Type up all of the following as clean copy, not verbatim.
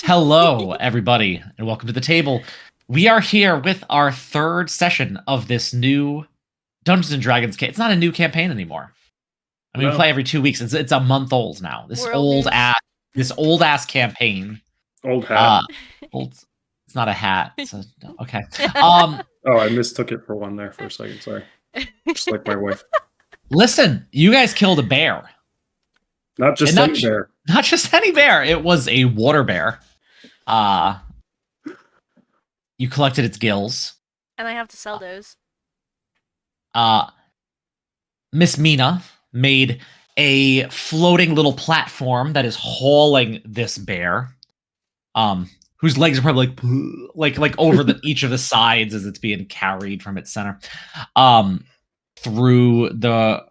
Hello, everybody, and welcome to the table. We are here with our third session of this new Dungeons and Dragons campaign. It's not a new campaign anymore. I mean, we play every 2 weeks. It's a month old now. This old ass campaign. Old hat. It's not a hat. Okay. Oh, I mistook it for one there for a second. Sorry. Just like my wife. Listen, you guys killed a bear. Not just any bear. Not just any bear. It was a water bear. You collected its gills. And I have to sell those. Miss Mina made a floating little platform that is hauling this bear. Whose legs are probably like over each of the sides as it's being carried from its center. Through the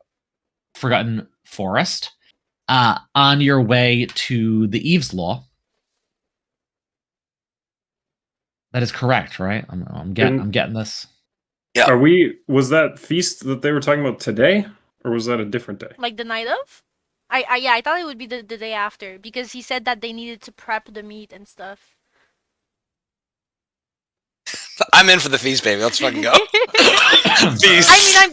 Forgotten Forest. On your way to the Eveslaw. That is correct, right? I'm getting this. Yeah. Was that feast that they were talking about today, or was that a different day? Like the night of? I thought it would be the day after, because he said that they needed to prep the meat and stuff. I'm in for the feast, baby. Let's fucking go. Feast. I mean, I'm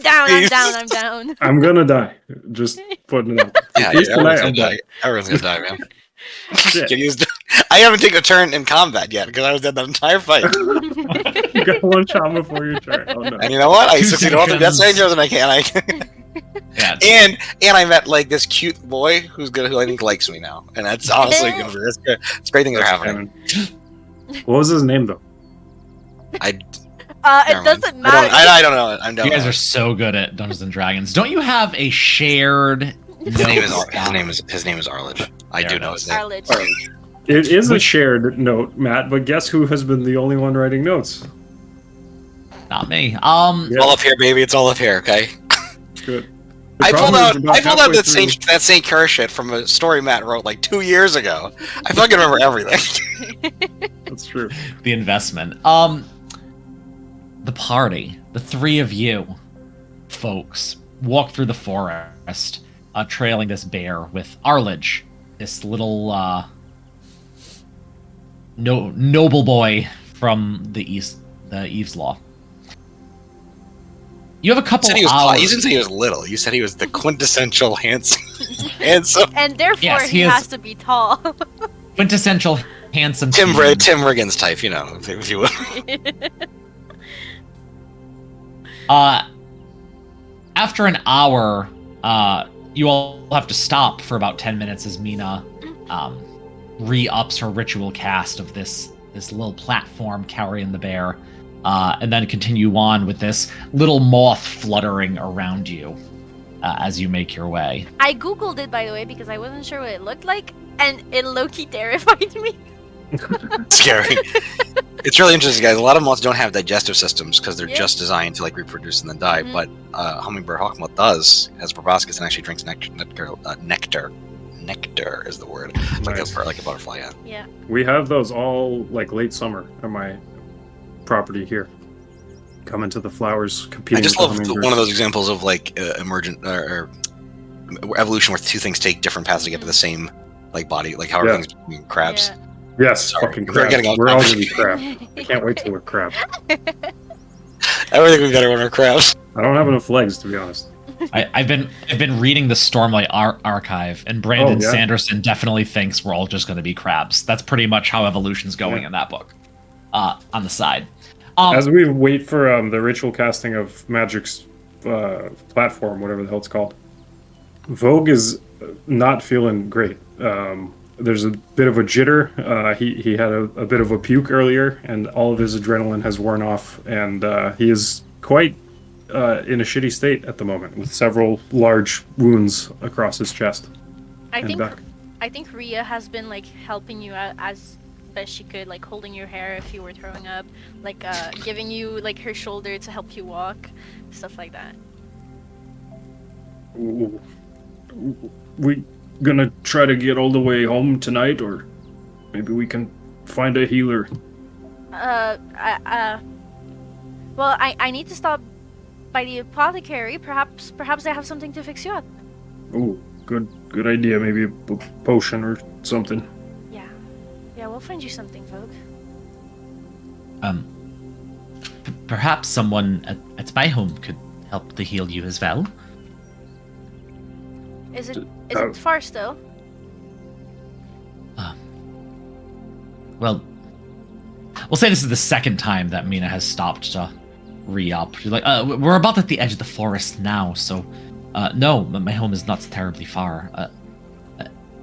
down. I'm gonna die. Just putting it out. Yeah, everyone's gonna die. Everyone's gonna die, man. I haven't taken a turn in combat yet because I was dead that entire fight. You got one shot before your turn. Oh, no. And you know what? I succeeded all the death savings and I can. Yeah. And I met like this cute boy who I think likes me now, and that's honestly gonna be it's great things are happening. What was his name though? It doesn't matter. I don't know. I'm done. You guys are so good at Dungeons and Dragons. Don't you have a shared? His name is Arledge. I do know his name. Arledge. It is a shared note, Matt. But guess who has been the only one writing notes? Not me. All up here, baby. It's all up here. Okay. Good. I pulled out that St. Kerr shit from a story Matt wrote like 2 years ago. I fucking remember everything. That's true. The investment. The party, the three of you folks, walk through the forest, trailing this bear with Arledge, this little noble boy from the Eveslaw. You have a couple hours. You didn't say he was little. You said he was the quintessential handsome. And therefore he has to be tall. Quintessential handsome. Tim Riggins type, you know, if you will. After an hour, you all have to stop for about 10 minutes as Mina re-ups her ritual cast of this little platform carrying the bear, and then continue on with this little moth fluttering around you as you make your way. I googled it, by the way, because I wasn't sure what it looked like, and it low-key terrified me. Scary. It's really interesting, guys. A lot of moths don't have digestive systems because they're just designed to like reproduce and then die. Mm-hmm. But hummingbird hawkmoth does, has proboscis and actually drinks nectar. Nectar is the word. Nice. like a butterfly. Yeah. We have those all like late summer on my property here. Coming to the flowers, competing. I just with love one of those examples of like emergent or evolution where two things take different paths to get to the same like body, like how everything's crabs. Yeah. Yes, fucking crabs. We're all gonna be crab. I can't wait till we're crab. Everything we've got to run our crabs. I don't have enough legs, to be honest. I've been reading the Stormlight archive, and Brandon Sanderson definitely thinks we're all just going to be crabs. That's pretty much how evolution's going in that book. On the side, as we wait for the ritual casting of Magic's platform, whatever the hell it's called, Vogue is not feeling great. There's a bit of a jitter. He had a bit of a puke earlier, and all of his adrenaline has worn off, and he is quite in a shitty state at the moment, with several large wounds across his chest and back. I think Rhea has been like helping you out as best she could, like holding your hair if you were throwing up, like giving you like her shoulder to help you walk, stuff like that. We gonna try to get all the way home tonight, or maybe we can find a healer. Well, I need to stop by the apothecary. Perhaps they have something to fix you up. Oh, good idea. Maybe a potion or something. Yeah, we'll find you something, Vogue. Perhaps someone at my home could help to heal you as well. Is it far still? Well, we'll say this is the second time that Mina has stopped to re-up. She's like, we're about at the edge of the forest now, so no, my home is not terribly far.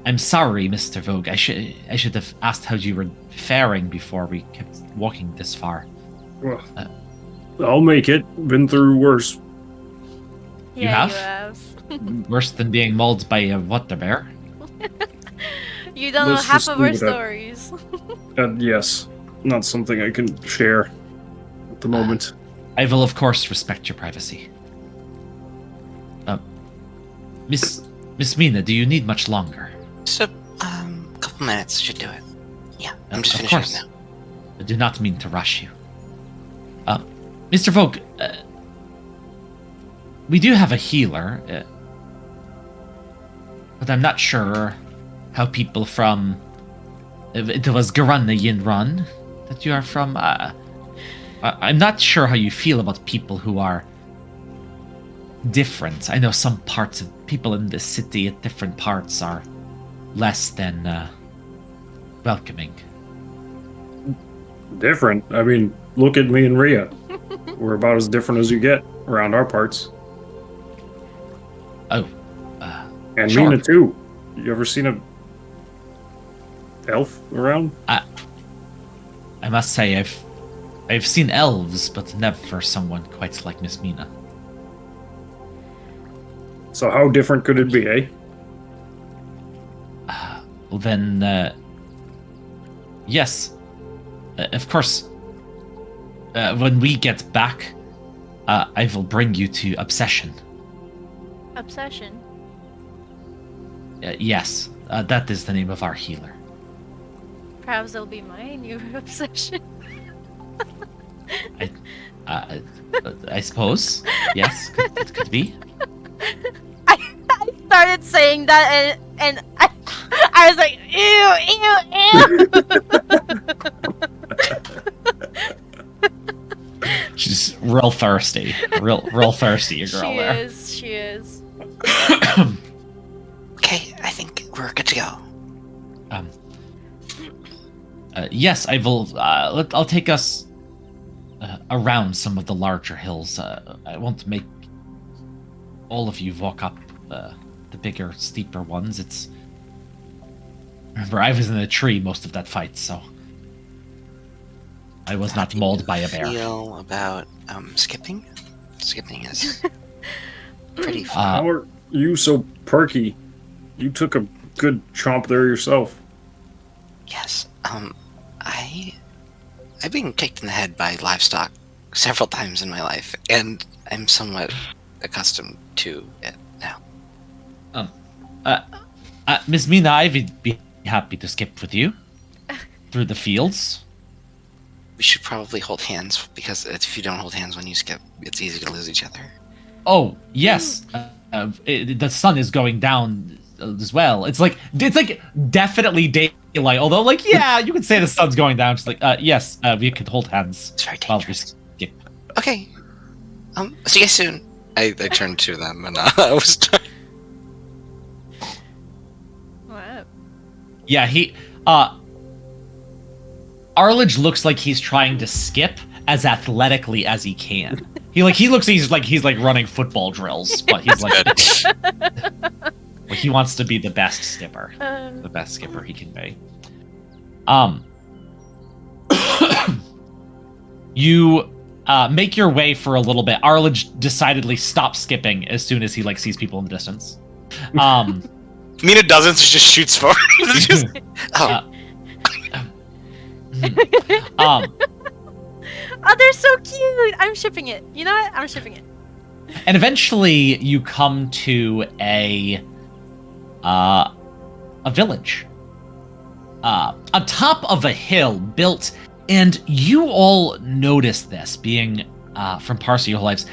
I'm sorry, Mr. Vogue. I should have asked how you were faring before we kept walking this far. Well, I'll make it. Been through worse. Yeah, have? you have. Worse than being mauled by a water bear. You don't know Let's half just of our leave it at- stories. Yes, not something I can share at the moment. I will, of course, respect your privacy. Miss Mina, do you need much longer? So, a couple minutes should do it. Yeah, I'm just Of finishing course. now. I do not mean to rush you. Mr. Vogue, we do have a healer, but I'm not sure how people from... It was Garanna Yinrun that you are from. I'm not sure how you feel about people who are different. I know some parts of people in the city at different parts are less than welcoming. Different? I mean, look at me and Rhea. We're about as different as you get around our parts. Oh, And sure. Mina, too. You ever seen a elf around? I must say I've seen elves, but never someone quite like Miss Mina. So how different could it be, eh? Well then, yes, of course. When we get back, I will bring you to Obsession. Obsession. Yes, that is the name of our healer. Perhaps it'll be my new obsession. I suppose. Yes, it could be. I started saying that and I was like, ew. She's real thirsty, real thirsty, your girl She there. She is. Okay, I think we're good to go. Yes, I will. I'll take us around some of the larger hills. I won't make all of you walk up the bigger, steeper ones. It's... Remember, I was in a tree most of that fight, so I was not mauled by a bear. Feel about skipping? Skipping is pretty fun. How are you so perky? You took a good chomp there yourself. Yes. I've been kicked in the head by livestock several times in my life, and I'm somewhat accustomed to it now. Miss Mina, I would be happy to skip with you through the fields. We should probably hold hands, because if you don't hold hands when you skip, it's easy to lose each other. Oh, yes. The sun is going down as well. It's like definitely daylight. Although, like, yeah, you could say the sun's going down. Just like, yes, we could hold hands It's very while we dangerous. skip. Okay. See you guys soon. I turned to them, and I was... What? Yeah, Arledge looks like he's trying to skip as athletically as he can. He looks like he's running football drills, but he's like he wants to be the best skipper. The best skipper he can be. You make your way for a little bit. Arledge decidedly stops skipping as soon as he sees people in the distance. Mina doesn't, she just shoots forward. Just- Oh, they're so cute. I'm shipping it. You know what? I'm shipping it. And eventually, you come to a village, on top of a hill built, and you all notice this, being from Parsa your whole lives,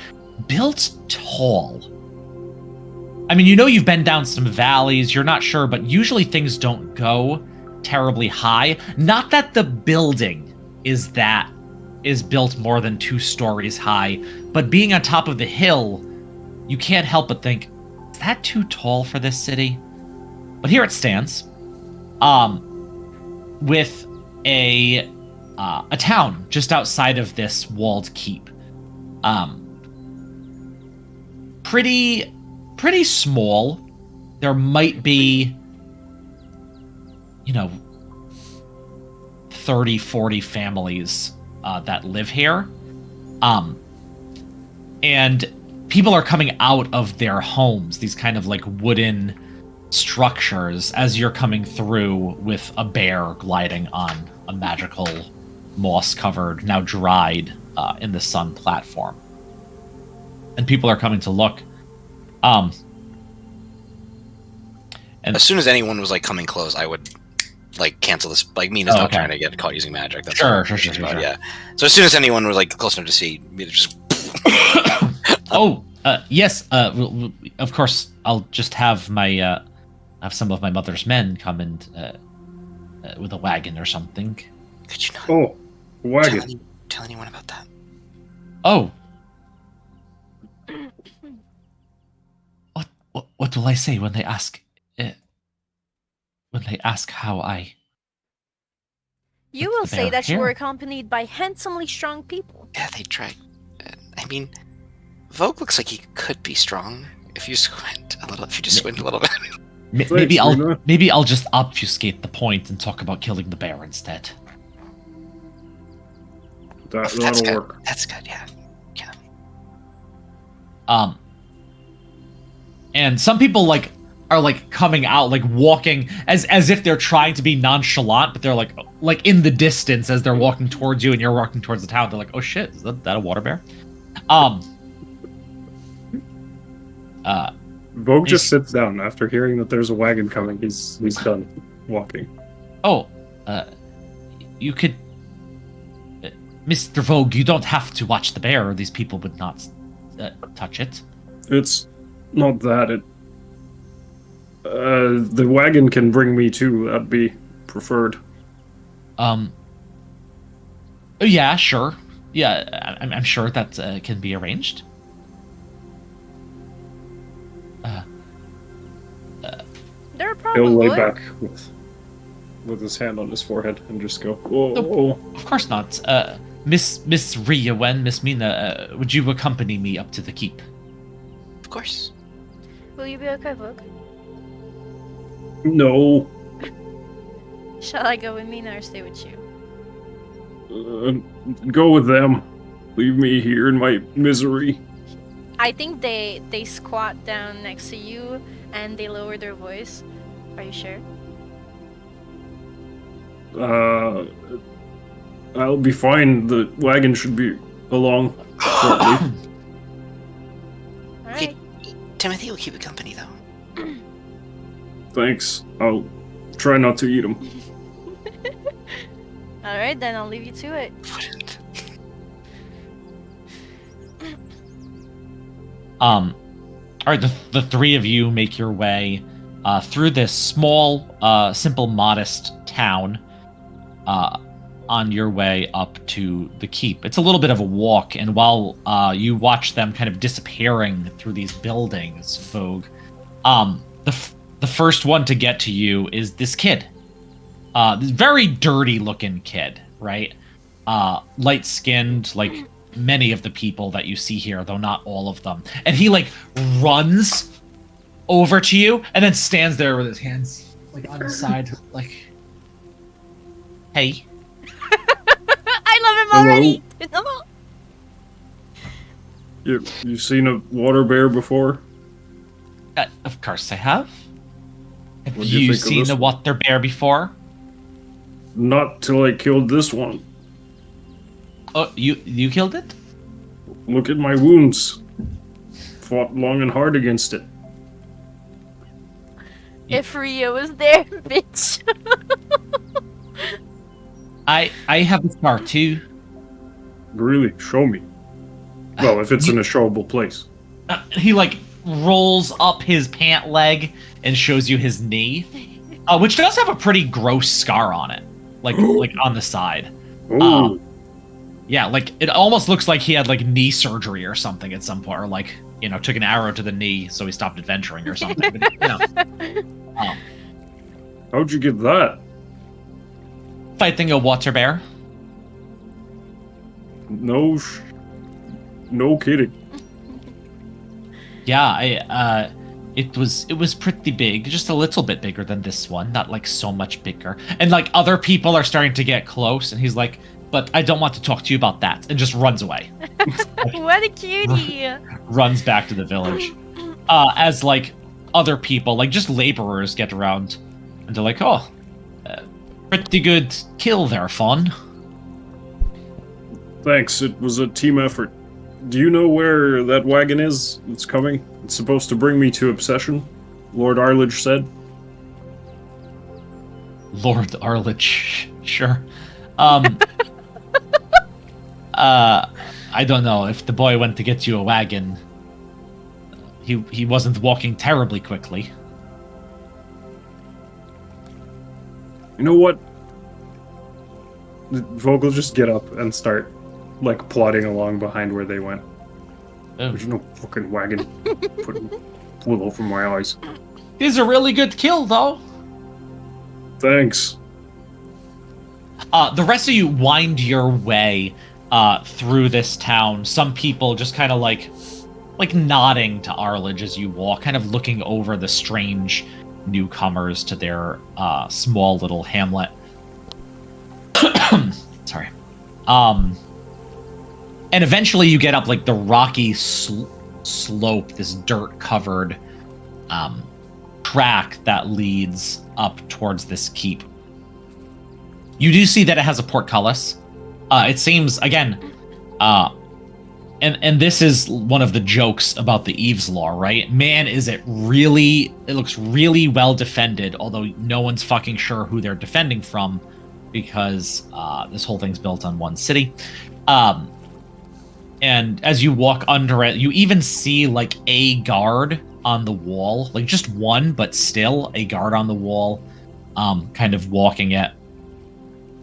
built tall. I mean, you know you've been down some valleys. You're not sure, but usually things don't go terribly high. Not that the building is built more than 2 stories high, but being on top of the hill, you can't help but think, is that too tall for this city? But here it stands, with a town just outside of this walled keep. Pretty small. There might be, 30, 40 families that live here. And people are coming out of their homes, these kind of like wooden structures, as you're coming through with a bear gliding on a magical moss-covered, now dried, in the sun platform. And people are coming to look. And as soon as anyone was like coming close, I would like cancel this. Like Mina's not trying to get caught using magic. That's sure. Yeah. So as soon as anyone was like close enough to see, Mina just. Yes. Of course, I'll just have my have some of my mother's men come and with a wagon or something. Could you not? Oh, wagon. Tell anyone about that. Oh. What will I say when they ask? When they ask how I. You will say that you here? were accompanied by handsomely strong people. Yeah, they tried. I mean, Vogue looks like he could be strong if you squint a little. If you just squint a little bit. Maybe I'll just obfuscate the point and talk about killing the bear instead. That'll work. That's good. Yeah. And some people are coming out, walking as if they're trying to be nonchalant, but they're like in the distance as they're walking towards you and you're walking towards the town. They're like, "Oh shit, is that a water bear?" Vogue just sits down after hearing that there's a wagon coming. He's done walking. Oh, you could, Mr. Vogue. You don't have to watch the bear, or these people would not touch it. It's not that. The wagon can bring me too. That'd be preferred. Yeah, sure. Yeah, I'm sure that can be arranged. They're He'll probably lay back with his hand on his forehead and just go, "Oh." Of course not. Miss Riawen, Miss Mina, would you accompany me up to the keep? Of course. Will you be okay, Vogue? No. Shall I go with Mina or stay with you? Go with them. Leave me here in my misery. I think they squat down next to you and they lower their voice. Are you sure? I'll be fine. The wagon should be along shortly. Alright. Timothy will keep you company, though. Thanks. I'll try not to eat them. Alright, then I'll leave you to it. Alright, the three of you make your way through this small, simple, modest town on your way up to the keep. It's a little bit of a walk, and while you watch them kind of disappearing through these buildings, Vogue, the first one to get to you is this kid. This very dirty-looking kid, right? Light-skinned, like many of the people that you see here, though not all of them. And he, runs over to you and then stands there with his hands, on his side, hey. I love him already! You seen a water bear before? Of course I have. Have What do you you think of seen this a one? water bear before? Not till I killed this one. Oh, you killed it? Look at my wounds. Fought long and hard against it. If Rio was there, bitch. I have a scar too. Really? Show me. Well, if it's in a showable place. He rolls up his pant leg and shows you his knee. which does have a pretty gross scar on it, like on the side. Ooh. Yeah, like it almost looks like he had like knee surgery or something at some point, or like took an arrow to the knee, so he stopped adventuring or something. But, How'd you get that? fighting a water bear. No kidding. Yeah, it was pretty big, just a little bit bigger than this one, not like so much bigger. And like other people are starting to get close, and he's like, "But I don't want to talk to you about that," and just runs away. What a cutie! Runs back to the village. As like other people, like just laborers, get around, and they're like, "Oh, pretty good kill there, Fawn." Thanks, it was a team effort. Do you know where that wagon is that's coming? It's supposed to bring me to Obsession, Lord Arledge said. Lord Arledge, sure. I don't know. If the boy went to get you a wagon, he wasn't walking terribly quickly. You know what? Vogel just get up and start, like, plodding along behind where they went. Oh. There's no fucking wagon. Pull over my eyes. He's a really good kill, though. Thanks. The rest of you wind your way through this town. Some people just kind of like nodding to Arledge as you walk, kind of looking over the strange newcomers to their small little hamlet. Sorry. And eventually you get up like the rocky slope, this dirt-covered track that leads up towards this keep. You do see that it has a portcullis. It seems, again, and this is one of the jokes about the Eveslaw, right? Man, it looks really well defended, although no one's fucking sure who they're defending from, because this whole thing's built on one city. And as you walk under it, you even see like a guard on the wall, like just one, but still a guard on the wall, kind of walking it.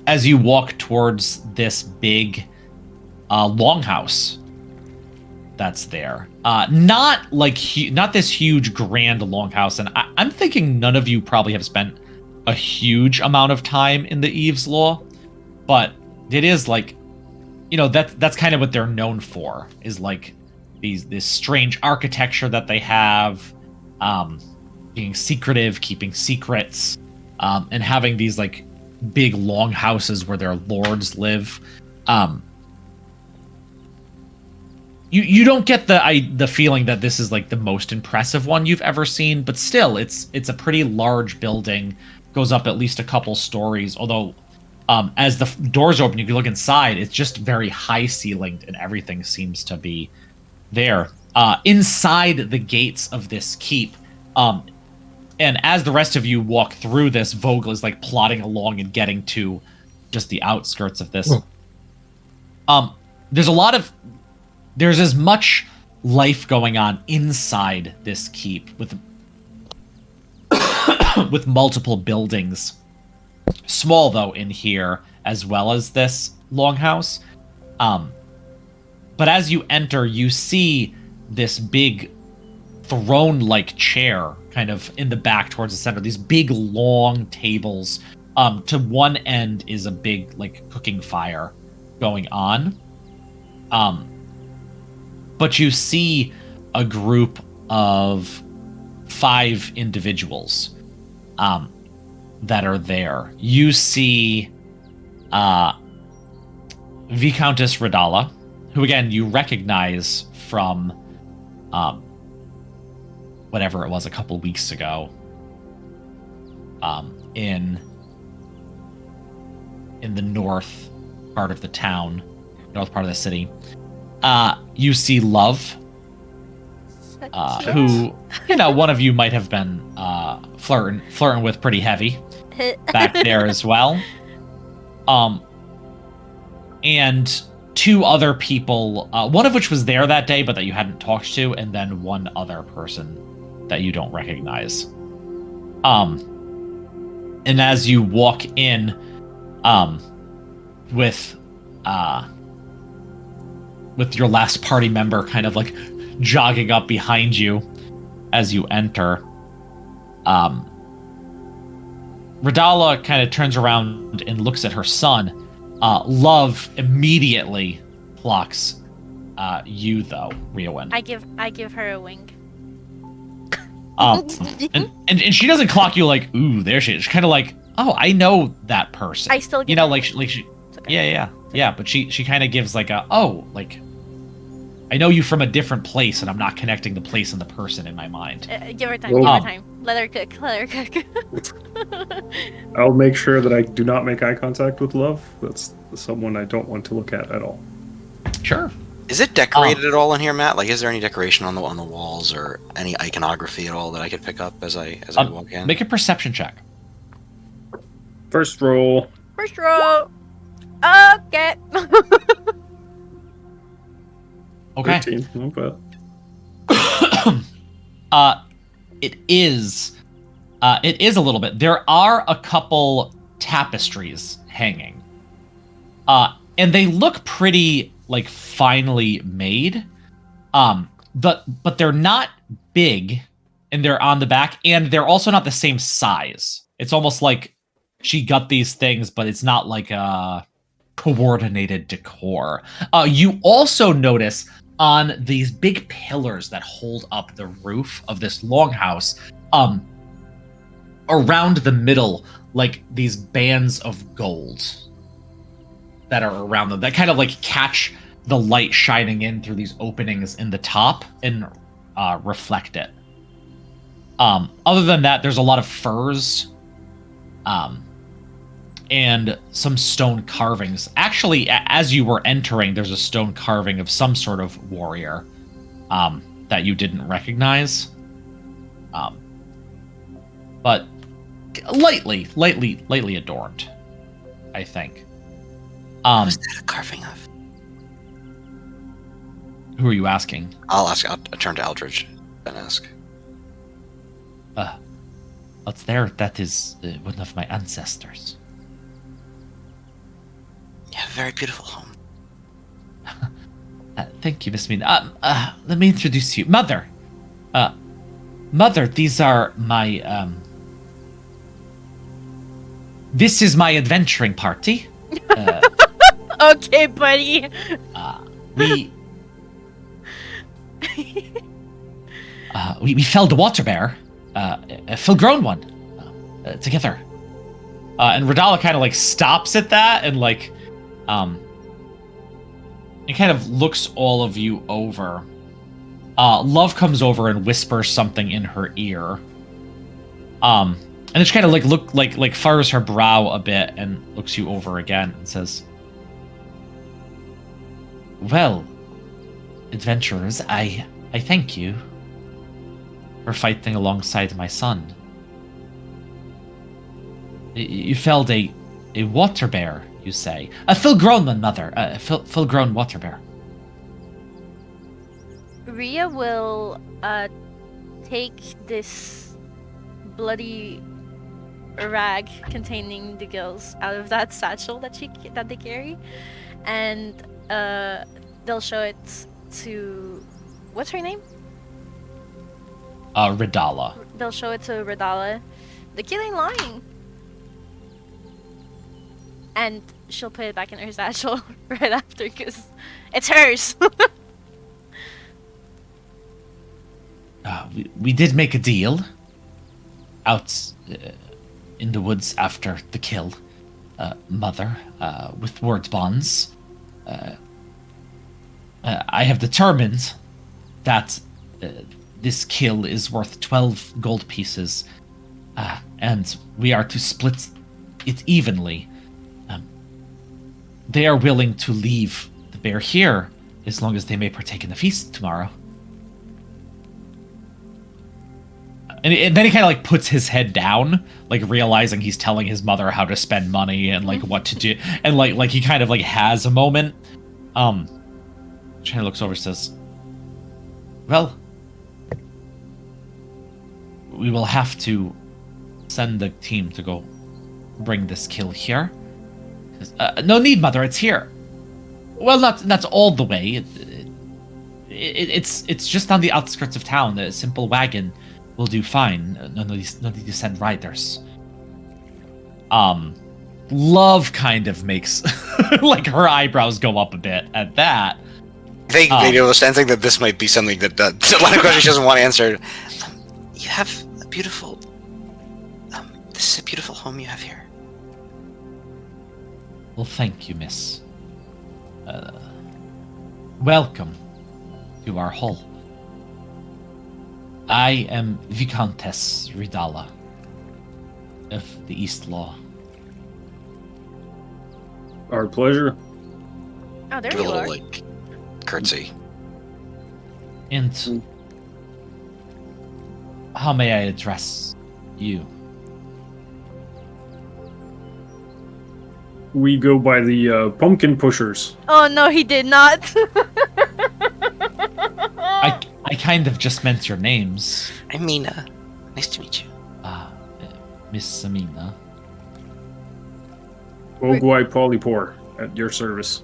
As you walk towards this big longhouse that's there, not this huge grand longhouse, and I'm thinking none of you probably have spent a huge amount of time in the Eveslaw, but it is like, that's kind of what they're known for, is like this strange architecture that they have, being secretive, keeping secrets, and having these like big long houses where their lords live. You don't get the feeling that this is like the most impressive one you've ever seen, but still, it's a pretty large building, goes up at least a couple stories, although as the doors open, you can look inside. It's just very high ceilinged, and everything seems to be there. Inside the gates of this keep, and as the rest of you walk through this, Vogel is like plodding along and getting to just the outskirts of this. There's as much life going on inside this keep with with multiple buildings. Small, though, in here, as well as this longhouse. But as you enter, you see this big throne-like chair kind of in the back towards the center. These big, long tables. To one end is a big, like, cooking fire going on. But you see a group of 5 individuals that are there. You see Viscountess Radala, who again you recognize from whatever it was a couple weeks ago, in the north part of the town, north part of the city. You see Love, who one of you might have been flirting with pretty heavy back there as well. And 2 other people, one of which was there that day but that you hadn't talked to, and then one other person that you don't recognize. And as you walk in, with your last party member kind of like jogging up behind you as you enter, Radala kind of turns around and looks at her son. Love immediately clocks you, though, Riowin. I give her a wink. And she doesn't clock you like, ooh, there she is. She's kind of like, oh, I know that person. I still give you know, her like she okay. Yeah. But she kind of gives like a, oh, like, I know you from a different place, and I'm not connecting the place and the person in my mind. Give her time. Give her time. Let her cook. Let her cook. I'll make sure that I do not make eye contact with Love. That's someone I don't want to look at all. Sure. Is it decorated at all in here, Matt? Like, is there any decoration on the walls or any iconography at all that I could pick up as I walk in? Make a perception check. First roll. First roll. Okay. Okay. 13. Not bad. It is a little bit. There are a couple tapestries hanging. And they look pretty like finely made. But they're not big, and they're on the back, and they're also not the same size. It's almost like she got these things, but it's not like a coordinated decor. You also notice on these big pillars that hold up the roof of this longhouse, around the middle, like these bands of gold that are around them that kind of like catch the light shining in through these openings in the top and reflect it. Other than that, there's a lot of furs, and some stone carvings. Actually, as you were entering, there's a stone carving of some sort of warrior that you didn't recognize. But lightly adorned, I think. Who's that a carving of? Who are you asking? I'll turn to Eldridge and ask. What's there? That is one of my ancestors. Yeah, very beautiful home. Thank you, Miss Mina. Let me introduce you. Mother. Mother, these are my, This is my adventuring party. Okay, buddy. We felled a water bear, a full-grown one, together. And Radala kind of like stops at that and like, it kind of looks all of you over. Love comes over and whispers something in her ear. And then she kind of like furrows her brow a bit and looks you over again and says, "Well, adventurers, I thank you for fighting alongside my son. You felled a water bear, you say? A full-grown one, Mother. A full-grown water bear." Rhea will take this bloody rag containing the gills out of that satchel that they carry, and they'll show it to, what's her name? Radala. They'll show it to Radala. The kid ain't lying. And she'll put it back in her satchel right after, because it's hers. We did make a deal out in the woods after the kill, Mother, with word bonds. I have determined that this kill is worth 12 gold pieces, and we are to split it evenly. They are willing to leave the bear here as long as they may partake in the feast tomorrow. And then he kind of like puts his head down, like realizing he's telling his mother how to spend money and like what to do, and like he kind of like has a moment. China looks over and says, "Well, we will have to send the team to go bring this kill here. No need, mother. It's here. Well, not all the way. It's just on the outskirts of town. A simple wagon will do fine. No need to send riders. Love kind of makes like her eyebrows go up a bit at that. I think they understand that this might be something that a lot of questions she doesn't want answered. You have a beautiful. This is a beautiful home you have here. Well, thank you, miss. Welcome to our hall. I am Viscountess Ridala of the Eastlaw. Our pleasure. Oh, there Give a you little are. like curtsy. And how may I address you? We go by the pumpkin pushers. Oh no, he did not. I kind of just meant your names. I'm Mina. Nice to meet you. Miss Amina. Ogwai Polypore at your service.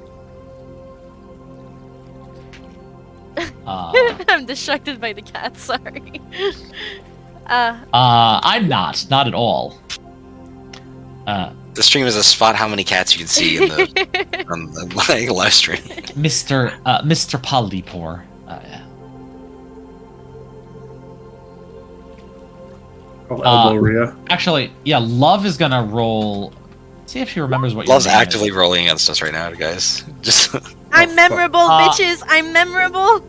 I'm distracted by the cat. Sorry. I'm not at all. The stream is a spot how many cats you can see in the on the live stream. Mr. Polypore. Elbow Rhea. Actually, yeah, Love is gonna roll. See if she remembers what Love's your name actively is. rolling against us right now, guys. Just I'm memorable, Uh, bitches. I'm memorable.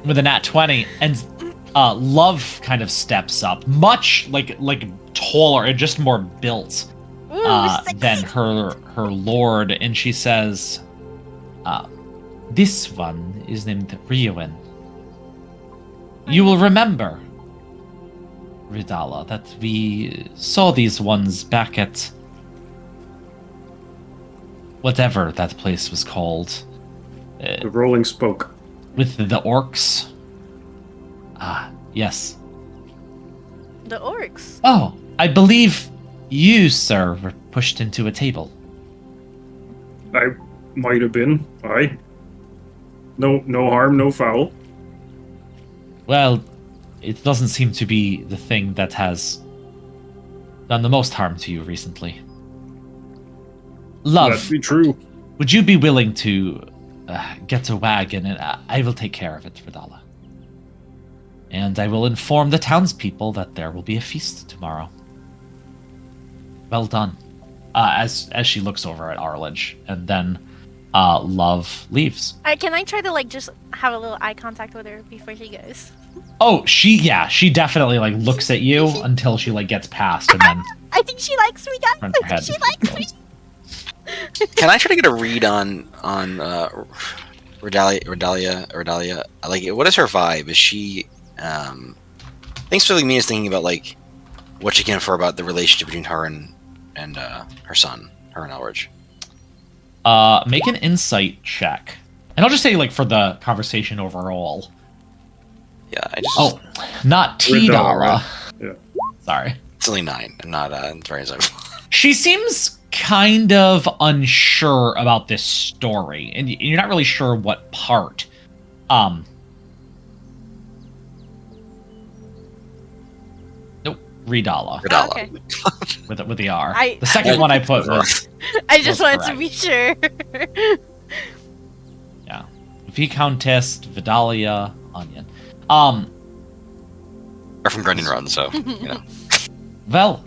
With a nat 20, and Love kind of steps up, much like taller and just more built Ooh, than sexy. her lord, and she says, "This one is named Riowen. You will remember, Ridala, that we saw these ones back at whatever that place was called, The Rolling Spoke. with the orcs." Yes. The orcs. Oh, I believe you, sir, were pushed into a table. I might have been. Aye. No harm, no foul. Well, it doesn't seem to be the thing that has done the most harm to you recently. Love, That'd be true. would you be willing to get a wagon, and I will take care of it, Ridala. And I will inform the townspeople that there will be a feast tomorrow. Well done. As she looks over at Arledge, and then Love leaves. Can I try to like just have a little eye contact with her before she goes? Oh, she definitely like looks at you until she like gets past, and then I think she likes me, guys. turns her I head. think she likes me. can I try to get a read on Redalia? Like, what is her vibe? Is she? I think specifically me is thinking about like what she can infer about the relationship between her and her son, her and Elridge. Make an insight check, and I'll just say like for the conversation overall. Yeah, I just. Oh, not Ridala. Tidara. Yeah. Sorry. It's only 9. I'm not very insightful. She seems kind of unsure about this story, and you're not really sure what part. Nope, Ridala Redala. Okay. with the R. I- The second one I put was I just That's wanted to be sure. Viscountess Vidalia Onion. Or from Brendan Run, so you know. Well,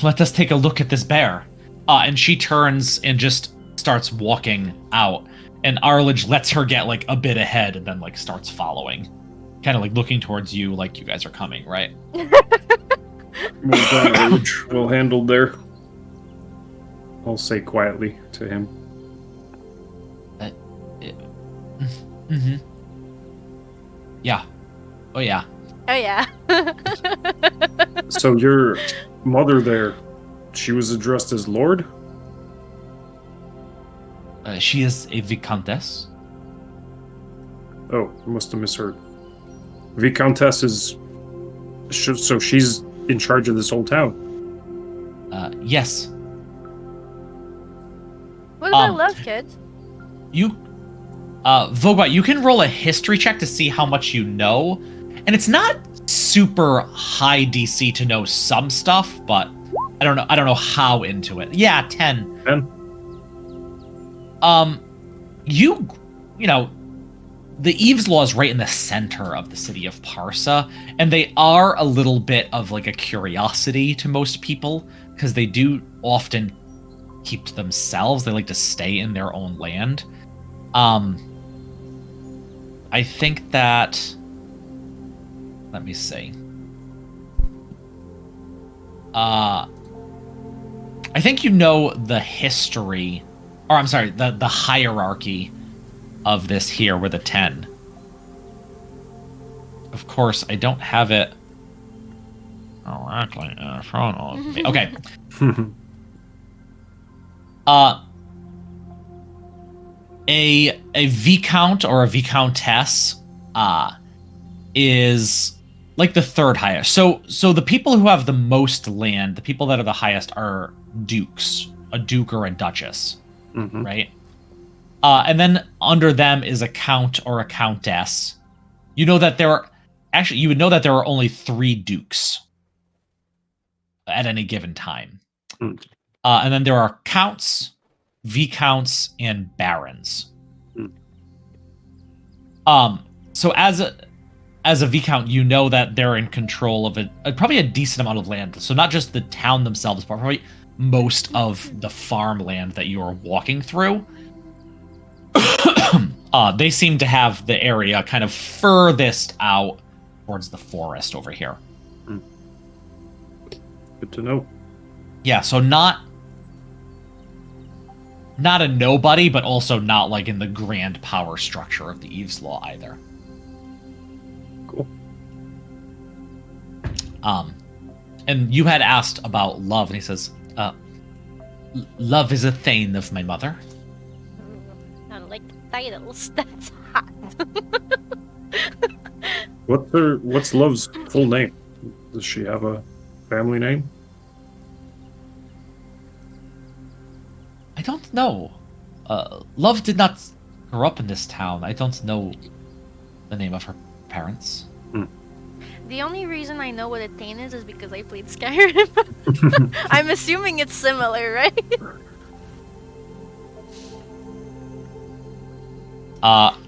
let us take a look at this bear. And she turns and just starts walking out. And Arledge lets her get like a bit ahead and then like starts following. Kind of like looking towards you like you guys are coming, right? Well done, Age. Well handled there. I'll say quietly to him. Mm-hmm. Yeah. Oh yeah. Oh yeah. So your mother there, she was addressed as Lord? She is a Viscountess. Oh, I must have misheard. Viscountess is... So she's in charge of this whole town. Yes. What about love, kid? You, Vogot, you can roll a history check to see how much you know, and it's not super high DC to know some stuff, but I don't know how into it. Yeah, 10. 10. You know, the Eveslaw is right in the center of the city of Parsa, and they are a little bit of like a curiosity to most people because they do often keep to themselves. They like to stay in their own land. I think that, let me see. I think you know the history, or I'm sorry, the hierarchy of this here with a 10. Of course, I don't have it directly in front of me. Okay. A viscount or a viscountess is like the third highest. So the people who have the most land, the people that are the highest are dukes, a duke or a duchess, right? And then under them is a count or a countess. You know that you would know that there are only 3 dukes at any given time. And then there are counts, viscounts, and barons. So as a viscount, you know that they're in control of probably a decent amount of land. So not just the town themselves, but probably most of the farmland that you are walking through. They seem to have the area kind of furthest out towards the forest over here. Good to know. Yeah, so not a nobody, but also not like in the grand power structure of the Eveslaw either. Cool. And you had asked about love, and he says, love is a thane of my mother. I don't like titles. That's hot. What's Love's full name? Does she have a family name? I don't know. Love did not grow up in this town. I don't know the name of her parents. The only reason I know what a Thane is because I played Skyrim. I'm assuming it's similar, right?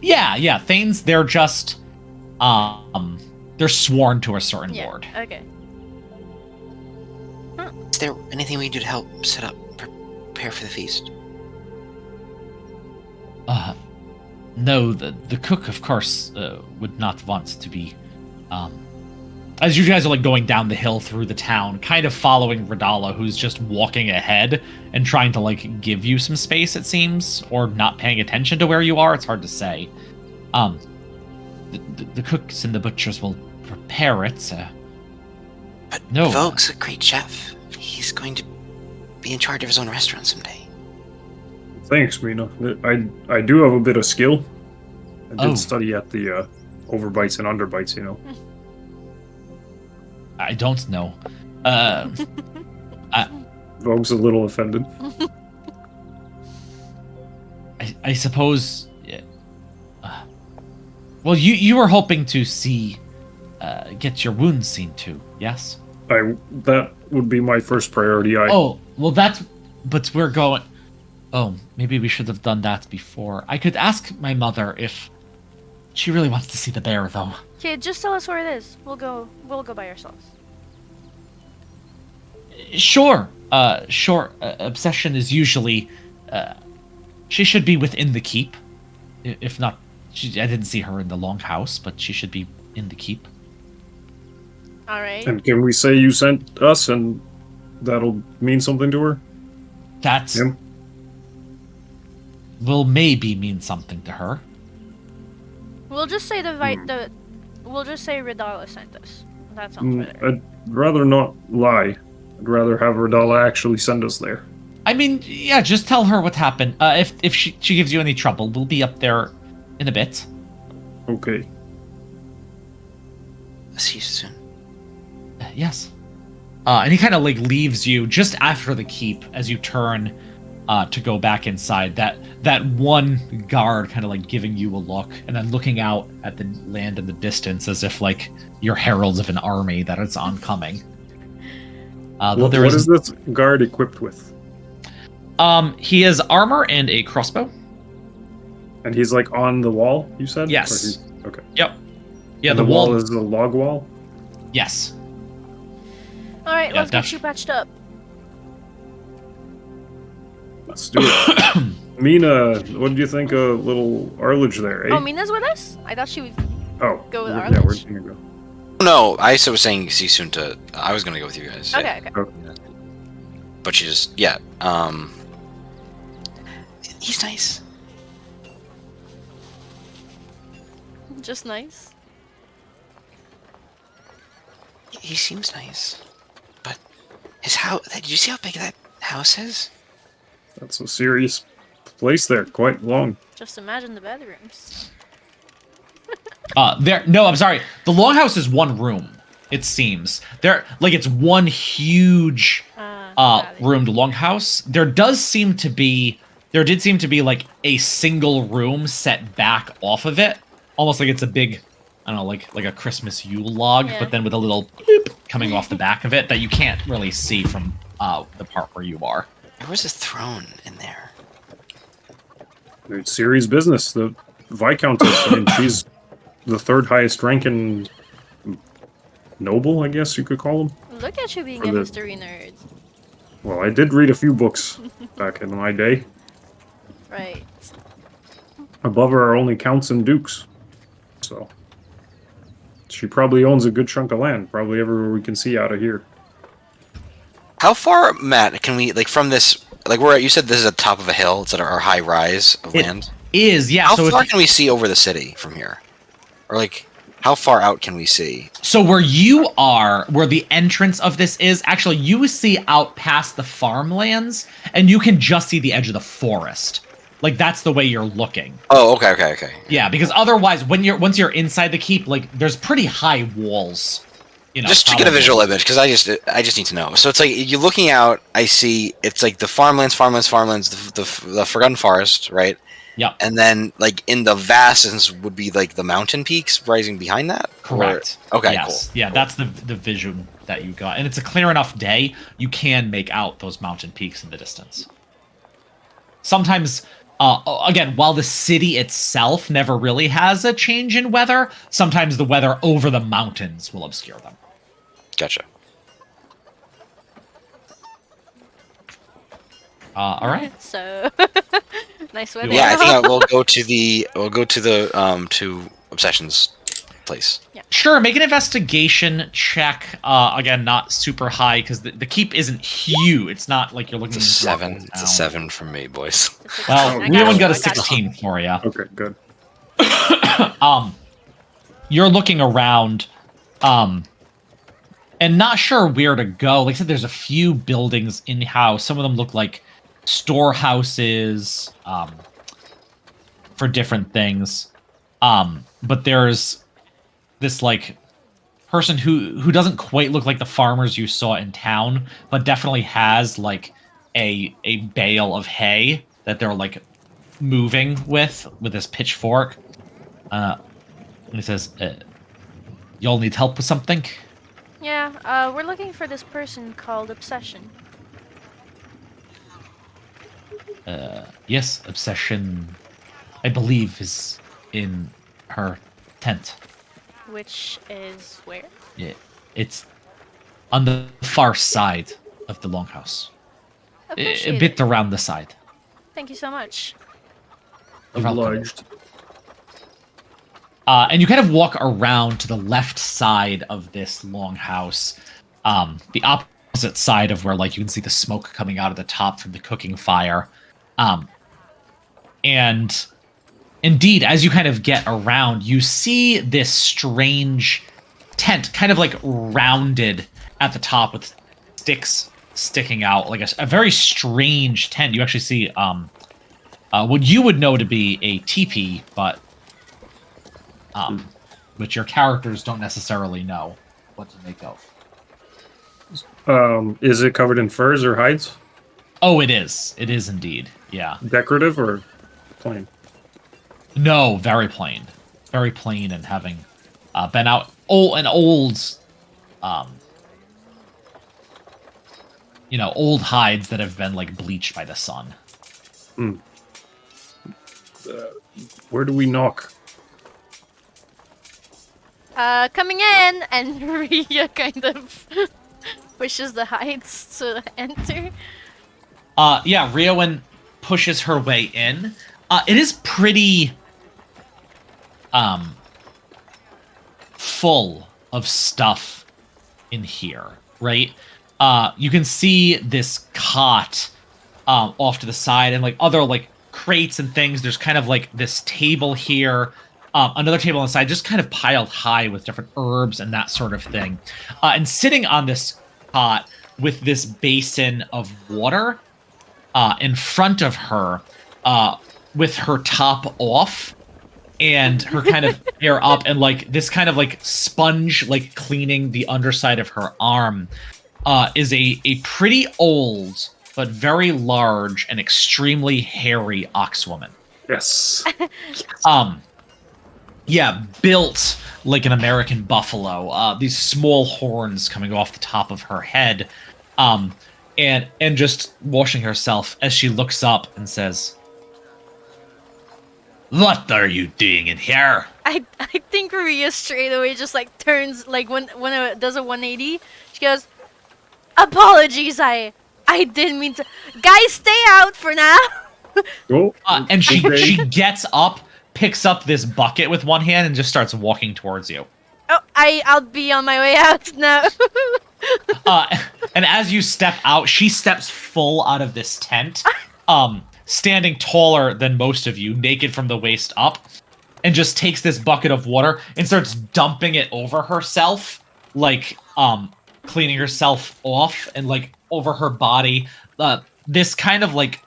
Yeah. Thanes, they're just, they're sworn to a certain lord. Okay. Is there anything we can do to help set up, prepare for the feast? No, the cook, of course, would not want to be, as you guys are like going down the hill through the town, kind of following Radala, who's just walking ahead and trying to like give you some space, it seems, or not paying attention to where you are. It's hard to say. The cooks and the butchers will prepare it. But no, Vogue's a great chef. He's going to be in charge of his own restaurant someday. Thanks, Mina. I do have a bit of skill. I did study at the overbites and underbites, you know. I don't know. Vogue's a little offended. I suppose. Well, you were hoping to see, get your wounds seen to, yes? That would be my first priority. But we're going. Oh, maybe we should have done that before. I could ask my mother if she really wants to see the bear, though. Okay, just tell us where it is. We'll go by ourselves. Sure. Obsession is usually, she should be within the keep. If not, I didn't see her in the longhouse, but she should be in the keep. All right. And can we say you sent us, and that'll mean something to her? That will maybe mean something to her. We'll just say we'll just say Radala sent us. That sounds better. I'd rather not lie. I'd rather have Radala actually send us there. I mean, yeah, just tell her what happened. If she gives you any trouble, we'll be up there in a bit. Okay. See you soon. Yes. And he kind of like leaves you just after the keep as you turn to go back inside. That one guard kind of like giving you a look and then looking out at the land in the distance as if like you're heralds of an army that it's oncoming. What is this guard equipped with? He has armor and a crossbow. And he's like on the wall, you said? Yes. Okay. Yep. Yeah, and the wall is a log wall? Yes. All right, let's get you patched up. Let's do it. Mina, what did you think of little Arledge there, eh? Oh, Mina's with us? I thought she would go with yeah, Arledge. where'd Mina go? No, I was saying see soon to. I was gonna go with you guys. Okay. But she just he's nice. Just nice. He seems nice, but his house. Did you see how big that house is? That's a serious place there, quite long. Just imagine the bedrooms. No, I'm sorry. The longhouse is one room. It seems it's one huge roomed longhouse. There did seem to be like a single room set back off of it, almost like it's a big, I don't know, like a Christmas Yule log, but then with a little bloop coming off the back of it that you can't really see from the part where you are. There was a throne in there. It's serious business. The Viscountess, I mean, she's the third highest ranking noble, I guess you could call them. Look at you being a history nerd. Well, I did read a few books back in my day. Right. Above her are only counts and dukes. So she probably owns a good chunk of land, probably everywhere we can see out of here. How far, Matt, can we, like, from this, like, you said this is at the top of a hill, it's at our high rise of land? Is, yeah. How far can we see over the city from here? Or, like, how far out can we see? So where you are, where the entrance of this is, actually you see out past the farmlands, and you can just see the edge of the forest. Like, that's the way you're looking. Oh, okay. Yeah, because otherwise, once you're inside the keep, like, there's pretty high walls. Just to get a visual image, because I just need to know. So it's like you're looking out. I see it's like the farmlands, the Forgotten Forest, right? Yeah. And then like in the vastness would be like the mountain peaks rising behind that. Correct. Okay. Yes. Cool. Yeah, cool. that's the vision that you got, and it's a clear enough day. You can make out those mountain peaks in the distance. Sometimes. Again, while the city itself never really has a change in weather, sometimes the weather over the mountains will obscure them. Gotcha. All right. So nice weather. Yeah, I think we'll go to the to Obsession's place. Yeah. Sure, make an investigation check. Again, not super high because the keep isn't huge. It's not like you're looking. It's a 7. It's a 7 from me, boys. Well, we only got a 16 for you. Okay, good. You're looking around, and not sure where to go. Like I said, there's a few buildings in house. Some of them look like storehouses, for different things. But there's this like person who doesn't quite look like the farmers you saw in town, but definitely has like a bale of hay that they're like moving with this pitchfork. And he says, "Y'all need help with something?" Yeah, we're looking for this person called Obsession. Yes, Obsession, I believe, is in her tent. Which is where? Yeah, it's on the far side of the longhouse. A bit around the side. Thank you so much. Obliged. And you kind of walk around to the left side of this longhouse, the opposite side of where, like, you can see the smoke coming out of the top from the cooking fire. And indeed, as you kind of get around, you see this strange tent, kind of like rounded at the top with sticks sticking out, like a very strange tent. You actually see what you would know to be a teepee, but which your characters don't necessarily know what to make of. Is it covered in furs or hides? Oh, it is. It is indeed. Yeah. Decorative or plain? No, very plain, and having been out old, um, old hides that have been like bleached by the sun. Where do we knock? Coming in, and Rhea kind of pushes the hides to enter. Yeah, Riowen pushes her way in. It is pretty full of stuff in here, right? You can see this cot off to the side, and like other like crates and things. There's kind of like this table here, another table on the side, just kind of piled high with different herbs and that sort of thing. And sitting on this cot with this basin of water in front of her, with her top off and her kind of hair up, and like this kind of like sponge like cleaning the underside of her arm, is a pretty old but very large and extremely hairy oxwoman. Yes. Yeah, built like an American buffalo. These small horns coming off the top of her head, and just washing herself as she looks up and says, "What are you doing in here?" I think Rhea straight away just like turns like when it does a 180. She goes, "Apologies, I didn't mean to. Guys, stay out for now." Oh, And she okay. she gets up, picks up this bucket with one hand, and just starts walking towards you. Oh, I'll be on my way out now. And as you step out, she steps full out of this tent, standing taller than most of you, naked from the waist up, and just takes this bucket of water and starts dumping it over herself, like cleaning herself off, and like over her body. This kind of like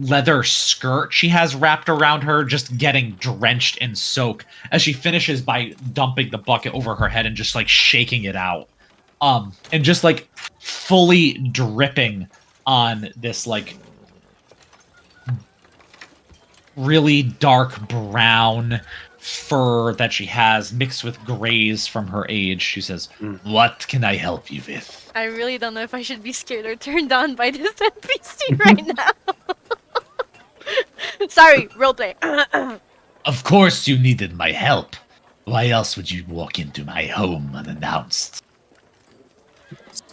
leather skirt she has wrapped around her, just getting drenched in soak as she finishes by dumping the bucket over her head and just like shaking it out, and just like fully dripping on this like really dark brown fur that she has mixed with grays from her age. She says, "What can I help you with?" I really don't know if I should be scared or turned on by this NPC right now. Sorry, roleplay. Of course you needed my help. Why else would you walk into my home unannounced?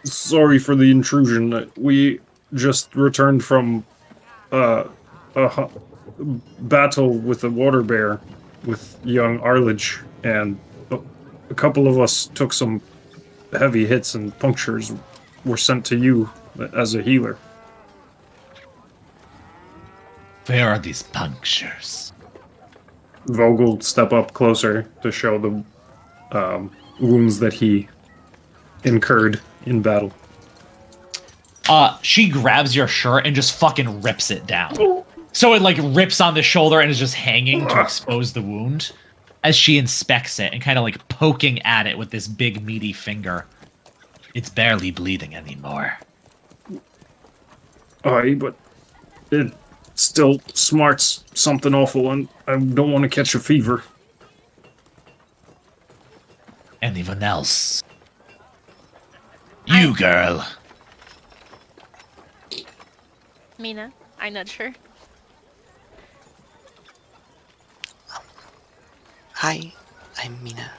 Sorry for the intrusion. We just returned from battle with a water bear with young Arledge, and a couple of us took some heavy hits and punctures. Were sent to you as a healer. Where are these punctures? Vogel step up closer to show the wounds that he incurred in battle. She grabs your shirt and just fucking rips it down. So it like rips on the shoulder and is just hanging to expose the wound as she inspects it and kind of like poking at it with this big meaty finger. It's barely bleeding anymore. Aye, but it still smarts something awful, and I don't want to catch a fever. Anyone else? You, girl. Mina, I nudge her. Hi, I'm Mina.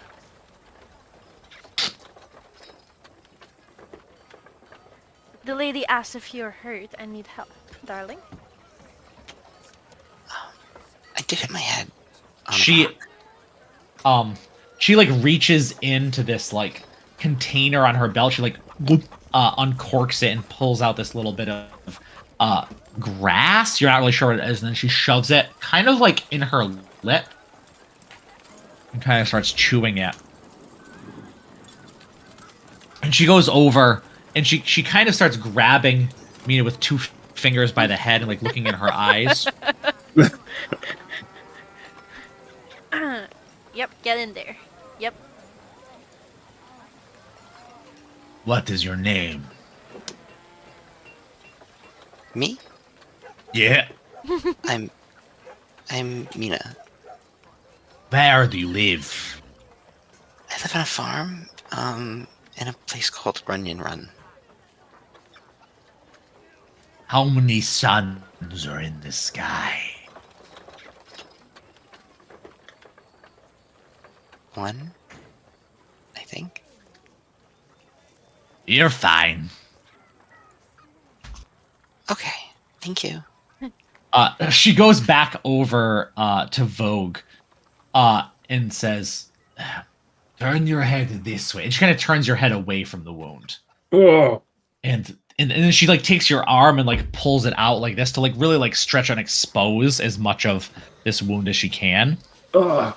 The lady asked if you're hurt and need help, darling. I did hit my head. on a She rock. she like reaches into this like container on her belt. She like uncorks it and pulls out this little bit of grass. You're not really sure what it is, and then she shoves it kind of like in her lip and kind of starts chewing it. And she goes over and she kind of starts grabbing Mina with two fingers by the head and like looking in her eyes. Yep, get in there. Yep. What is your name? Me? Yeah. I'm Mina. Where do you live? I live on a farm, in a place called Runyon Run. How many suns are in the sky? One, I think. You're fine. Okay, thank you. She goes back over to Vogue and says, turn your head this way. And she kind of turns your head away from the wound. Oh, And then she like takes your arm and like pulls it out like this to like really like stretch and expose as much of this wound as she can. And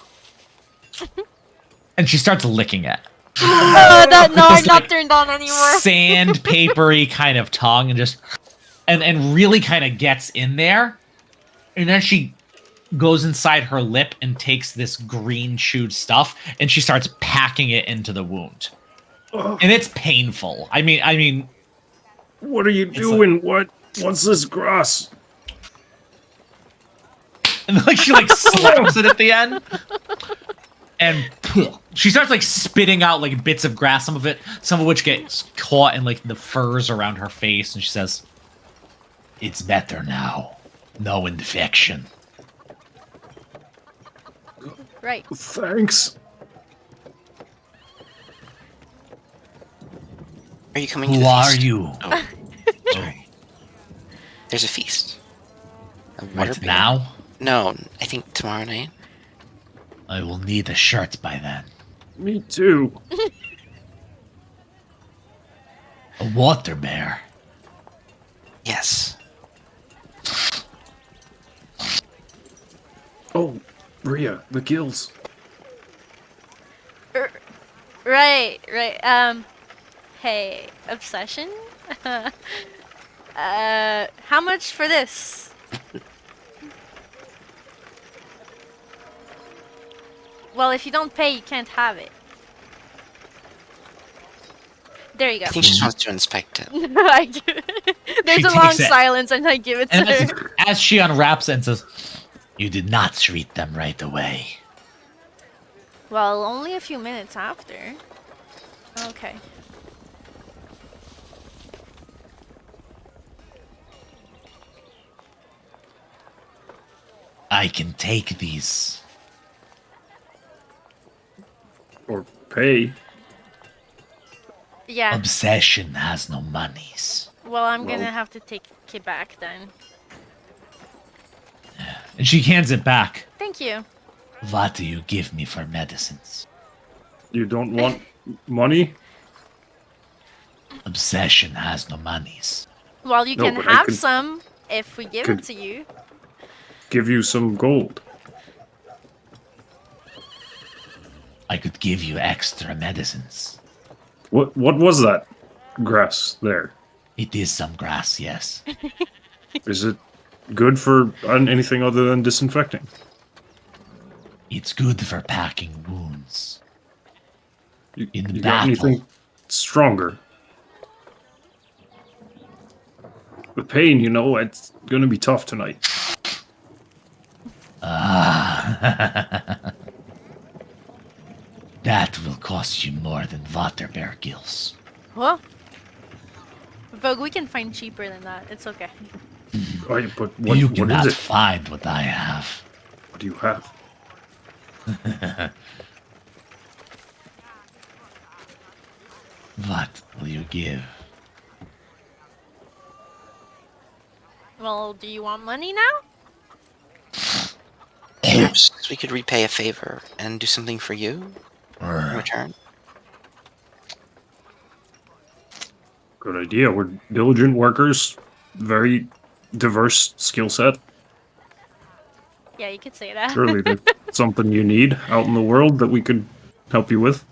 she starts licking it. I'm not turned on anymore. Sandpapery kind of tongue and just and really kind of gets in there. And then she goes inside her lip and takes this green chewed stuff and she starts packing it into the wound. And it's painful. I mean what are you doing? What's this grass? and like she like slaps it at the end. And she starts like spitting out like bits of grass, some of which gets caught in like the furs around her face, and she says, "It's better now. No infection." Right. Thanks. Are you coming to Who the are feast? you? Oh, sorry. There's a feast. A water What bear. now? No, I think tomorrow night. I will need a shirt by then. Me too. A water bear. Yes. Oh, Rhea, the gills. Right. Hey, obsession? How much for this? Well, if you don't pay, you can't have it. There you go. I think she just wants to inspect it. I give it. There's She a long takes it. silence, and I give it to And her. as she unwraps it and says, "You did not treat them right away." Well, only a few minutes after. Okay. I can take these. Or pay. Yeah. Obsession has no monies. Well, I'm Well- gonna have to take it back then. And she hands it back. Thank you. What do you give me for medicines? You don't want money? Obsession has no monies. Well, you No, can but I have could- some if we give could- it to you. Give you some gold. I could give you extra medicines. What was that grass there? It is some grass, yes. Is it good for anything other than disinfecting? It's good for packing wounds. In You got battle. anything stronger? The pain, it's gonna be tough tonight. Ah. That will cost you more than water bear gills. What? Vogue, we can find cheaper than that. It's okay. Oh, but what You is cannot it? find what I have. What do you have? What will you give? Well, do you want money now? Perhaps we could repay a favor and do something for you in Brr. return. Good idea. We're diligent workers. Very diverse skill set. Yeah, you could say that. Surely that's something you need out in the world that we could help you with.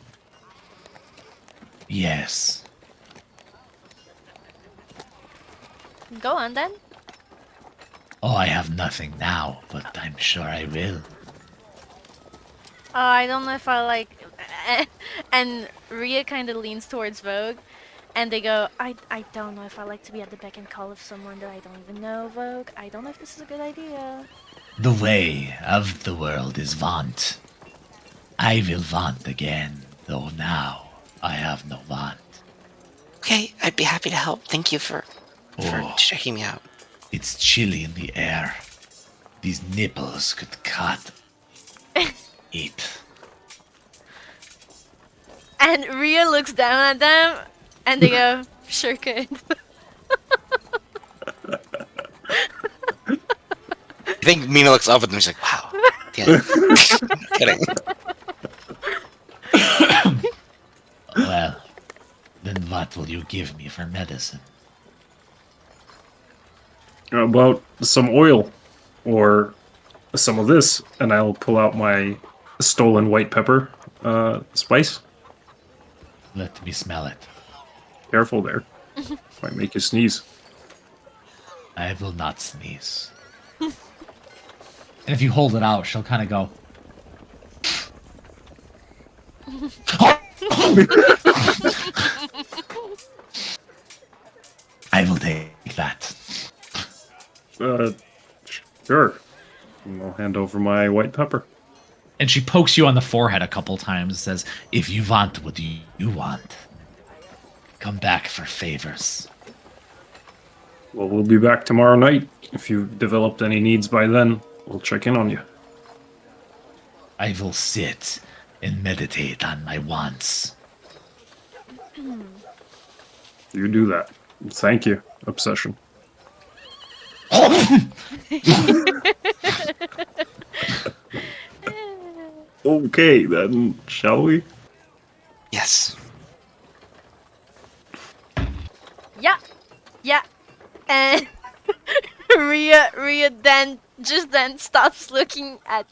Yes. Go on then. Oh, I have nothing now, but I'm sure I will. I don't know if I like. And Rhea kind of leans towards Vogue, And they go, I don't know if I like to be at the beck and call of someone that I don't even know, Vogue. I don't know if this is a good idea. The way of the world is want. I will want again, though now I have no want. Okay, I'd be happy to help. Thank you for Oh. checking me out. It's chilly in the air. These nipples could cut. Eat. And Rhea looks down at them, and they go, sure could. I think Mina looks up at them and she's like, wow. Yeah. Kidding. Well, then what will you give me for medicine? About some oil, or some of this, and I'll pull out my stolen white pepper spice. Let me smell it. Careful there. Might make you sneeze. I will not sneeze. And if you hold it out, she'll kind of go. I will take that. Sure. And I'll hand over my white pepper. And she pokes you on the forehead a couple times and says, If you want what you want, come back for favors. Well, we'll be back tomorrow night. If you've developed any needs by then, we'll check in on you. I will sit and meditate on my wants. You do that. Thank you, Obsession. Okay, then, shall we? Yes. Yeah. And Rhea then stops looking at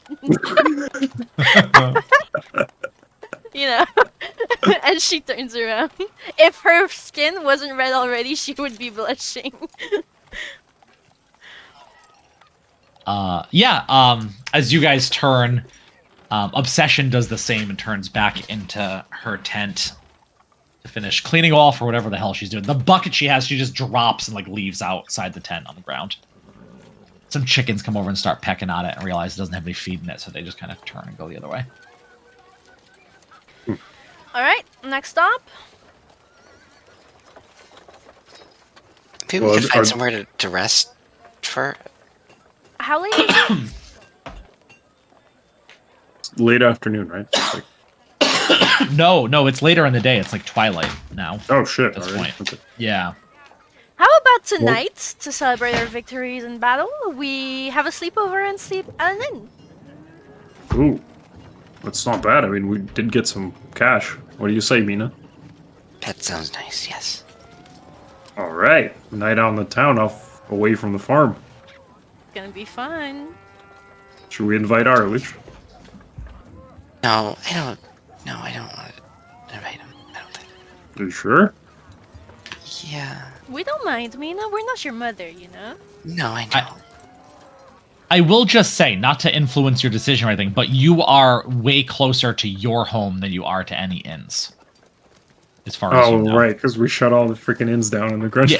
and she turns around. If her skin wasn't red already, she would be blushing. As you guys turn, Obsession does the same and turns back into her tent to finish cleaning off or whatever the hell she's doing. The bucket she has, she just drops and like leaves outside the tent on the ground. Some chickens come over and start pecking at it and realize it doesn't have any feed in it, so they just kind of turn and go the other way. Alright, next stop. Maybe we could find somewhere to rest for. How late is it? Late afternoon, right? Like, No, it's later in the day. It's like twilight now. oh, shit. At this already? point. Okay. Yeah. How about tonight, to celebrate our victories in battle, we have a sleepover and sleep at an inn? Ooh. That's not bad. I mean, we did get some cash. What do you say, Mina? That sounds nice, yes. All right. Night out in the town, off away from the farm. It's gonna be fun. Should we invite Arlich? No, I don't. No, I don't want to invite him. I don't think. Are you sure? Yeah. We don't mind, Mina. We're not your mother, you know? No, I know. I will just say, not to influence your decision or anything, but you are way closer to your home than you are to any inns. As far as you know. Right, because we shut all the freaking inns down in the Grudge.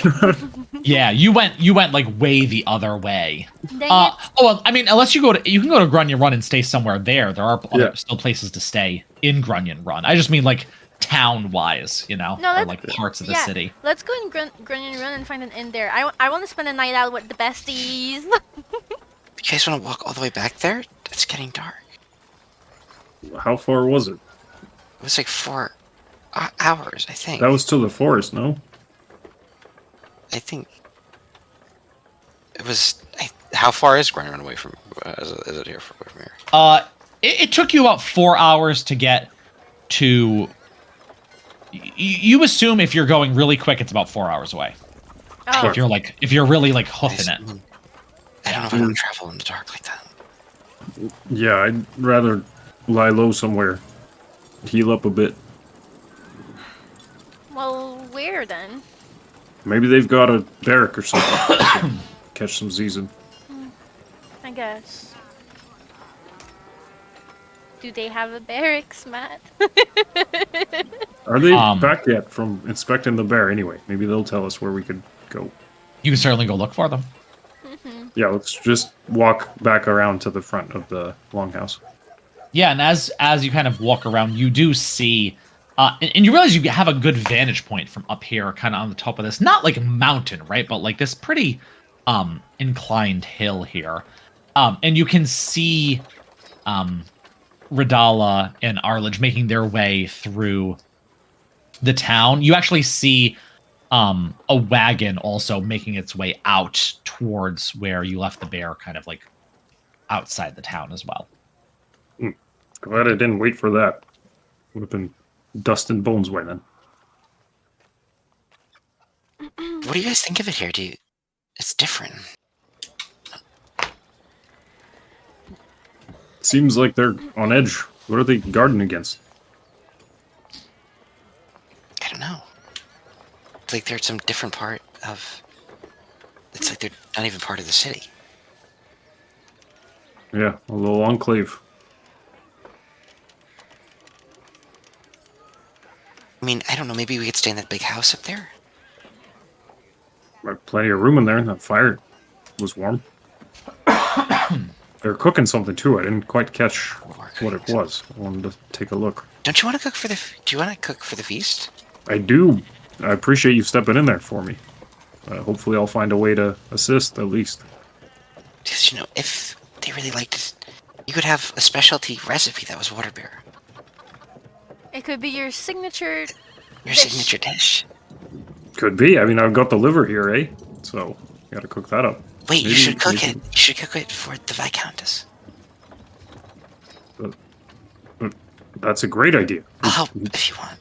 Yeah, you went like way the other way. Dang it. Well, I mean, unless you can go to Grunion Run and stay somewhere there. There are still places to stay in Grunion Run. I just mean like town-wise, or like parts of the city. Let's go in Grunion Run and find an inn there. I want to spend a night out with the besties. You guys want to walk all the way back there? It's getting dark. How far was it? It was like 4 hours, I think. That was to the forest, no? I think It was. How far is Grunion Run away from? Is it here away from here? It took you about 4 hours to get to. You assume if you're going really quick, it's about 4 hours away. Oh. If you're really like hoofing it. I don't know if I want to travel in the dark like that. Yeah, I'd rather lie low somewhere. Heal up a bit. Well, where then? Maybe they've got a barrack or something. Catch some season. I guess. Do they have a barracks, Matt? Are they Um, back yet from inspecting the bear anyway? Maybe they'll tell us where we could go. You can certainly go look for them. Yeah, let's just walk back around to the front of the longhouse. Yeah, and as you kind of walk around, you do see, and you realize you have a good vantage point from up here, kind of on the top of this, not like a mountain, right, but like this pretty inclined hill here, and you can see Radala and Arledge making their way through the town. You actually see a wagon also making its way out towards where you left the bear, kind of like outside the town as well. Glad I didn't wait for that. Would have been dust and bones by then. What do you guys think of it here? It's different. Seems like they're on edge. What are they guarding against? I don't know. It's like they're some different part of. It's like they're not even part of the city. Yeah, a little enclave. I mean, I don't know. Maybe we could stay in that big house up there. Plenty of room in there, and that fire was warm. They're cooking something too. I didn't quite catch what it was. I wanted to take a look. Don't you want to cook for the? Do you want to cook for the feast? I do. I appreciate you stepping in there for me. Hopefully I'll find a way to assist, at least. Because, you know, if they really liked it, you could have a specialty recipe that was water bear. It could be your signature. Your dish. signature dish. Could be. I mean, I've got the liver here, eh? So, gotta cook that up. Wait, you Maybe- should cook maybe- it. You should cook it for the Viscountess. That's a great idea. I'll help if you want.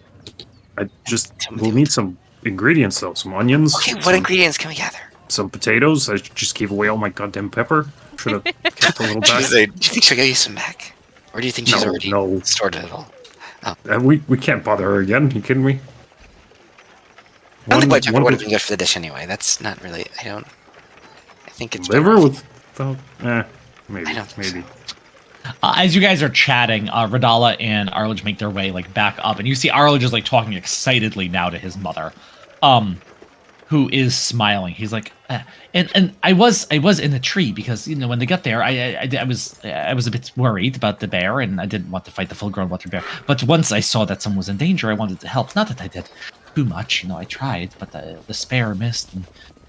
We'll need some ingredients, though. Some onions. Okay, what some, ingredients can we gather? Some potatoes. I just gave away all my goddamn pepper. Should have kept a little Do back. you think she'll give you some back? Or do you think she's No, already no. stored it all? We can't bother her again. You kidding me? I don't think white pepper one would have been good for the dish anyway. That's not really. I think it's liver better off- with. Maybe. I don't think Maybe. As you guys are chatting, Radala and Arledge make their way like back up, and you see Arledge is like talking excitedly now to his mother, who is smiling. He's like, and I was in the tree because when they got there, I was a bit worried about the bear, and I didn't want to fight the full-grown water bear. But once I saw that someone was in danger, I wanted to help. Not that I did too much, I tried, but the spear missed. And,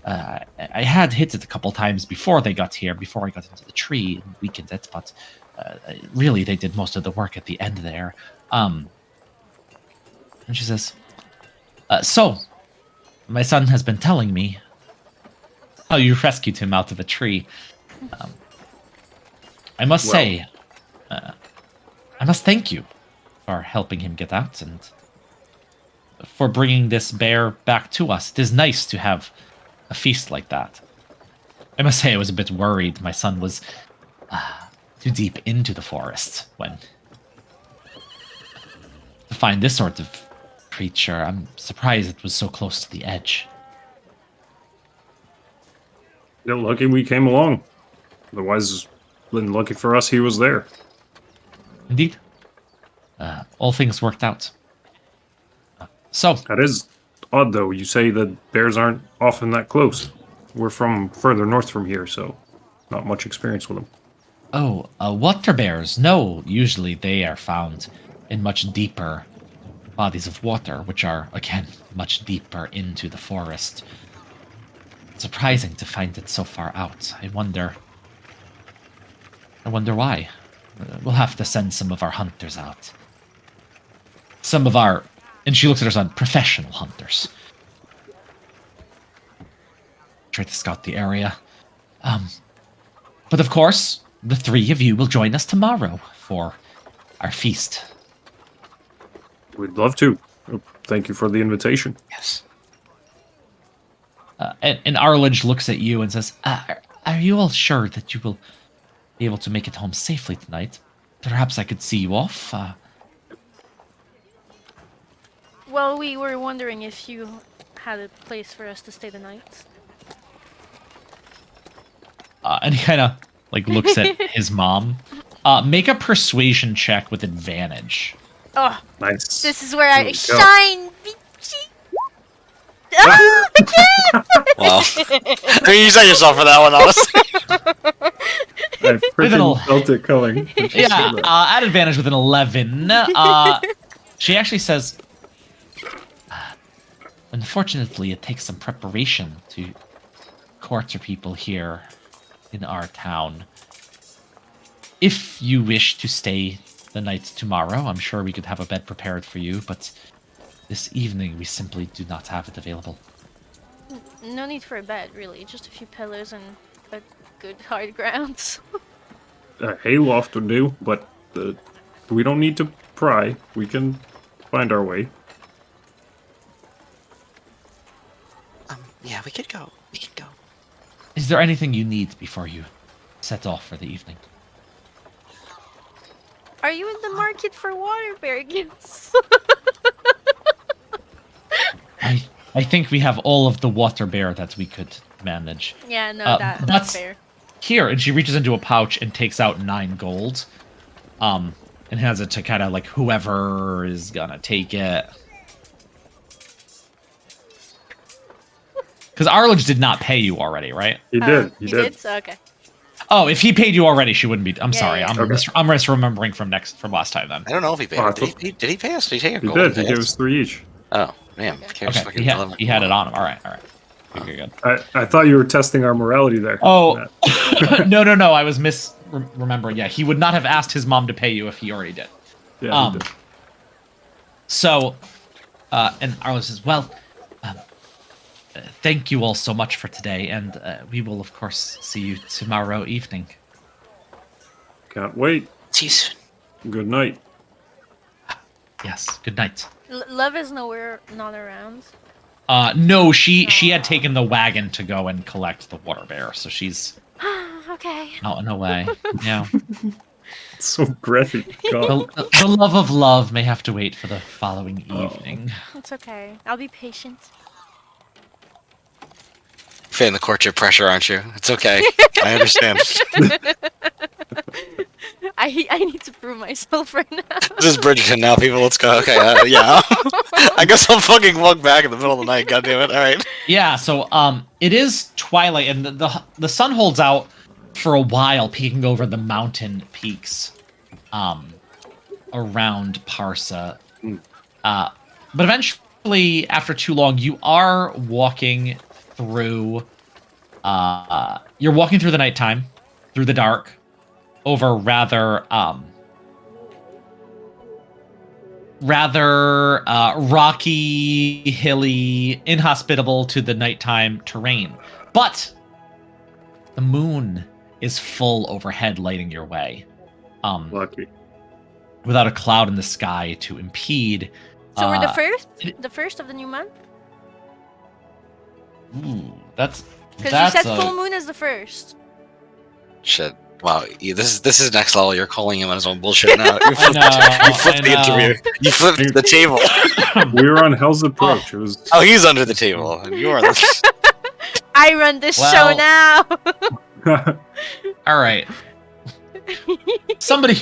I had hit it a couple times before they got here, before I got into the tree and weakened it, but. Really, they did most of the work at the end there. And she says, so, my son has been telling me how you rescued him out of a tree. I must say, I must thank you for helping him get out and for bringing this bear back to us. It is nice to have a feast like that. I must say I was a bit worried my son was... too deep into the forest when to find this sort of creature. I'm surprised it was so close to the edge. Yeah, lucky we came along. Otherwise, been lucky for us he was there. Indeed. All things worked out. So, That is odd, though. You say that bears aren't often that close. We're from further north from here, so not much experience with them. water bears. No, usually they are found in much deeper bodies of water, which are, again, much deeper into the forest. Surprising to find it so far out. I wonder why. We'll have to send some of our hunters out. Some of our, and she looks at her son, professional hunters. Try to scout the area. But of course, the three of you will join us tomorrow for our feast. We'd love to. Thank you for the invitation. Yes. And Arledge looks at you and says, are you all sure that you will be able to make it home safely tonight? Perhaps I could see you off. Well, we were wondering if you had a place for us to stay the night. And he kind of like looks at his mom. Make a persuasion check with advantage. Oh, Nice. this is where There I we go. shine, bitchy. Ah, I can't. Well, I mean, you set yourself for that one, honestly. I With an freaking felt it coming. Yeah, at advantage with an 11. She actually says, unfortunately, it takes some preparation to quarter people here in our town. If you wish to stay the night tomorrow, I'm sure we could have a bed prepared for you, but this evening we simply do not have it available. No need for a bed, really. Just a few pillows and a good hard ground. A hayloft would do, but we don't need to pry. We can find our way. Yeah, we could go. We could go. Is there anything you need before you set off for the evening? Are you in the market for water bear gifts? I think we have all of the water bear that we could manage. Yeah, no, that's that's fair. Here, and she reaches into a pouch and takes out 9 gold. And has it to kind of like whoever is gonna take it. Because Arledge did not pay you already, right? He did. He You did. So, okay. Oh, if he paid you already, she wouldn't be. I'm Yeah, sorry. yeah. I'm Okay. I'm misremembering from last time then. I don't know if he paid. Oh, I Did thought- did he pay us? Did he take a He gold? did. and He pay gave us? us 3 each. Oh, man. Okay, he had it on him. All right. Good, good. I thought you were testing our morality there. Oh, no. I was remembering. Yeah, he would not have asked his mom to pay you if he already did. Yeah, he did. So, and Arlo says, well, thank you all so much for today, and we will, of course, see you tomorrow evening. Can't wait. See you soon. Good night. Yes, good night. Love is nowhere, not around. No, she had taken the wagon to go and collect the water bear, so she's Okay. out and away. Yeah. It's so breathy. God. The love of love may have to wait for the following evening. It's okay. I'll be patient. Feeling the courtship pressure, aren't you? It's okay. I understand. I need to prove myself right now. This is Bridgerton now, people. Let's go. Okay, yeah. I guess I'll fucking walk back in the middle of the night. God damn it! All right. Yeah, so it is twilight, and the sun holds out for a while, peeking over the mountain peaks, around Parsa. But eventually, after too long, you are walking through. You're walking through the nighttime, through the dark, over rather rocky, hilly, inhospitable to the nighttime terrain. But the moon is full overhead, lighting your way. Lucky. Without a cloud in the sky to impede. So we're the first of the new month? Ooh, that's Because you said full moon is the first. Shit. Wow. This is next level. You're calling him on his own bullshit now. You flipped, I you flipped the know. interview. You flipped the table. We were on Hell's Approach. It was. Oh, he's under the table, and you are the. I run this Well- show now. All right. Somebody,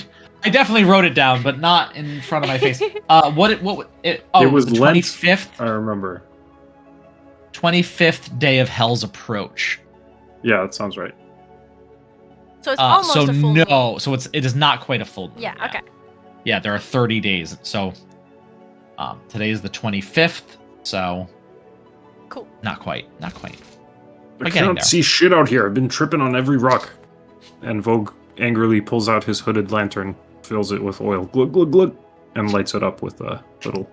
I definitely wrote it down, but not in front of my face. Oh, It was the Lent. 25th, I remember. 25th day of Hell's Approach. Yeah, that sounds right. So it's almost So a full moon. no, so it is not quite a full moon. Yeah, yet. okay. Yeah, there are 30 days. So today is the 25th, so Cool. not quite. I We're getting can't there. see shit out here. I've been tripping on every rock. And Vogue angrily pulls out his hooded lantern, fills it with oil, glug glug glug, and lights it up with a little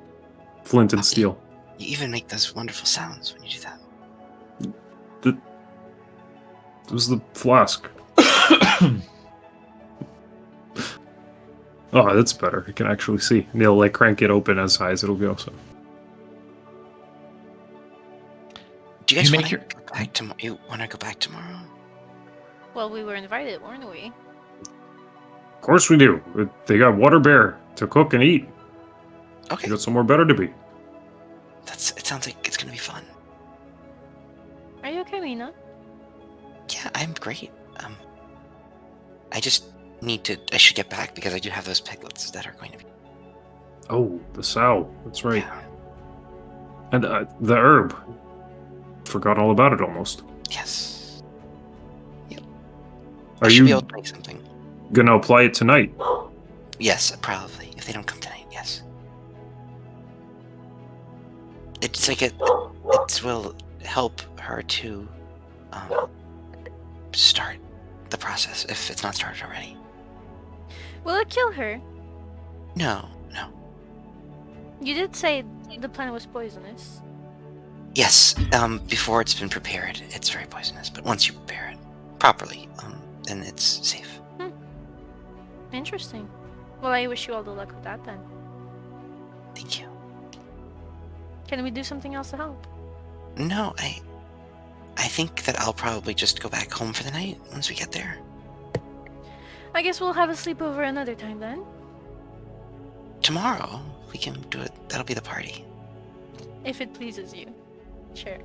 flint and steel. You even make those wonderful sounds when you do that. It was the flask. Oh, that's better. I can actually see. And he'll like crank it open as high as it'll go. So Do you guys You want make to your- go back tomorrow? You want to go back tomorrow? Well, we were invited, weren't we? of course we do. They got water bear to cook and eat. Okay. You got somewhere better to be. It sounds like it's gonna be fun. Are you okay, Mina? Yeah, I'm great. I just I should get back because I do have those piglets that are going to be. Oh, the sow. That's right. Yeah. And the herb. Forgot all about it almost. Yes. Are I should be you able to make something. gonna apply it tonight? Yes, probably. If they don't come tonight, yes. It's like it will help her to start the process if it's not started already. Will it kill her? No. You did say the plant was poisonous. Yes, before it's been prepared, it's very poisonous. But once you prepare it properly, then it's safe. Interesting. Well, I wish you all the luck with that then. Thank you. Can we do something else to help? No, I think that I'll probably just go back home for the night once we get there. I guess we'll have a sleepover another time then. Tomorrow, we can do it. That'll be the party. If it pleases you. Sure.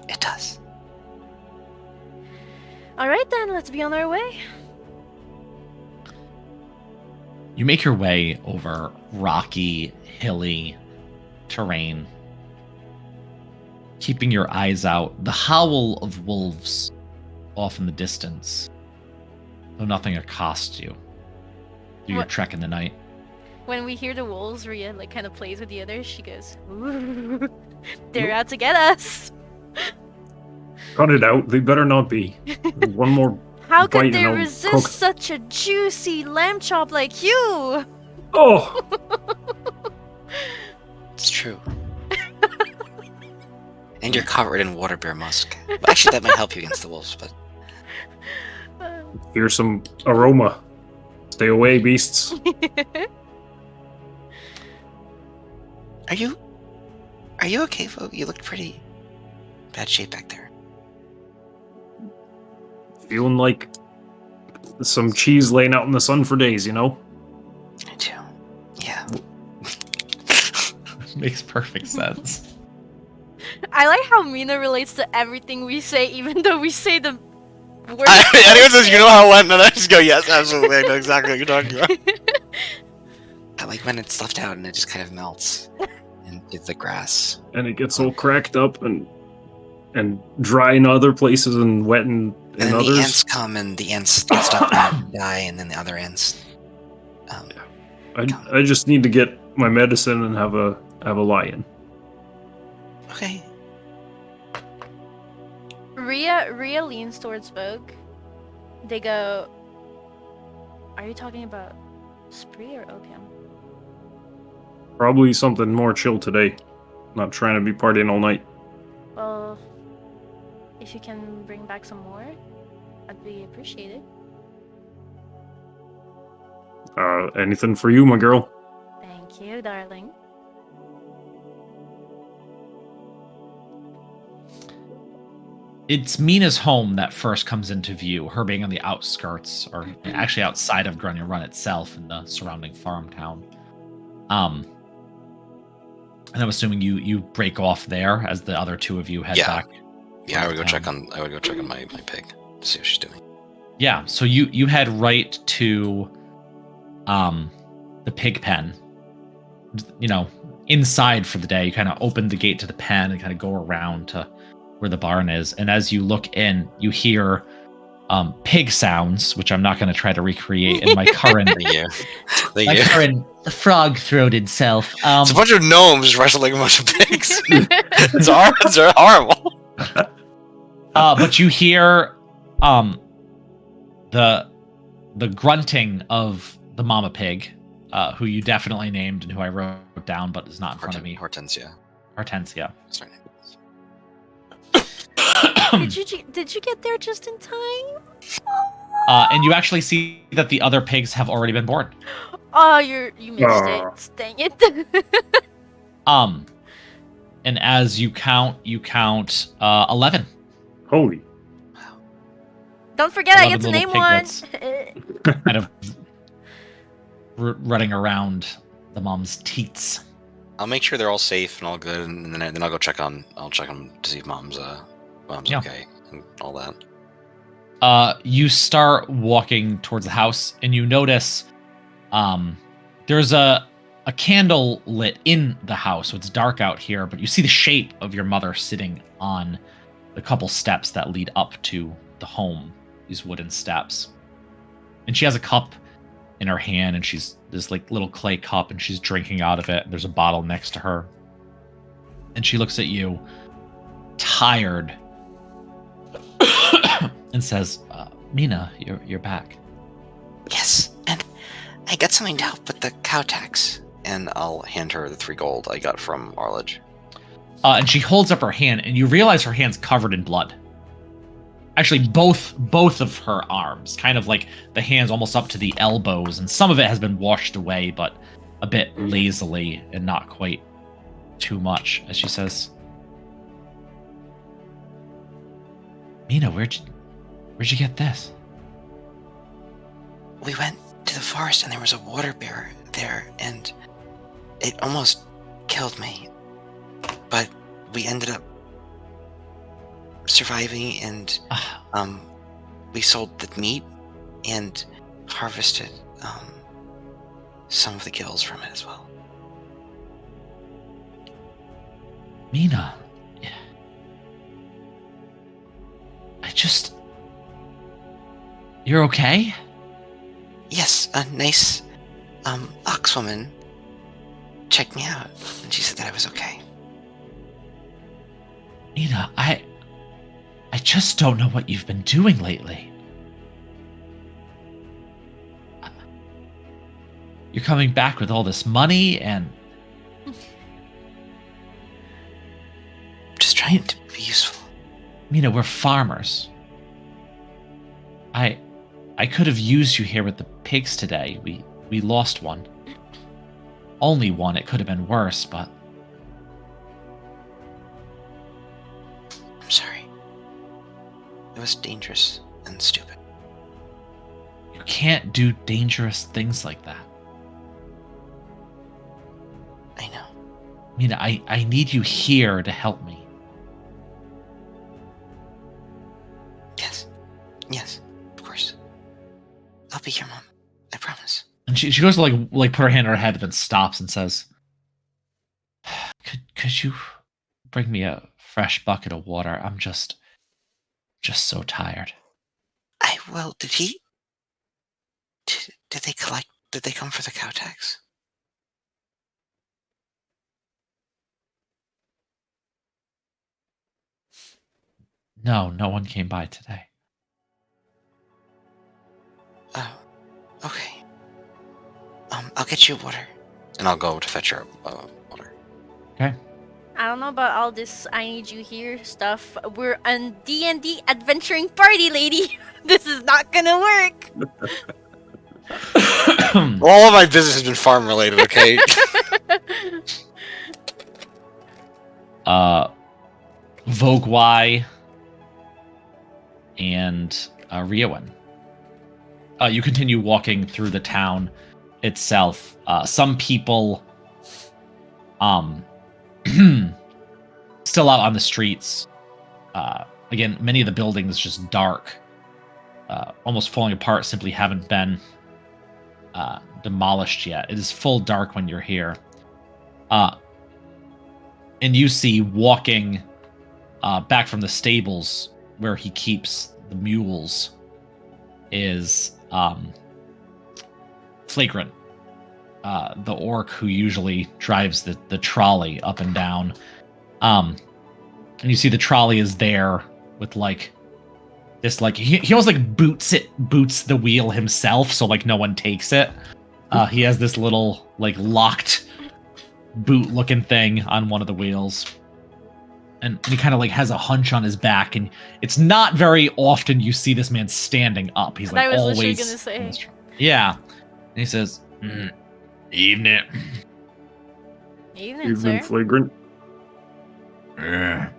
It does. Alright then, let's be on our way. You make your way over rocky, hilly terrain, keeping your eyes out. The howl of wolves off in the distance, though nothing accosts you through your What- trek in the night. When we hear the wolves, Rhea like kind of plays with the others. She goes, "Ooh, they're out to get us." Cut it out. They better not be. One more. How Bite could they and I'll resist cook. such a juicy lamb chop like you? Oh! It's true. And you're covered in water bear musk. Well, actually, that might help you against the wolves, but Fearsome aroma. Stay away, beasts. Are you okay, Vogue? You looked pretty bad shape back there. Feeling like some cheese laying out in the sun for days, you know? I do. Yeah. Makes perfect sense. I like how Mina relates to everything we say, even though we say the words. Anyone says, you know how it went, and I just go, yes, absolutely, I know exactly what you're talking about. I like when it's left out and it just kind of melts into the grass. And it gets all cracked up and dry in other places and wet in And then the others. ants come and the ants get stuck and die, and then the other ants. I just need to get my medicine and have a lie-in. Okay. Rhea leans towards Vogue. They go, "Are you talking about spree or opium?" Probably something more chill today. Not trying to be partying all night. Well, if you can bring back some more, I'd be appreciated. Anything for you, my girl? Thank you, darling. It's Mina's home that first comes into view, her being on the outskirts, or actually outside of Grunya Run itself in the surrounding farm town. And I'm assuming you break off there as the other two of you head Yeah. back. Yeah, I would go check on my pig to see what she's doing. Yeah, so you head right to the pig pen. You know, inside for the day. You kind of open the gate to the pen and kind of go around to where the barn is. And as you look in, you hear pig sounds, which I'm not going to try to recreate in my current Thank my you. current frog-throated self. It's a bunch of gnomes wrestling a bunch of pigs. It's horrible. But you hear the grunting of the mama pig, who you definitely named and who I wrote down, but is not in front of me. Hortensia. Hortensia. That's her name. Did you get there just in time? And you actually see that the other pigs have already been born. Oh, you missed Aw. it. Dang it. And as you count 11. Holy. Don't forget, I 11 get to little name one. piglets. Kind of running around the mom's teats. I'll make sure they're all safe and all good, and then I'll go check on. I'll check on to see if mom's Yeah. okay and all that. You start walking towards the house, and you notice there's a candle lit in the house, so it's dark out here, but you see the shape of your mother sitting on the couple steps that lead up to the home, these wooden steps. And she has a cup in her hand, and she's this like little clay cup, and she's drinking out of it. There's a bottle next to her. And she looks at you, tired, and says, Mina, you're back. Yes, and I got something to help with the cow tax. And I'll hand her the 3 gold I got from Arledge. And she holds up her hand, and you realize her hand's covered in blood. Actually, both of her arms, kind of like the hands almost up to the elbows, and some of it has been washed away, but a bit lazily and not quite too much, as she says, Mina, where'd you get this? We went to the forest and there was a water bear there, and it almost killed me. But we ended up surviving, and we sold the meat and harvested some of the gills from it as well. Mina, you're okay? Yes, a nice oxwoman checked me out, and she said that I was okay. Mina, I just don't know what you've been doing lately. You're coming back with all this money and... Just trying to be useful. Mina, we're farmers. I could have used you here with the pigs today. We lost one. Only one. It could have been worse, but... I'm sorry. It was dangerous and stupid. You can't do dangerous things like that. I know. Mina, I need you here to help me. Yes, of course. I'll be here, Mom. I promise. And she goes to like put her hand on her head, and then stops and says, Could you bring me a fresh bucket of water? I'm just so tired. I will. Did they come for the cow tax? No one came by today. Oh, okay. I'll get you water. And I'll go to fetch her water. Okay. I don't know about all this I need you here stuff. We're on D&D adventuring party, lady. This is not gonna work. All of my business has been farm related, okay? Vogwai and Riowen. You continue walking through the town itself. Some people still out on the streets. Again, many of the buildings just dark, almost falling apart, simply haven't been demolished yet. It is full dark when you're here. And you see walking back from the stables where he keeps the mules is Flagrant, the orc who usually drives the trolley up and down. And you see the trolley is there with like this, like he almost like boots the wheel himself, so like no one takes it. He has this little like locked boot looking thing on one of the wheels. And he kind of like has a hunch on his back, and it's not very often you see this man standing up. He's like always gonna say. Yeah. And he says, Evening. Evening, You've sir. been flagrant. And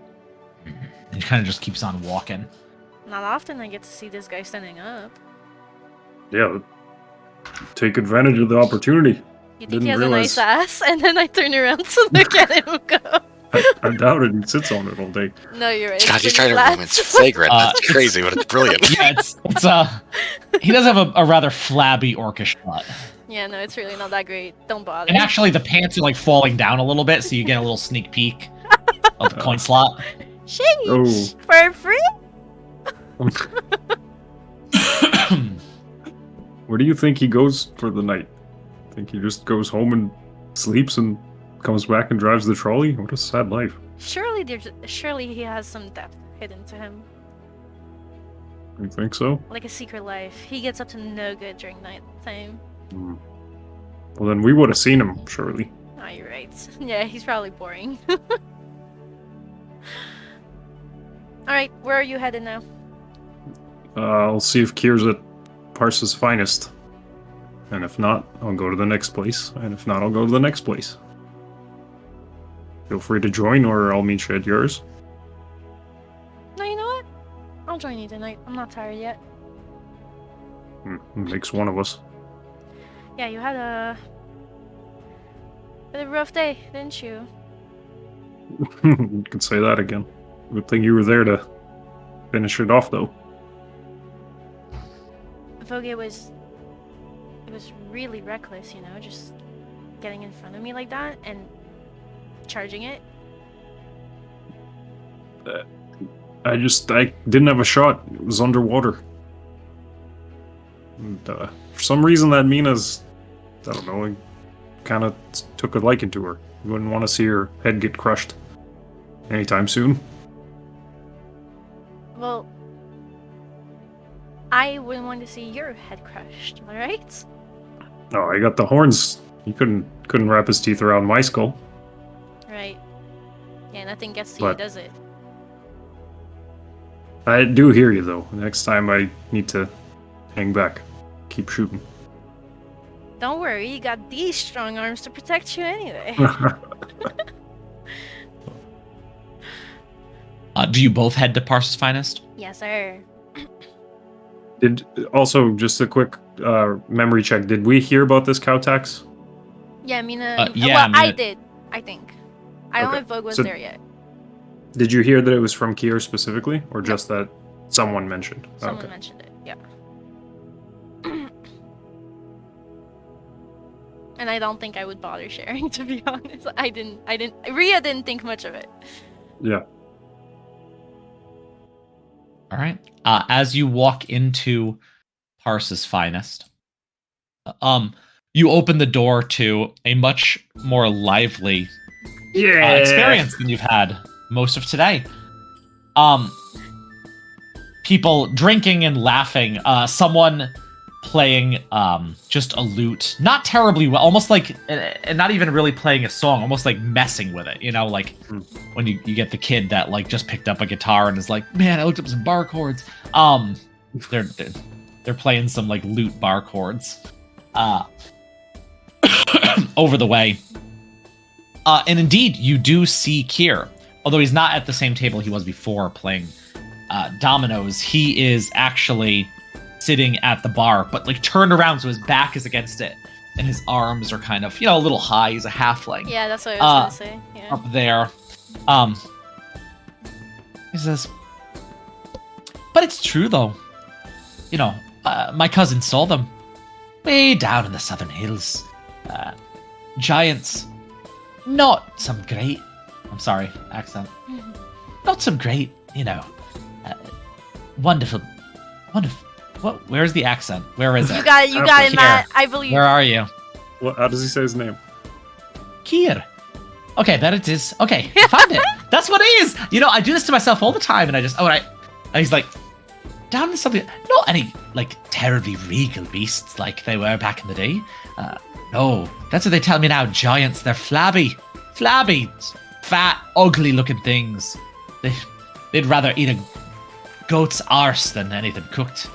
he kind of just keeps on walking. Not often I get to see this guy standing up. Yeah. Take advantage of the opportunity. You think Didn't he has realize- a nice ass? And then I turn around to look at him go. I doubt it. He sits on it all day. No, you're right. God, he's It's trying pretty to flat. it's flagrant. It's crazy, but it's brilliant. Yeah, it's he does have a rather flabby orcish butt. Yeah, no, it's really not that great. Don't bother. And actually, the pants are like falling down a little bit, so you get a little sneak peek of the coin slot. Sheesh! For free? Where do you think he goes for the night? Think he just goes home and sleeps and comes back and drives the trolley? What a sad life. Surely he has some depth hidden to him. You think so? Like a secret life. He gets up to no good during night time. Well, then we would have seen him, surely. Oh, you're right. Yeah, he's probably boring. Alright, where are you headed now? I'll see if Kier's at Parsa's finest. And if not, I'll go to the next place. And if not, I'll go to the next place. Feel free to join, or I'll meet you at yours. No, you know what? I'll join you tonight. I'm not tired yet. Makes one of us. Yeah, you had a rough day, didn't you? You can say that again. Good thing you were there to finish it off, though. Vogue was really reckless, you know, just getting in front of me like that and charging it. I didn't have a shot. It was underwater. And, for some reason, that Mina's, I don't know, kind of took a liking to her. You wouldn't want to see her head get crushed anytime soon. Well, I wouldn't want to see your head crushed, alright? Oh, I got the horns. He couldn't wrap his teeth around my skull. Right. Yeah, nothing gets to But- you, does it? I do hear you, though. Next time I need to hang back. Keep shooting. Don't worry, you got these strong arms to protect you anyway. Do you both head to Parsa's finest? Yes, sir. Also, just a quick memory check. Did we hear about this cow tax? Yeah, Mina. yeah, well, I Mina- did. I think. I don't know Okay, if Vogue was so- there yet. Did you hear that it was from Kier specifically, or just that someone mentioned? Someone Okay. mentioned it. Yeah. And I don't think I would bother sharing, to be honest. Rhea didn't think much of it. Yeah. All right. As you walk into Parsa's finest, you open the door to a much more lively experience than you've had most of today. People drinking and laughing. Someone playing just a lute, not terribly well, almost like, and not even really playing a song, almost like messing with it. You know, like when you get the kid that like just picked up a guitar and is like, man, I looked up some bar chords. They're playing some like lute bar chords over the way. And indeed, you do see Kier. Although he's not at the same table he was before playing dominoes, he is actually sitting at the bar, but like turned around so his back is against it, and his arms are kind of, a little high. He's a halfling. Yeah, that's what I was gonna say. Yeah. Up there. He says, but it's true though. My cousin saw them way down in the southern hills. Giants. Not some great, I'm sorry, accent. Not some great, wonderful. What? Where's the accent? Where is it? You got it, Kier. Matt. I believe. Where are you? How does he say his name? Kier. Okay, there it is. Okay, found it. That's what it is. I do this to myself all the time, and I just, all right. And he's like, down to something, not any, like, terribly regal beasts like they were back in the day. No, that's what they tell me now. Giants, they're flabby, fat, ugly-looking things. They'd rather eat a goat's arse than anything cooked.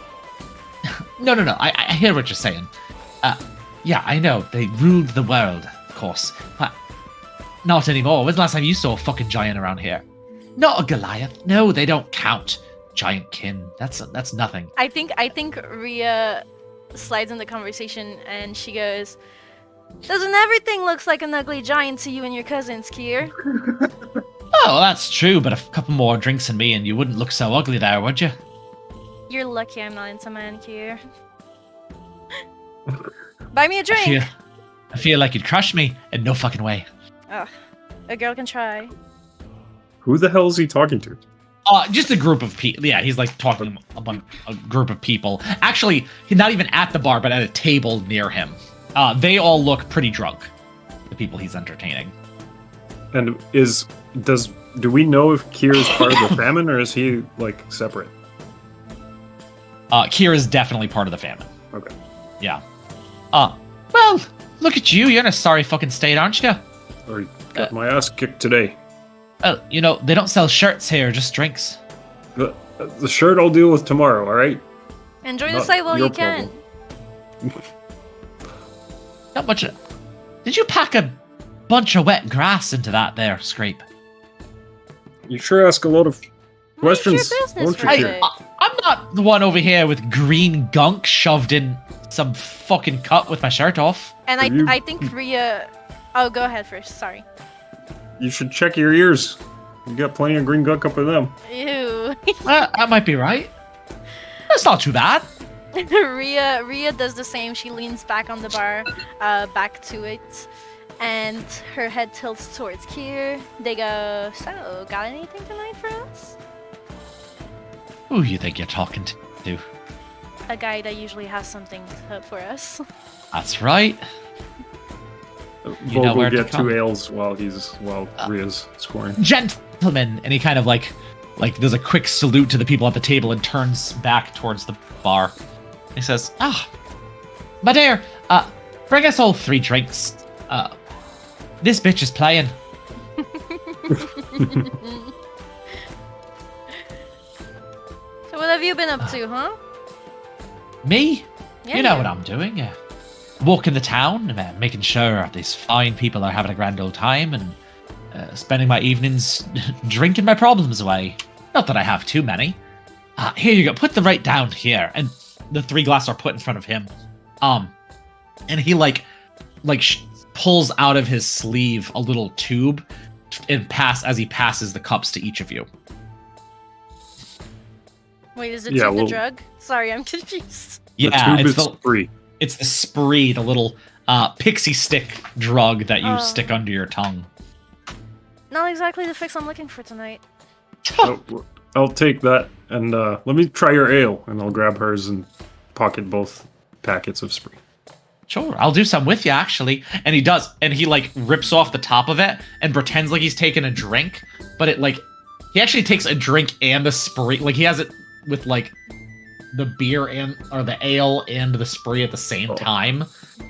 No, I hear what you're saying. Yeah, I know, they ruled the world, of course, but not anymore. When's the last time you saw a fucking giant around here? Not a Goliath. No, they don't count. Giant kin. That's nothing. I think Rhea slides in the conversation and she goes, "Doesn't everything looks like an ugly giant to you and your cousins, Kier?" Oh, well, that's true, but a couple more drinks in me and you wouldn't look so ugly there, would you? You're lucky I'm not into manicure. Buy me a drink! I feel like you'd crush me in no fucking way. Ugh. A girl can try. Who the hell is he talking to? Just a group of people. Yeah, he's like talking about a group of people. Actually, he's not even at the bar, but at a table near him. They all look pretty drunk. The people he's entertaining. And do we know if Kier is part of the famine or is he like separate? Kier is definitely part of the famine. Okay. Yeah. Well, look at you. You're in a sorry fucking state, aren't you? I got my ass kicked today. Well, you know, they don't sell shirts here, just drinks. The shirt I'll deal with tomorrow, alright? Enjoy the Not sight while your you can. problem. Not much. Did you pack a bunch of wet grass into that there, Scrape? You sure ask a lot of questions, Mind your business, won't you, Rick. Kier? I'm not the one over here with green gunk shoved in some fucking cup with my shirt off. And Have you- I think Rhea... Oh, go ahead first. Sorry. You should check your ears. You got plenty of green gunk up in them. Ew. That might be right. That's not too bad. Rhea does the same. She leans back on the bar, back to it, and her head tilts towards Kier. They go, so, got anything tonight for us? Who you think you're talking to? A guy that usually has something for us. That's right. Vog know where will to get come. 2 ales while Rhea's scoring. Gentlemen, and he kind of like does a quick salute to the people at the table and turns back towards the bar. He says, my dear, bring us all 3 drinks. This bitch is playing. So what have you been up to, huh? Me? Yeah, You know you. what I'm doing, yeah. Walking the town, making sure these fine people are having a grand old time, and spending my evenings drinking my problems away. Not that I have too many. Here you go, put the right down here. And the 3 glasses are put in front of him. And he pulls out of his sleeve a little tube and as he passes the cups to each of you. Wait, is it Yeah, the well- drug? Sorry, I'm confused. Yeah, the tube it's is the, free. it's the spree, the little pixie stick drug that you Oh. stick under your tongue. Not exactly the fix I'm looking for tonight. I'll take that, and let me try your ale, and I'll grab hers and pocket both packets of spree. Sure, I'll do some with you, actually. And he does, and he rips off the top of it and pretends like he's taking a drink, but he actually takes a drink and a spree. He has it with the beer or the ale and the spree at the same time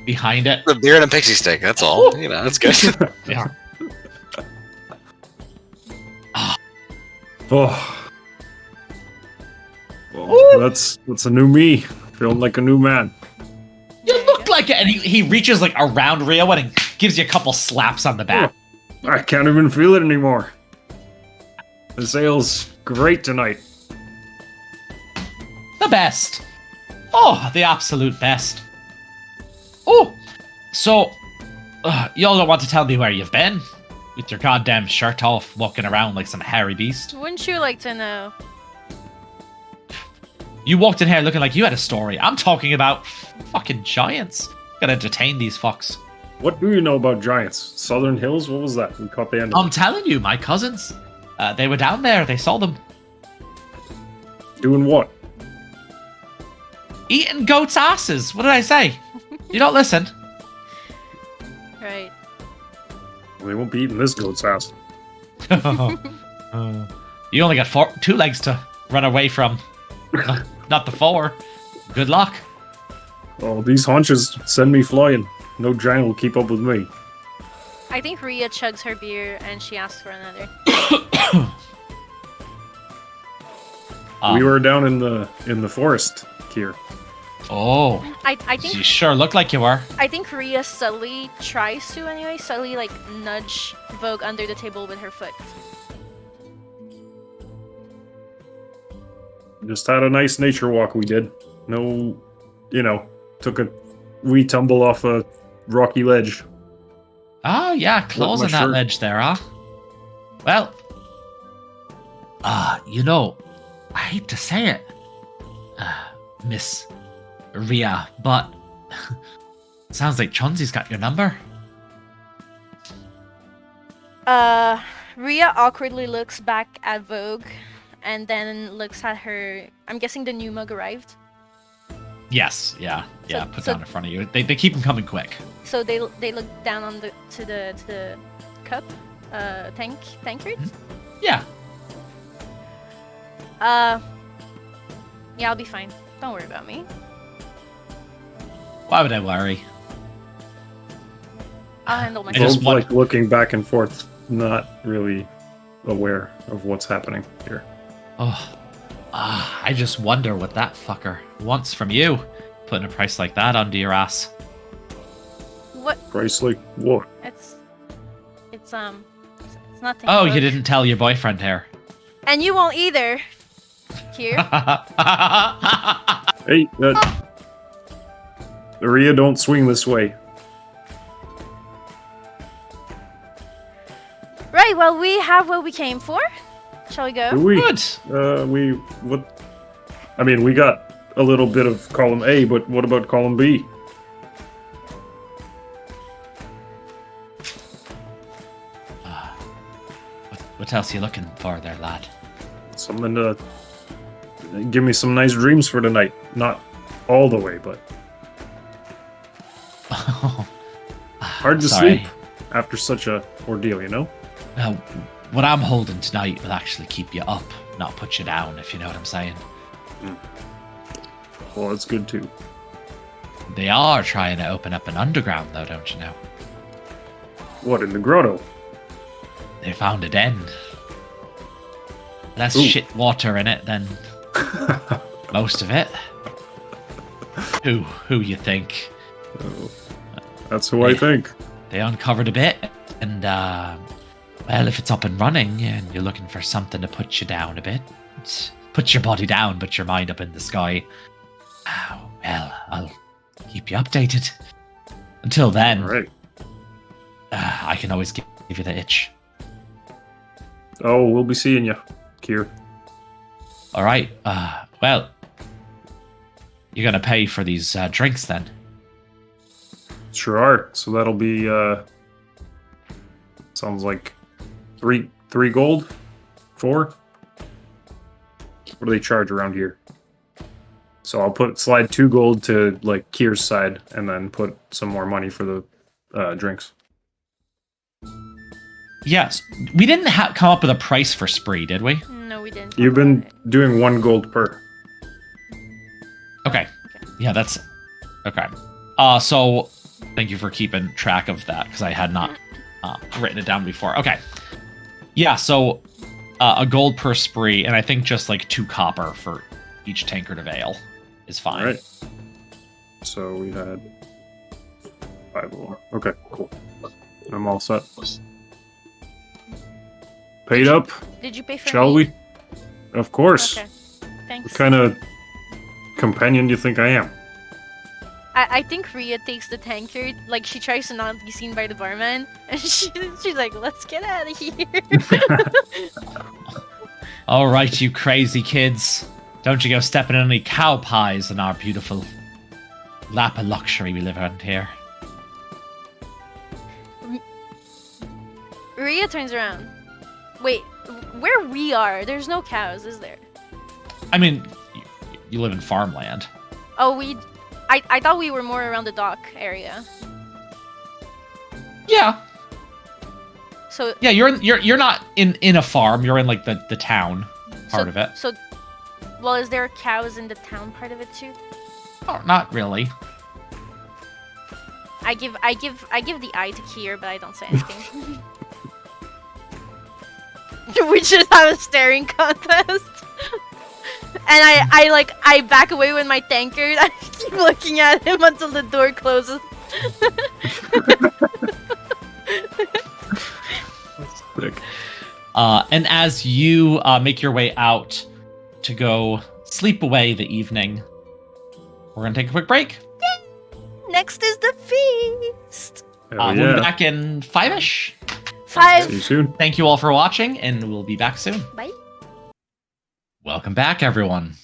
behind it. The beer and a pixie stick. That's all. You know, that's good. Yeah. Oh, well, that's a new me, feeling like a new man. You look like it, and he reaches around Rio and gives you a couple slaps on the back. I can't even feel it anymore. This ale's great tonight. The best. Oh, the absolute best. Oh, so y'all don't want to tell me where you've been? With your goddamn shirt off, walking around like some hairy beast. Wouldn't you like to know? You walked in here looking like you had a story. I'm talking about fucking giants. Gotta entertain these fucks. What do you know about giants? Southern Hills? What was that? We caught the end of I'm telling you, my cousins. They were down there. They saw them. it. Doing what? Eating goats' asses. What did I say? You don't listen. Right. They won't be eating this goat's ass. You only got 2 legs to run away from. Not the 4. Good luck. Oh, these haunches send me flying. No giant will keep up with me. I think Rhea chugs her beer and she asks for another. We were down in the forest here. Oh, I you think sure look like you were. I think Rhea subtly tries to anyway, subtly nudge Vogue under the table with her foot. Just had a nice nature walk we did. No, took a wee tumble off a rocky ledge. Oh, yeah, claws my on that shirt. ledge there, huh? Well, You know, I hate to say it, Miss Ria, but sounds like Chauncey's got your number. Ria awkwardly looks back at Vogue, and then looks at her. I'm guessing the new mug arrived. Yes, yeah, So- put so- down in front of you. They keep them coming quick. So they look down on to the cup, tankard. Yeah. Yeah, I'll be fine. Don't worry about me. Why would I worry? I'll handle I myself. just Vogue, want- like looking back and forth, not really aware of what's happening here. Oh, I just wonder what that fucker wants from you, putting a price like that onto your ass. What? Price like what? It's nothing. Oh, Vogue. you didn't tell your boyfriend here. And you won't either. Here. Hey, Aria, don't swing this way. Right. Well, we have what we came for. Shall we go? Do we? Good. What? I mean, we got a little bit of column A, but what about column B? What else are you looking for there, lad? Something to give me some nice dreams for tonight. Not all the way, but hard to Sorry. sleep after such a ordeal, you know? What I'm holding tonight will actually keep you up, not put you down, if you know what I'm saying. Well, that's good too. They are trying to open up an underground, though, don't you know? What, in the grotto? They found a den. Less Ooh. shit water in it than most of it. Who you think? That's who I think. They uncovered a bit, and well, if it's up and running and you're looking for something to put you down a bit, put your body down, but your mind up in the sky, well, I'll keep you updated. Until then, All right. I can always give you the itch. Oh, we'll be seeing you, Kier. All right. Well, you're gonna pay for these drinks then. Sure are. So that'll be sounds like three gold? 4? What do they charge around here? So I'll slide 2 gold to like Kier's side and then put some more money for the drinks. Yes, we didn't come up with a price for Spree, did we? No, we didn't. You've been doing 1 gold per. Okay. Yeah, that's okay. So thank you for keeping track of that because I had not written it down before. Okay. Yeah, so a gold per spree, and I think just like 2 copper for each tankard of ale is fine. All right. So we had 5 of them. Okay, cool. I'm all set. Paid up, Did you pay for shall me? we? Of course. Okay. Thanks. What kind of companion do you think I am? I think Ria takes the tankard. Like, she tries to not be seen by the barman. And she's like, let's get out of here. All right, you crazy kids. Don't you go stepping in any cow pies in our beautiful lap of luxury we live around here. Ria turns around. Wait, where we are, there's no cows, is there? I mean, you live in farmland. Oh, I thought we were more around the dock area. Yeah. So Yeah, you're not in a farm. You're in like the town part of it. So, well, is there cows in the town part of it too? Oh, not really. I give the eye to Kier, but I don't say anything. We just have a staring contest. And I back away with my tankard. I keep looking at him until the door closes. Sick. And as you make your way out to go sleep away the evening, we're gonna take a quick break. Next is the feast. Hell We'll yeah. be back in 5-ish. 5. See you soon. Thank you all for watching, and we'll be back soon. Bye. Welcome back, everyone.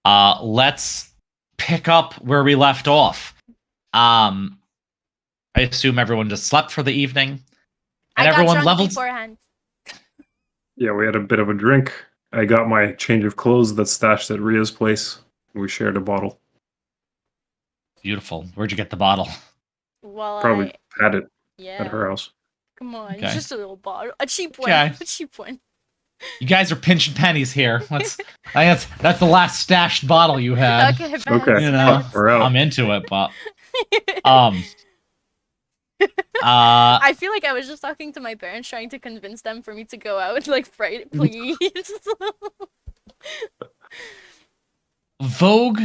Let's pick up where we left off. I assume everyone just slept for the evening, and I got everyone drunk leveled. beforehand. Yeah, we had a bit of a drink. I got my change of clothes that's stashed at Ria's place. We shared a bottle. Beautiful. Where'd you get the bottle? Well, Probably had it yeah. at her house. Come on, Okay. it's just a little bottle, a cheap one, Okay. a cheap one. You guys are pinching pennies here. I think that's the last stashed bottle you had. Okay, bet. Okay, You know, we're out. I'm into it, but I feel like I was just talking to my parents, trying to convince them for me to go out. Like, Friday, please. Vogue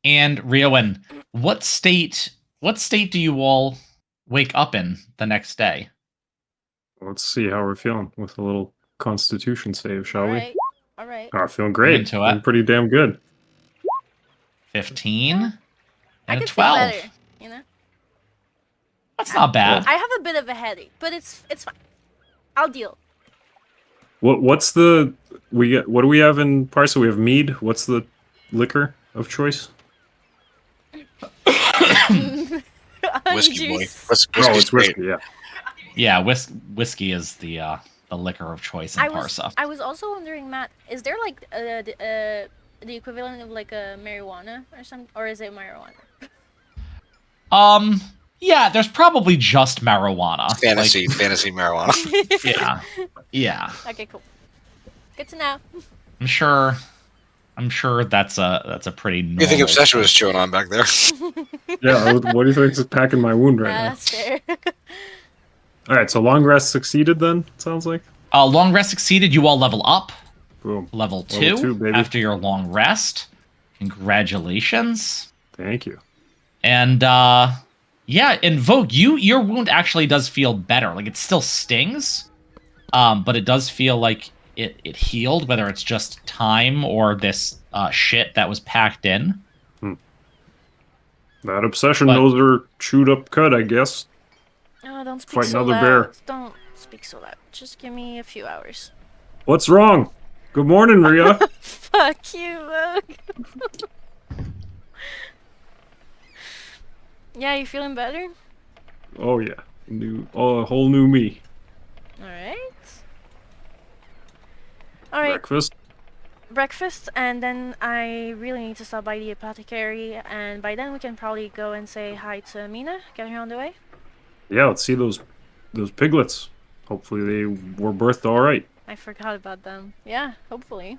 and Riowen, what state do you all wake up in the next day? Let's see how we're feeling with a little constitution save, shall we? All right. Oh, feeling great. into it. Feeling pretty damn good. 15 I and a could feel 12. better, you know. That's not bad. I have a bit of a headache, but it's fine. I'll deal. What's the what do we have in Parsa? We have mead. What's the liquor of choice? Honey Whiskey boy. juice. Whiskey's Oh, it's great. whiskey. Yeah. Yeah, whiskey is the liquor of choice in Parsa. I was also wondering, Matt, is there like the equivalent of like a marijuana or something, or is it marijuana? Yeah, there's probably just marijuana. Fantasy marijuana. Like, yeah. Okay, cool. Good to know. I'm sure that's a pretty normal. You think Obsession was chewing on back there? Yeah. What do you think is packing my wound right Yeah, now? that's fair. All right. So long rest succeeded. Then sounds like. Long rest succeeded. You all level up. Boom. Level Level 2 2, baby. after your long rest. Congratulations. Thank you. And yeah, in Vogue, your wound actually does feel better. Like it still stings, but it does feel like it healed, whether it's just time or this shit that was packed in. That obsession But- knows her chewed up cut, I guess. Oh, don't speak Fight so another loud. bear. Don't speak so loud. Just give me a few hours. What's wrong? Good morning, Ria. Fuck you, Vogue. Yeah, you feeling better? Oh yeah, a whole new me. All right. All right. Breakfast, and then I really need to stop by the apothecary, and by then we can probably go and say hi to Mina, get her on the way. Yeah, let's see those piglets. Hopefully they were birthed all right. I forgot about them. Yeah, hopefully.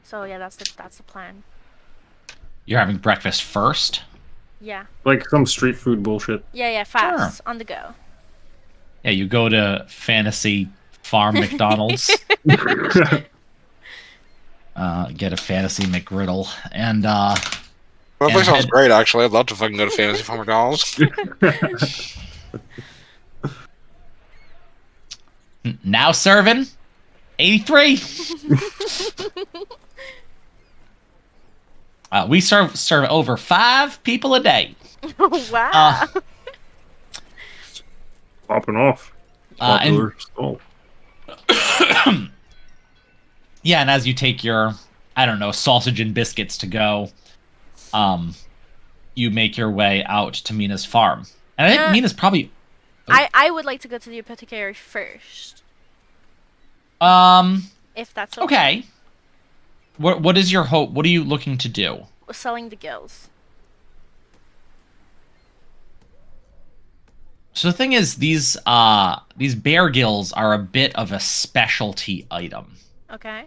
So yeah, that's the plan. You're having breakfast first. Yeah. Like some street food bullshit. Yeah, fast, on the go. Yeah, you go to Fantasy Farm McDonald's, get a Fantasy McGriddle, and That place sounds head- great, actually. I'd love to fucking go to Fantasy Farm McDonald's. now serving 83. We serve over 5 people a day. Wow. Popping off. And Popular stall. yeah, and as you take your, I don't know, sausage and biscuits to go, you make your way out to Mina's farm. And I think Mina's probably I would like to go to the apothecary first, if that's okay. What is your hope? What are you looking to do? Selling the gills. So the thing is, these bear gills are a bit of a specialty item. Okay.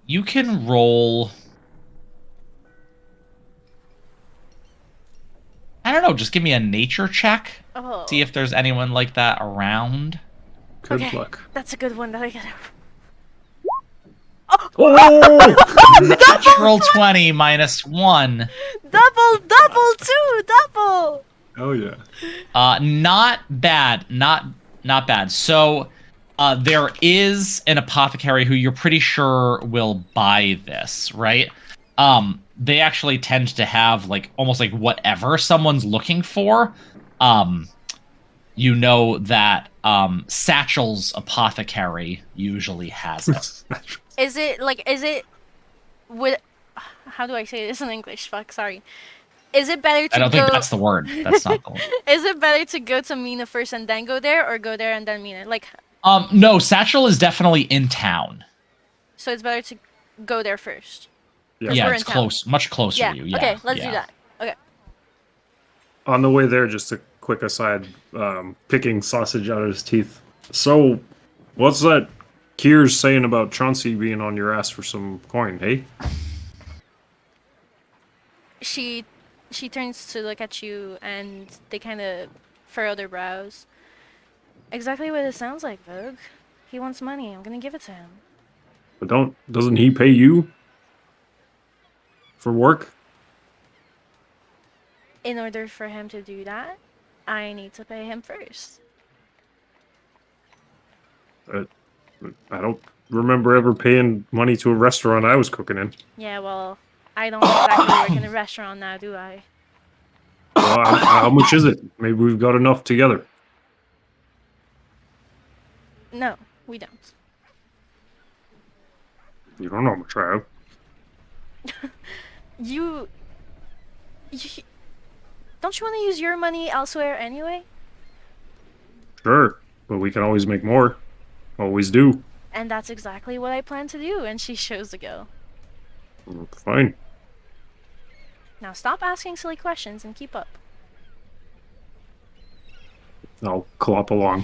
You can roll. I don't know. Just give me a nature check. Oh. See if there's anyone like that around. Good Okay. luck. That's a good one that I get. Oh! Natural 20 minus 1. Double, two, double. Hell yeah. Not bad. Not bad. So there is an apothecary who you're pretty sure will buy this, right? They actually tend to have like almost like whatever someone's looking for. you know that Satchel's apothecary usually has it. Is it would how do I say this in English? Fuck, sorry. Is it better to I don't go think that's the word. That's not the word. Is it better to go to Mina first and then go there, or go there and then Mina? Like, No, Satchel is definitely in town. so it's better to go there first. Yeah. 'Cause Yeah, we're it's in town. close, much closer Yeah. to you. Yeah. Okay, let's do yeah. that. Okay. On the way there, just a quick aside, picking sausage out of his teeth. So, what's that Kier's saying about Chauncey being on your ass for some coin, hey? She turns to look at you, and they kind of furrow their brows. Exactly what it sounds like, Vogue. He wants money. I'm gonna give it to him. But doesn't he pay you for work? In order for him to do that, I need to pay him first. I don't remember ever paying money to a restaurant I was cooking in. Yeah, well, I don't exactly work in a restaurant now, do I? Well, how much is it? Maybe we've got enough together. No, we don't. You don't know how much I have. You don't you want to use your money elsewhere anyway? Sure, but we can always make more. Always do. And that's exactly what I plan to do. And she shows the go. Fine. Now stop asking silly questions and keep up. I'll clop along.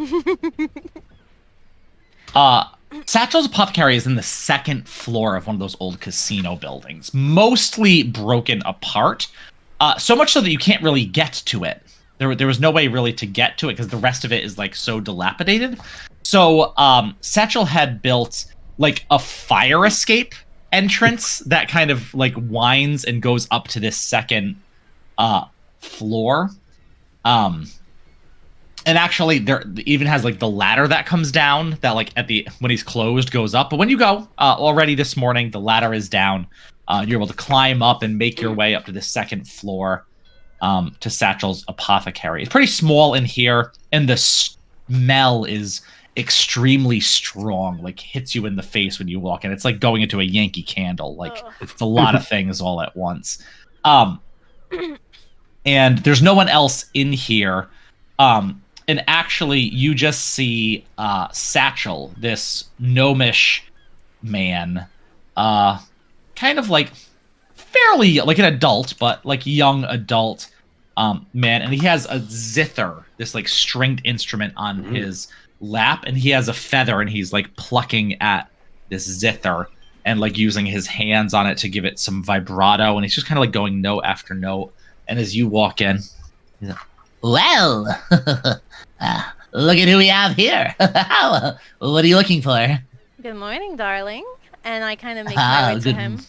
Satchel's apothecary is in the second floor of one of those old casino buildings, mostly broken apart. So much so that you can't really get to it. There was no way really to get to it because the rest of it is like so dilapidated. So Satchel had built like a fire escape entrance that kind of like winds and goes up to this second floor. And actually there even has like the ladder that comes down that like when he's closed goes up. But when you go already this morning, the ladder is down. You're able to climb up and make your way up to the second floor to Satchel's apothecary. It's pretty small in here, and the smell is extremely strong, like hits you in the face when you walk in. It's like going into a Yankee Candle. Like it's a lot of things all at once. And there's no one else in here. And actually, you just see Satchel, this gnomish man, kind of like fairly like an adult, but like young adult man, and he has a zither, this like stringed instrument on his lap, and he has a feather, and he's like plucking at this zither and like using his hands on it to give it some vibrato, and he's just kind of like going note after note. And as you walk in, he's like, Well, look at who we have here. What are you looking for? Good morning, darling. And I kind of make my way to him.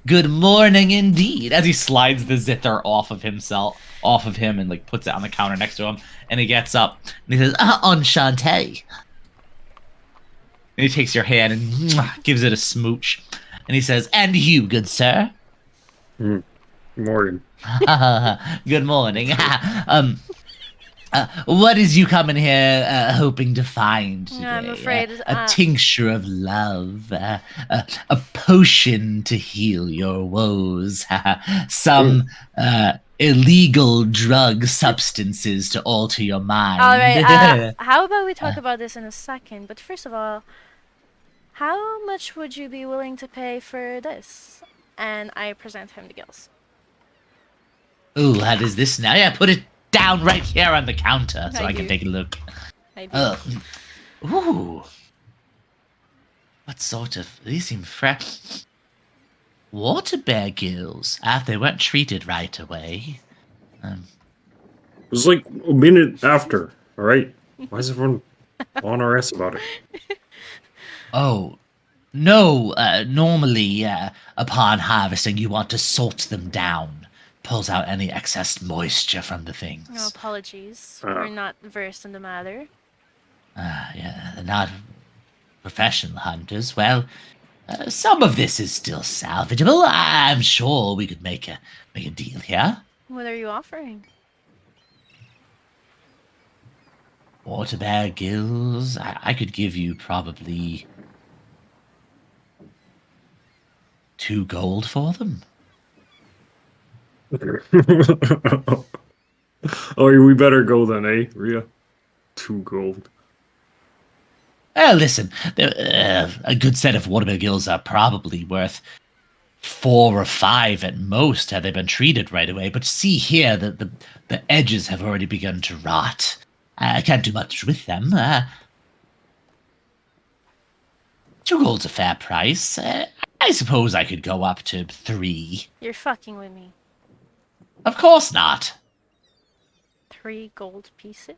Good morning indeed. as he slides the zither off of him, and like puts it on the counter next to him, and he gets up And he says, Enchanté. and he takes your hand and gives it a smooch. And he says, and you, good sir. Morgan. Good morning. What is you coming here hoping to find today? I'm afraid a tincture of love, a potion to heal your woes, some illegal drug substances to alter your mind. All right. How about we talk about this in a second? But first of all, how much would you be willing to pay for this? And I present him the gills. Ooh, what is this now? Yeah, put it down right here on the counter so I I can do. take a look. I do. Oh. Ooh. What sort of... These seem fresh. Water bear gills. They weren't treated right away. It was like a minute after, alright? Why is everyone on our ass about it? Oh. No, normally, upon harvesting, you want to salt them down. Pulls out any excess moisture from the things. No apologies. We're not versed in the matter. Yeah, they're not professional hunters. Well, some of this is still salvageable. I'm sure we could make a deal here. What are you offering? Water bear gills. I could give you probably 2 gold for them. Oh, we better go then, eh, Rhea? 2 gold. Listen, a good set of water bear gills are probably worth 4 or 5 at most had they been treated right away. But see here, the edges have already begun to rot. I can't do much with them. 2 gold's a fair price. I suppose I could go up to 3. You're fucking with me. Of course not. 3 gold pieces?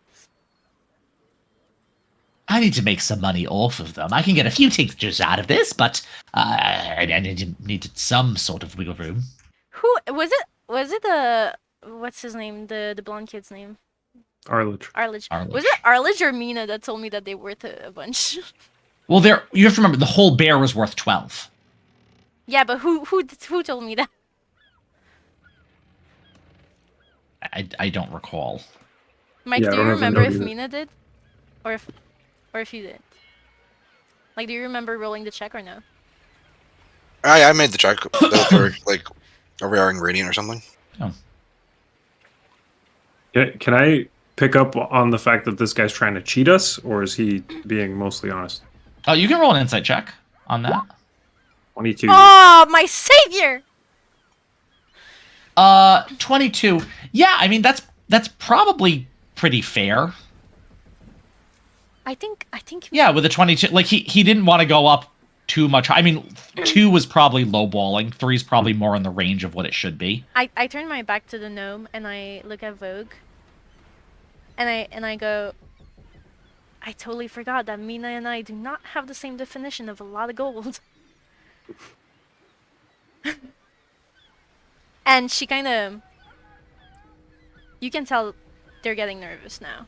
I need to make some money off of them. I can get a few tinctures out of this, but I need some sort of wiggle room. Who was it? Was it the what's his name? The blonde kid's name? Arledge. Arledge. Arledge. Was it Arledge or Mina that told me that they worth a bunch? Well, you have to remember the whole bear was worth 12. Yeah, but who told me that? I don't recall. Mike, Yeah, I do don't you have the remember note if either. Mina did, or if you did? Like, do you remember rolling the check or no? I made the check. Or, like, are we wearing radiant or something? Can I pick up on the fact that this guy's trying to cheat us, or is he being mostly honest? Oh, you can roll an insight check on that. 22. Oh, my savior! 22. Yeah, I mean that's probably pretty fair. I think. Yeah, with a 22, like he didn't want to go up too much. I mean, 2 was probably lowballing. 3 is probably more in the range of what it should be. I turn my back to the gnome and I look at Vogue. And I go. I totally forgot that Mina and I do not have the same definition of a lot of gold. And she kind of. You can tell they're getting nervous now.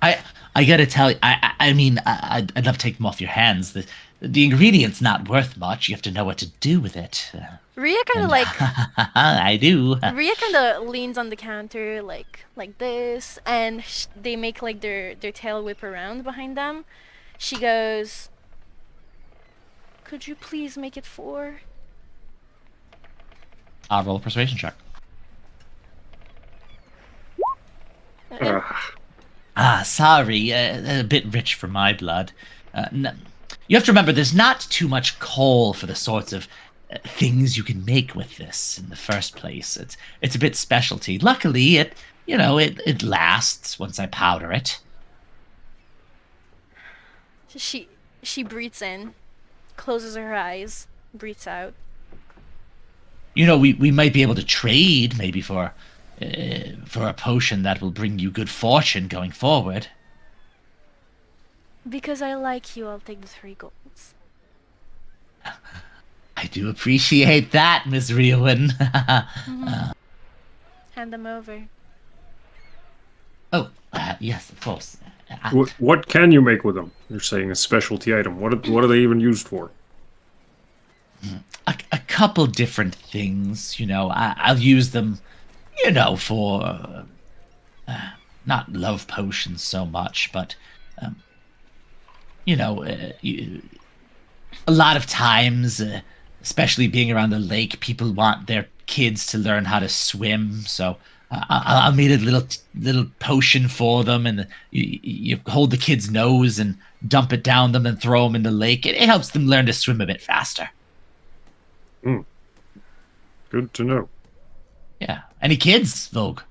I gotta tell you, I mean, I'd love to take them off your hands. The ingredient's not worth much. You have to know what to do with it. Rhea kind of like. I do. Rhea kind of leans on the counter like this, and they make like their tail whip around behind them. She goes, "Could you please make it 4?" I'll roll a persuasion check. Sorry, a bit rich for my blood. You have to remember, there's not too much coal for the sorts of things you can make with this in the first place. It's a bit specialty. Luckily, it lasts once I powder it. She breathes in, closes her eyes, breathes out. We might be able to trade maybe for a potion that will bring you good fortune going forward. Because I like you, I'll take the 3 golds. I do appreciate that, Miss Riowin. Hand them over. Oh, yes, of course. What can you make with them? You're saying a specialty item. What are they even used for? A couple different things, I'll use them, for not love potions so much, but a lot of times, especially being around the lake, people want their kids to learn how to swim. So I'll make a little potion for them, and you hold the kid's nose and dump it down them and throw them in the lake. It helps them learn to swim a bit faster. Good to know. Yeah. Any kids, Vogue?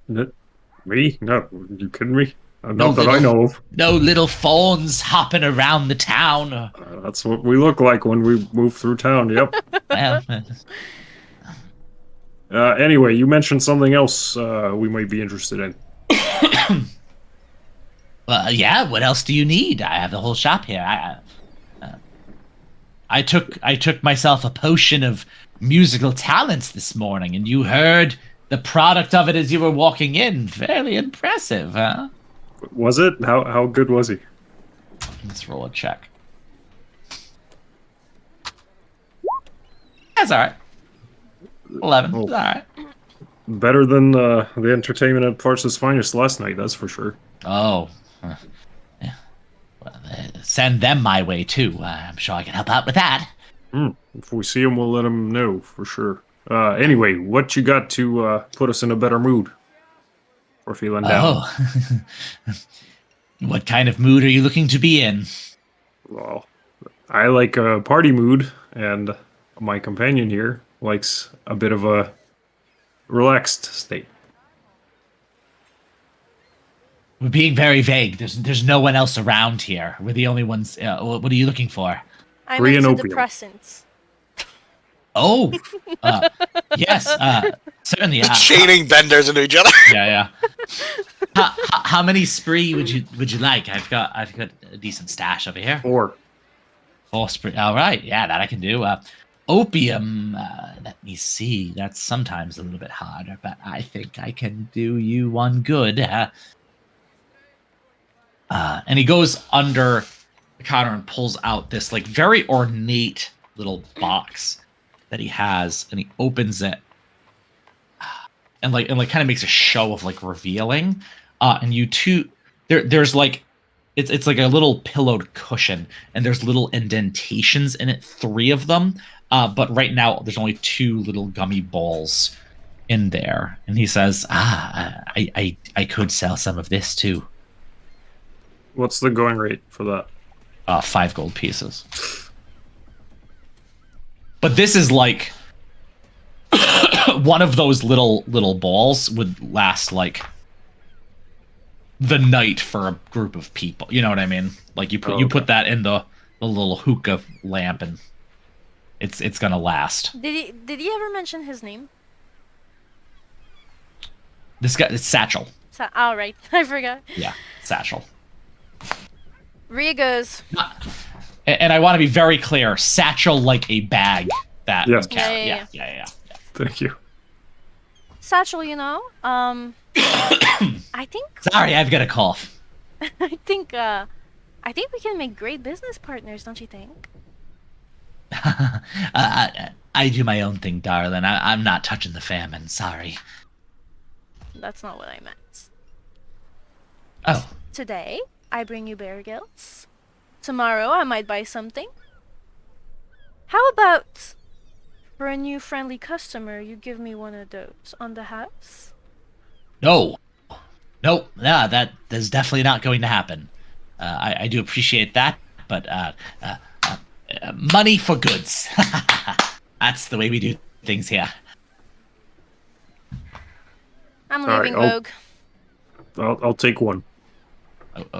Me? No. You kidding me? No Not that I know of. No little fawns hopping around the town. That's what we look like when we move through town. Yep. Well, Anyway, you mentioned something else we might be interested in. yeah. What else do you need? I have the whole shop here. I took myself a potion of musical talents this morning, and you heard the product of it as you were walking in. Fairly impressive, huh? Was it? How good was he? Let's roll a check. That's all right. 11. Oh. All right. Better than the entertainment at Parsa's Finest last night, that's for sure. Oh, Yeah. Well, send them my way too. I'm sure I can help out with that. If we see him, we'll let him know for sure. Anyway, what you got to put us in a better mood? We're feeling down. Oh, what kind of mood are you looking to be in? Well, I like a party mood, and my companion here likes a bit of a relaxed state. We're being very vague. There's no one else around here. We're the only ones. What are you looking for? I'm Free and into opium. depressants. Oh, yes, certainly. Chaining benders into each other. Yeah. How many spree would you like? I've got a decent stash over here. 4. 4 spree. All right, yeah, that I can do. Opium. Let me see. That's sometimes a little bit harder, but I think I can do you one good. And he goes under the counter and pulls out this like very ornate little box that he has, and he opens it, and kind of makes a show of like revealing. And you two, there's like, it's like a little pillowed cushion, and there's little indentations in it, 3 of them. But right now there's only 2 little gummy balls in there, and he says, I could sell some of this too. What's the going rate for that? 5 gold pieces. But this is like one of those little balls would last like the night for a group of people. You know what I mean? Like you put that in the little hookah lamp, and it's gonna last. Did he ever mention his name? This guy, it's Satchel. Oh, right. I forgot. Yeah, Satchel. Rhea goes. And I want to be very clear, satchel like a bag that Yes. you carry. Yeah. Yeah. Thank you. Satchel, I think Sorry, I've got a cough. I think we can make great business partners, don't you think? I do my own thing, darling. I'm not touching the famine. Sorry. That's not what I meant. Oh, Today, I bring you bear gills. Tomorrow, I might buy something. How about for a new friendly customer, you give me one of those on the house? no, that's definitely not going to happen. I do appreciate that, but money for goods. That's the way we do things here. I'm All leaving right, Vogue. I'll take one.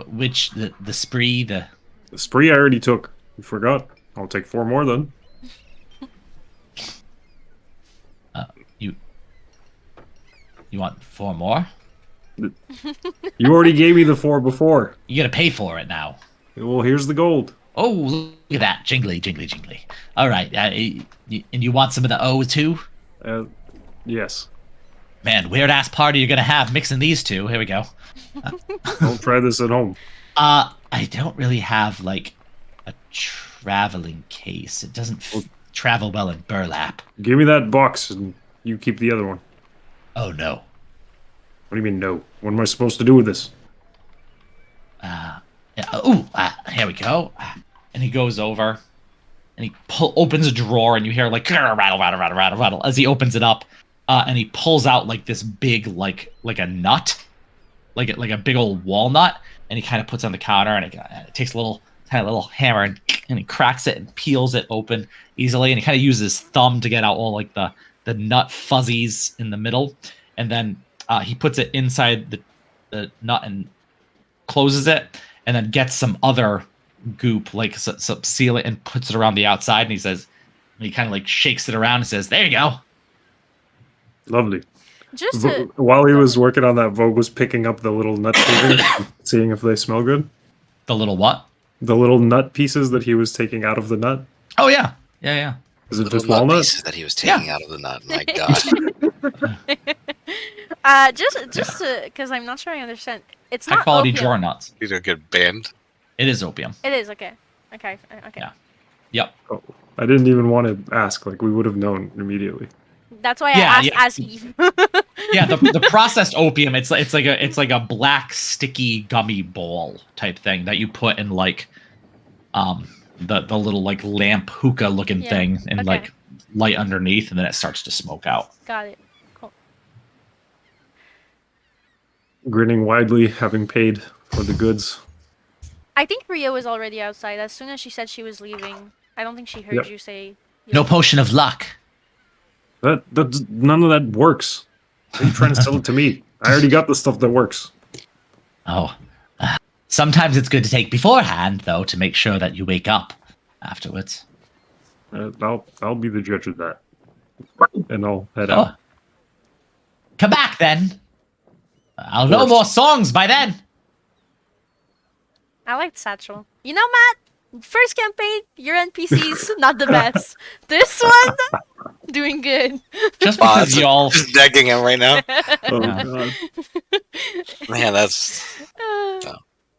Which the spree the. The spree I already took. You forgot. I'll take 4 more then. You want 4 more? You already gave me the 4 before. You gotta pay for it now. Well, here's the gold. Oh, look at that. Jingly, jingly, jingly. All right. And you want some of the O too? Yes. Man, weird ass party you're going to have mixing these two. Here we go. Don't try this at home. I don't really have like a traveling case. It doesn't travel well in burlap. Give me that box and you keep the other one. Oh, no. What do you mean, no? What am I supposed to do with this? Here we go. And he goes over and he opens a drawer, and you hear like rattle as he opens it up. And he pulls out like this big like a nut, like a big old walnut, and he kind of puts it on the counter, and it takes a tiny little hammer and he cracks it and peels it open easily, and he kind of uses his thumb to get out all like the nut fuzzies in the middle, and then he puts it inside the nut and closes it, and then gets some other goop, like some seal it, and puts it around the outside, and he kind of like shakes it around and says, "There you go." Lovely. Just While he was working on that, Vogue was picking up the little nut figures, seeing if they smell good. The little what? The little nut pieces that he was taking out of the nut. Oh yeah. Yeah. Is it Little just nut walnut? pieces that he was taking out of the nut. My God. just because I'm not sure I understand. It's High not quality opium. drawer nuts. These are a good band. It is opium. It is okay. Okay. Yeah. Yep. Oh, I didn't even want to ask. Like, we would have known immediately. That's why Yeah, I asked yeah. as Eve. Yeah, the processed opium. It's like a black sticky gummy ball type thing that you put in like the little like lamp hookah looking Yeah, thing and okay. like light underneath, and then it starts to smoke out. Got it. Cool. Grinning widely, having paid for the goods. I think Ria was already outside. As soon as she said she was leaving, I don't think she heard Yep. you say. No potion of luck. That none of that works. Why are you trying to sell it to me? I already got the stuff that works. Oh. Sometimes it's good to take beforehand, though, to make sure that you wake up afterwards. I'll be the judge of that, and I'll head Oh. out. Come back, then. I'll know course. more songs by then. I liked Satchel. You know, Matt, first campaign, your NPCs not the best. This one, doing good. Just Wow, because y'all. just negging him right now. Oh Yeah. god. Man, that's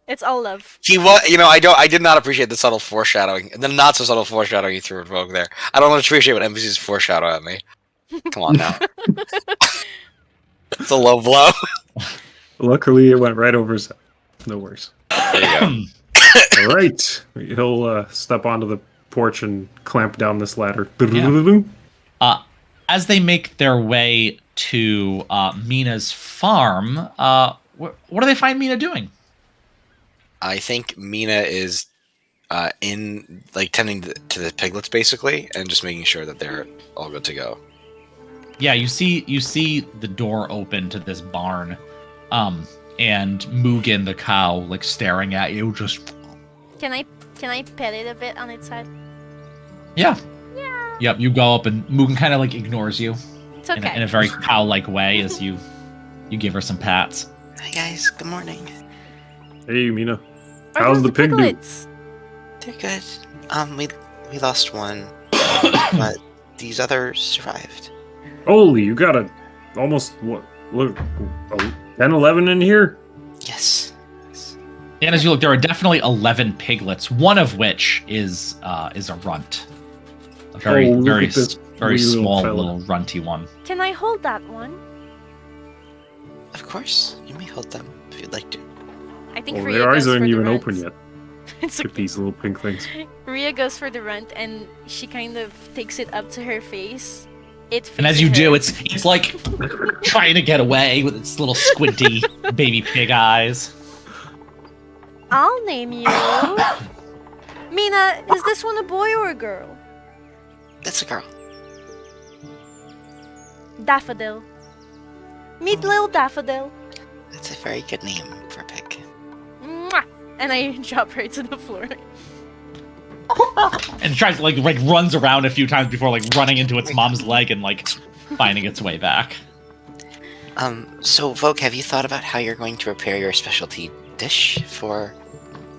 It's all love. he was. You know, I did not appreciate the subtle foreshadowing, and the not so subtle foreshadowing you threw at Vogue there. I don't appreciate what NPCs foreshadow at me. Come on now. It's a low blow. Luckily, it went right over his head. No worries. There you go. All right, he'll step onto the porch and clamp down this ladder. As they make their way to Mina's farm, what do they find Mina doing? I think Mina is in like tending to the piglets basically, and just making sure that they're all good to go. Yeah, you see the door open to this barn, and Mugen the cow like staring at you. Just Can I pet it a bit on its head? yeah. Yep, you go up and Mugen kind of like ignores you It's in okay. a very cow-like way as you give her some pats. Hi guys, good morning. Hey, Mina. Are How's those the pig do? piglets? They're good. We lost one, but these others survived. Holy, you got almost what? Look, 10, 11 in here. Yes. And as you look, there are definitely 11 piglets, one of which is a runt, a very Oh, look very at this very wee little small fella. little runty one. Can I hold that one? Of course, you may hold them if you'd like to. I think Oh, Ria their eyes goes for aren't the even runt. open yet. It's Look at okay. these little pink things. Ria goes for the runt and she kind of takes it up to her face. And as you do, it's like trying to get away with its little squinty baby pig eyes. I'll name you. Mina, is this one a boy or a girl? That's a girl. Daffodil. Meet little Daffodil. That's a very good name for a pig. Mwah! And I drop her to the floor. And tries to like runs around a few times before like running into its mom's leg and like finding its way back. So Vogue, have you thought about how you're going to prepare your specialty dish for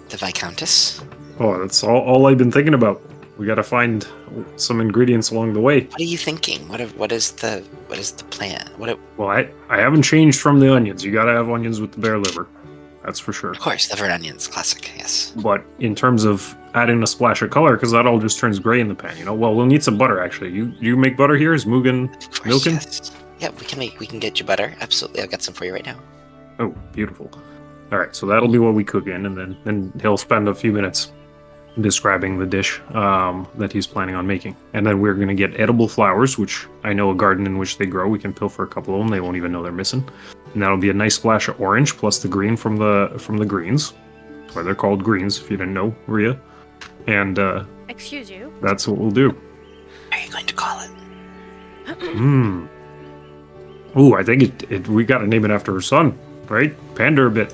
the Viscountess? Oh, that's all I've been thinking about. We gotta find some ingredients along the way. What are you thinking? What is the plan? Well, I haven't changed from the onions. You gotta have onions with the bear liver. That's for sure. Of course, liver and onions, classic. Yes. But in terms of adding a splash of color, because that all just turns gray in the pan, you know. Well, we'll need some butter actually. You make butter here? Is Mugen Of course. milking? Yes. Yeah, we can get you butter. Absolutely, I'll get some for you right now. Oh, beautiful. All right, so that'll be what we cook in, and then he'll spend a few minutes describing the dish that he's planning on making, and then we're gonna get edible flowers, which I know a garden in which they grow. We can pilfer a couple of them. They won't even know they're missing, and that'll be a nice splash of orange plus the green from the greens, or they're called greens if you didn't know, Ria. And Excuse you. that's what we'll do. What are you going to call it? Hmm. Ooh, I think we gotta name it after her son, right? Pander a bit.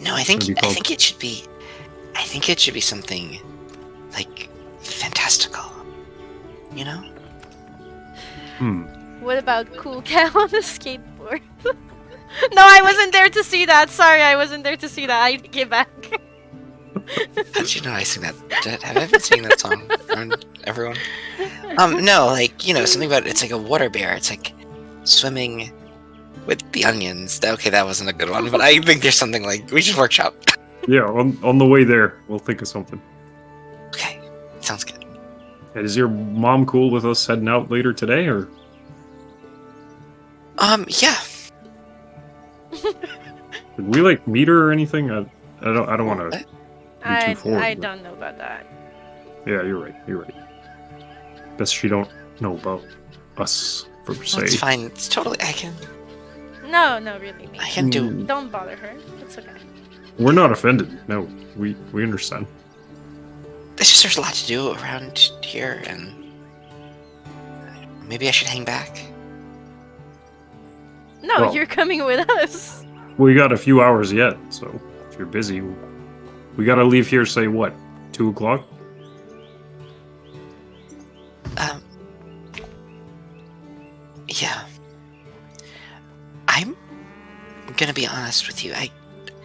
No, I think Gonna be called- I think it should be something like fantastical. You know? Hmm. What about Cool Cow on a skateboard? No, I wasn't there to see that. Sorry, I wasn't there to see that. I take it back. How did you know I sing that? Have I been singing that song around everyone? No, like, you know, something about it's like a water bear. It's like swimming with the onions. Okay, that wasn't a good one, but I think there's something like we should workshop. Yeah, on the way there, we'll think of something. Okay, sounds good. And is your mom cool with us heading out later today, or? Yeah, Did we like meet her or anything? I don't want to. I forward, but- don't know about that. Yeah, you're right. You're right. Best she don't know about us per se. It's fine. It's totally. I can No, really, me. Mm. Don't bother her. It's okay. We're not offended. No, we understand. It's just there's a lot to do around here, and maybe I should hang back. No, Well- you're coming with us. We got a few hours yet, so if you're busy, we gotta leave here. Say what? 2 o'clock? Yeah. I'm gonna be honest with you.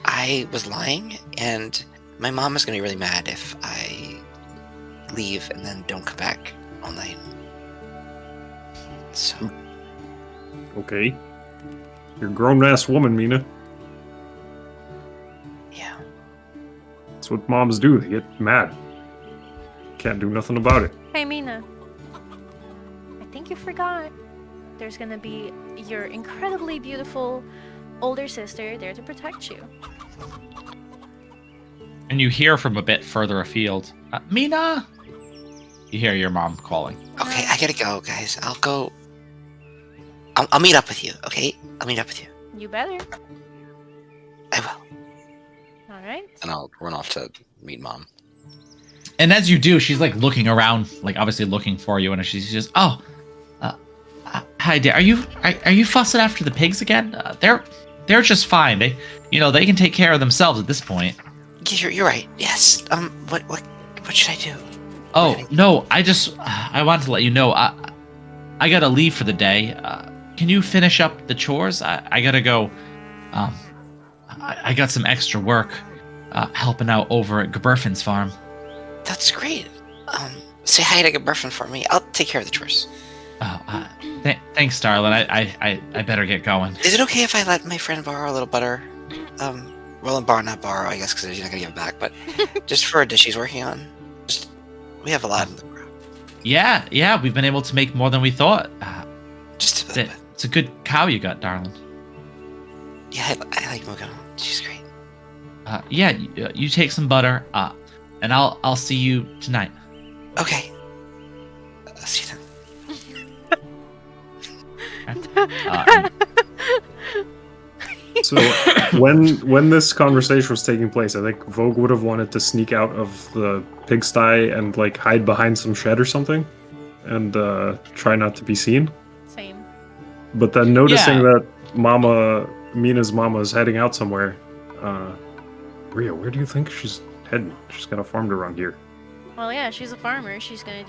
I was lying, and my mom is gonna be really mad if I leave and then don't come back all night. So Okay. You're a grown-ass woman, Mina. yeah. That's what moms do. They get mad. Can't do nothing about it. Hey, Mina. I think you forgot. There's gonna be your incredibly beautiful older sister there to protect you. And you hear from a bit further afield, Mina! You hear your mom calling. Okay, I gotta go, guys. I'll go. I'll meet up with you. Okay, I'll meet up with you. You better. I will. Alright. And I'll run off to meet Mom. And as you do, she's like looking around, like obviously looking for you, and she's just, hi, dear. Are you fussing after the pigs again? They're just fine. They can take care of themselves at this point. You're right. Yes. What should I do? Oh no, I wanted to let you know. I gotta leave for the day. Can you finish up the chores? I gotta go. I got some extra work helping out over at Geberfin's farm. That's great. Say hi to Geberfin for me. I'll take care of the chores. Oh, thanks, darling. I better get going. Is it okay if I let my friend borrow a little butter? Well, not borrow, I guess, because she's not gonna give it back. But just for a dish she's working on. We have a lot in the crop. Yeah, we've been able to make more than we thought. Just a little bit. It's a good cow you got, darling. Yeah, I like Mugo. She's great. Yeah, you take some butter, and I'll see you tonight. Okay. I'll see you then. So when this conversation was taking place, I think Vogue would have wanted to sneak out of the pigsty and like hide behind some shed or something, and try not to be seen. Same. But then noticing Yeah. that Mina's mama is heading out somewhere, Rhea, where do you think she's heading? She's got a farm to run here. Well, yeah, she's a farmer. She's gonna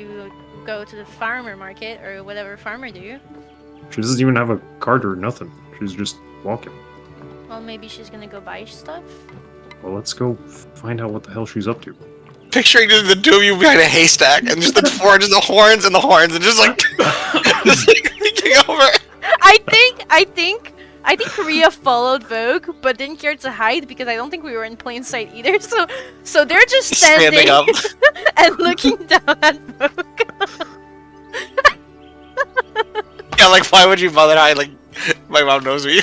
go to the farmer market or whatever farmer do. She doesn't even have a cart or nothing. She's just walking. Well, maybe she's gonna go buy stuff. Well, let's go find out what the hell she's up to. Picturing just the two of you behind a haystack and just the four, just the horns and just like leaking over. I think Rhea followed Vogue, but didn't care to hide because I don't think we were in plain sight either. So they're just standing up. and looking down at Vogue. Yeah, like why would you bother hide? Like my mom knows me.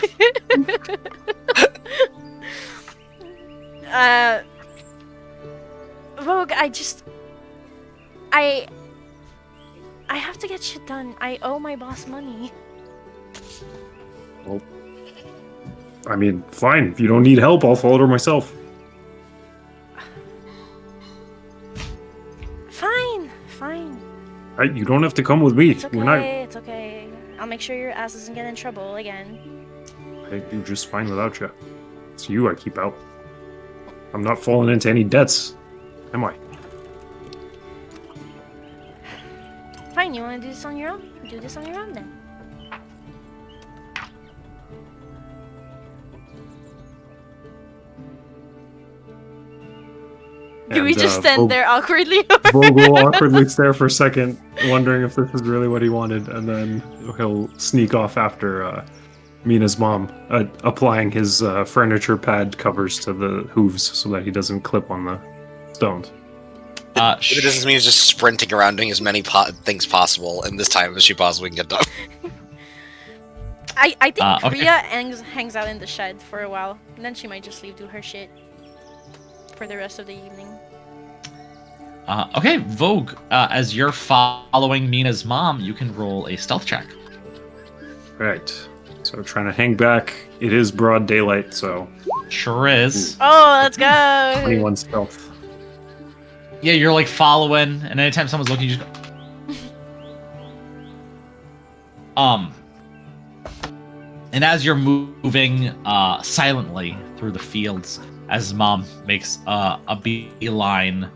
Vogue, I have to get shit done. I owe my boss money. Well, I mean, fine. If you don't need help, I'll follow her myself. Fine. Right? You don't have to come with me. It's okay. I'll make sure your ass doesn't get in trouble again. I do just fine without you. It's you I keep out. I'm not falling into any debts, am I? Fine, you want to do this on your own? Do this on your own then. Do we And, just stand there awkwardly? Vogue will awkwardly stare for a second, wondering if this is really what he wanted, and then he'll sneak off after Mina's mom, applying his furniture pad covers to the hooves so that he doesn't clip on the stones. It doesn't mean he's just sprinting around doing as many things possible in this time as she possibly can get done. I think Okay. Rhea hangs out in the shed for a while, and then she might just leave do her shit for the rest of the evening. Okay, Vogue, as you're following Mina's mom, you can roll a stealth check. Right. So trying to hang back. It is broad daylight, so Sure is. Oh, let's go! 21 stealth. Yeah, you're like following, and anytime someone's looking, you just go. And as you're moving silently through the fields, as mom makes a beeline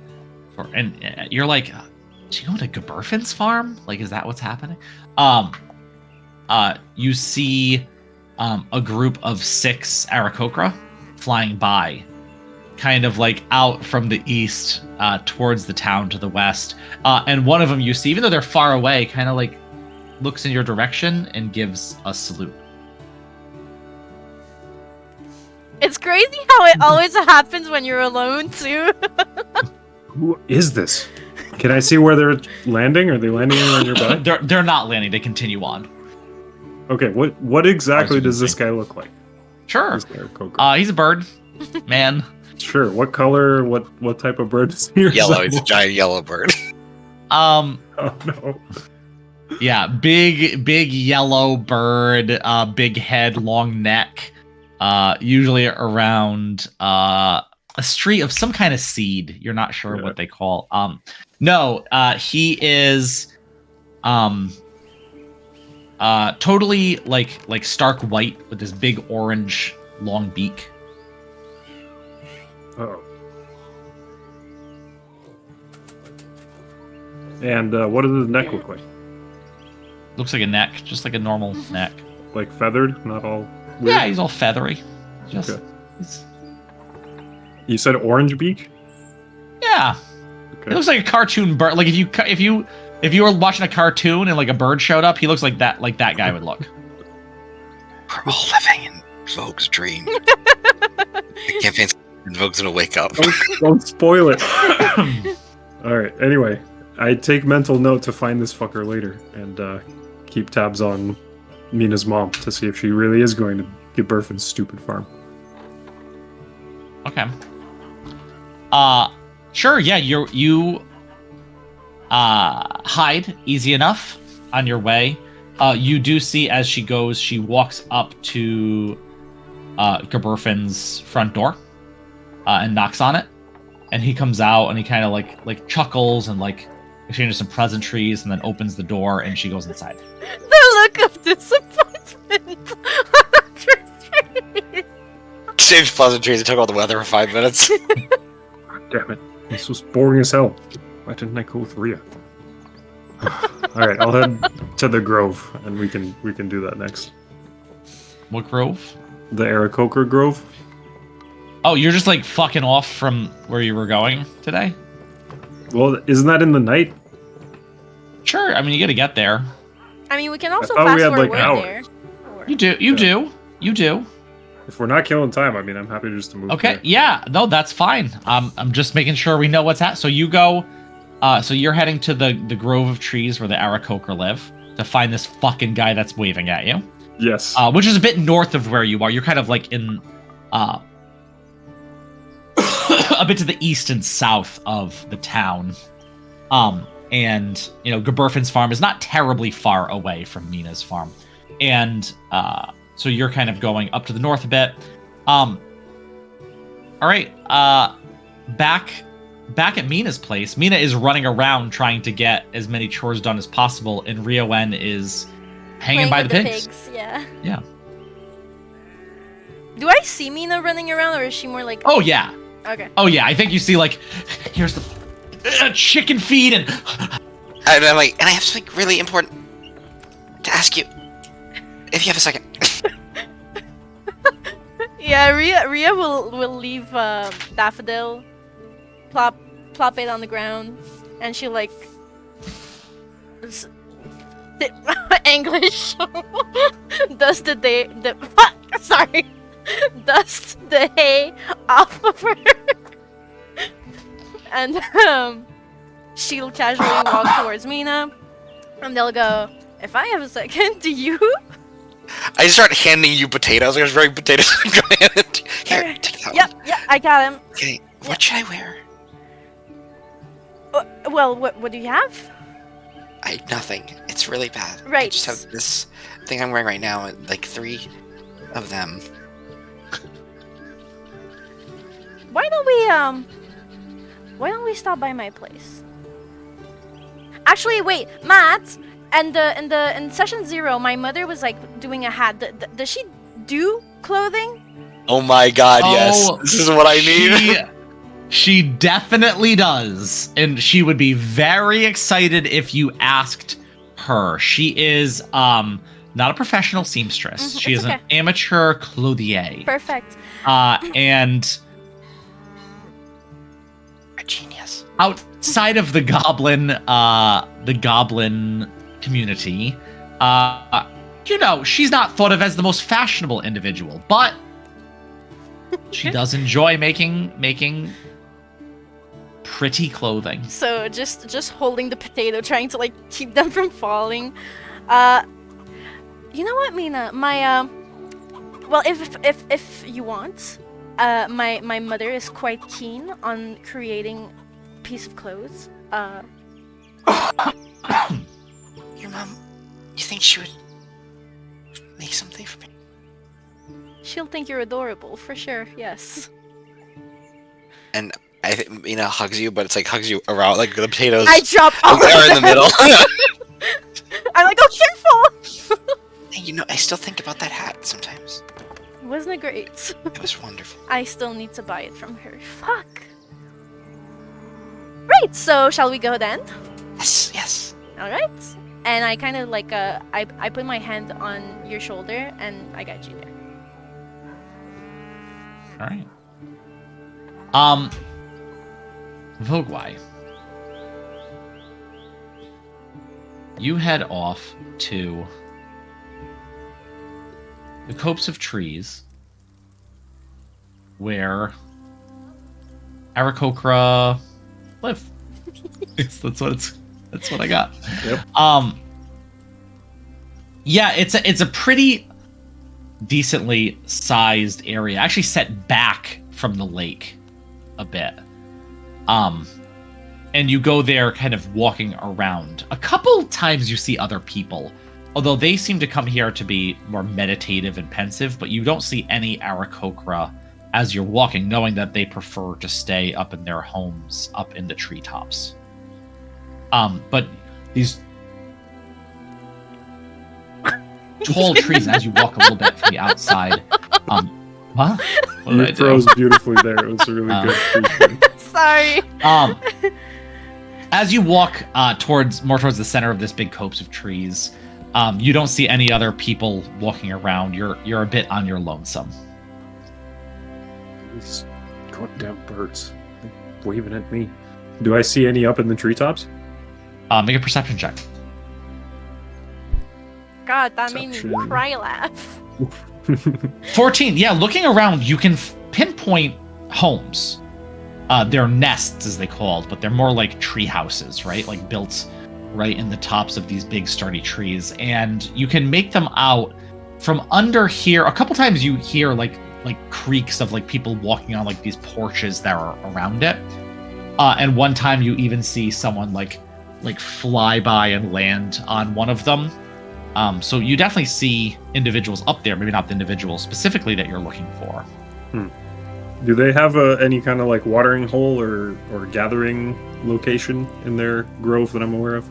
for, and you're like, is she going to Geberfin's farm? Like, is that what's happening? You see a group of 6 Aarakocra flying by, kind of like out from the east towards the town to the west. And one of them you see, even though they're far away, kind of like looks in your direction and gives a salute. It's crazy how it always happens when you're alone too. Who is this? Can I see where they're landing? Are they landing anywhere nearby? They're not landing. They continue on. Okay, what exactly does this guy look like? Sure. This Aarakocra. He's a bird, man. Sure. What color? What type of bird is he? Yellow. He's a giant yellow bird. Oh no. Yeah, big yellow bird, big head, long neck. Usually around a street of some kind of seed. You're not sure what they call. No, he is totally like stark white with this big orange long beak. Oh. And what does his neck look like? Looks like a neck, just like a normal neck. Like feathered, not all weird? Yeah, he's all feathery. Just Okay. he's, You said orange beak? yeah. Okay. It looks like a cartoon bird. Like if you were watching a cartoon and like a bird showed up, he looks like that guy would look. We're all living in Vogue's dream. The campaign's Vogue's gonna wake up. Don't spoil it. Alright, anyway. I take mental note to find this fucker later and keep tabs on Mina's mom to see if she really is going to Geberfin's stupid farm. Okay. Sure, yeah, you hide easy enough on your way. You do see as she goes, she walks up to Geberfin's front door and knocks on it. And he comes out and he kind of like chuckles and like exchanges some pleasantries and then opens the door and she goes inside. The look of disappointment on Andrew's face. James Pleasantries. It took all the weather for 5 minutes. Damn it. This was boring as hell. Why didn't I go with Rhea? Alright, I'll head to the Grove and we can do that next. What grove? The Aarakocra Grove? Oh, you're just like fucking off from where you were going today? Well, isn't that in the night? Sure, I mean you gotta get there. I mean, we can also thought we fast had, like, forward hours. there. You do. If we're not killing time, I mean, I'm happy just to move. Okay, there. yeah, no, that's fine. I'm just making sure we know what's So you go, so you're heading to the grove of trees where the Aarakocra live to find this fucking guy that's waving at you. Yes. Which is a bit north of where you are. You're kind of like in, a bit to the east and south of the town. And, you know, Geberfin's farm is not terribly far away from Mina's farm. And, so you're kind of going up to the north a bit. All right. Back at Mina's place. Mina is running around trying to get as many chores done as possible, and Riowen is hanging Playing by with the pigs. Yeah. Yeah. Do I see Mina running around, or is she more like? Oh yeah. Okay. Oh yeah. I think you see like, here's the chicken feed and. And I'm like, and I have something really important to ask you. If you have a second. Yeah, Rhea will leave Daffodil, plop it on the ground, and she like English dust the hay off of her, and she'll casually walk towards Mina, and they'll go, "If I have a second, do you?" I just start handing you potatoes. I was throwing potatoes. Here, take that one. Yeah, I got him. Okay, what should I wear? Well, what do you have? Nothing. It's really bad. I Right. just have this thing I'm wearing right now, like 3 of them. Why don't we stop by my place? Actually, wait, Matt. And in session 0, my mother was like doing a hat. Does she do clothing? Oh my god, yes. Oh, This is what I need. She definitely does, and she would be very excited if you asked her. She is not a professional seamstress. She it's is okay. an amateur clothier. Perfect. And A genius. outside of the goblin community, she's not thought of as the most fashionable individual, but she does enjoy making pretty clothing. So just holding the potato, trying to like keep them from falling. You know what, Mina? My well, if you want, my mother is quite keen on creating a piece of clothes. Your mom, you think she would make something for me? She'll think you're adorable, for sure. Yes. And I think Mina hugs you, but it's like hugs you around, like the potatoes I drop all are in the middle. I'm like, oh, careful! Hey, you know, I still think about that hat sometimes. Wasn't it great? It was wonderful. I still need to buy it from her. Fuck. Right, so shall we go then? Yes, yes. Alright. And I kind of like, I put my hand on your shoulder and I got you there. All right. Vogwai. You head off to the copse of trees where Aarakocra live. That's what I got. Yep. Yeah, it's a pretty decently sized area, actually set back from the lake a bit. And you go there kind of walking around. A couple times you see other people, although they seem to come here to be more meditative and pensive, but you don't see any Aarakocra as you're walking, knowing that they prefer to stay up in their homes, up in the treetops. But these tall trees, as you walk a little bit from the outside, what? What did I You do? froze beautifully there. It was a really good treatment. Sorry. As you walk towards the center of this big copse of trees, you don't see any other people walking around. You're a bit on your lonesome. These goddamn birds. They're waving at me. Do I see any up in the treetops? Make a perception check. God, that made me Perception. cry laugh. 14. Yeah, looking around, you can pinpoint homes. They're nests, as they called, but they're more like tree houses, right? Like built right in the tops of these big sturdy trees. And you can make them out from under here. A couple times you hear like creaks of like people walking on like these porches that are around it. And one time you even see someone like fly by and land on one of them. So you definitely see individuals up there, maybe not the individual specifically that you're looking for. Do they have any kind of like watering hole or gathering location in their grove that I'm aware of?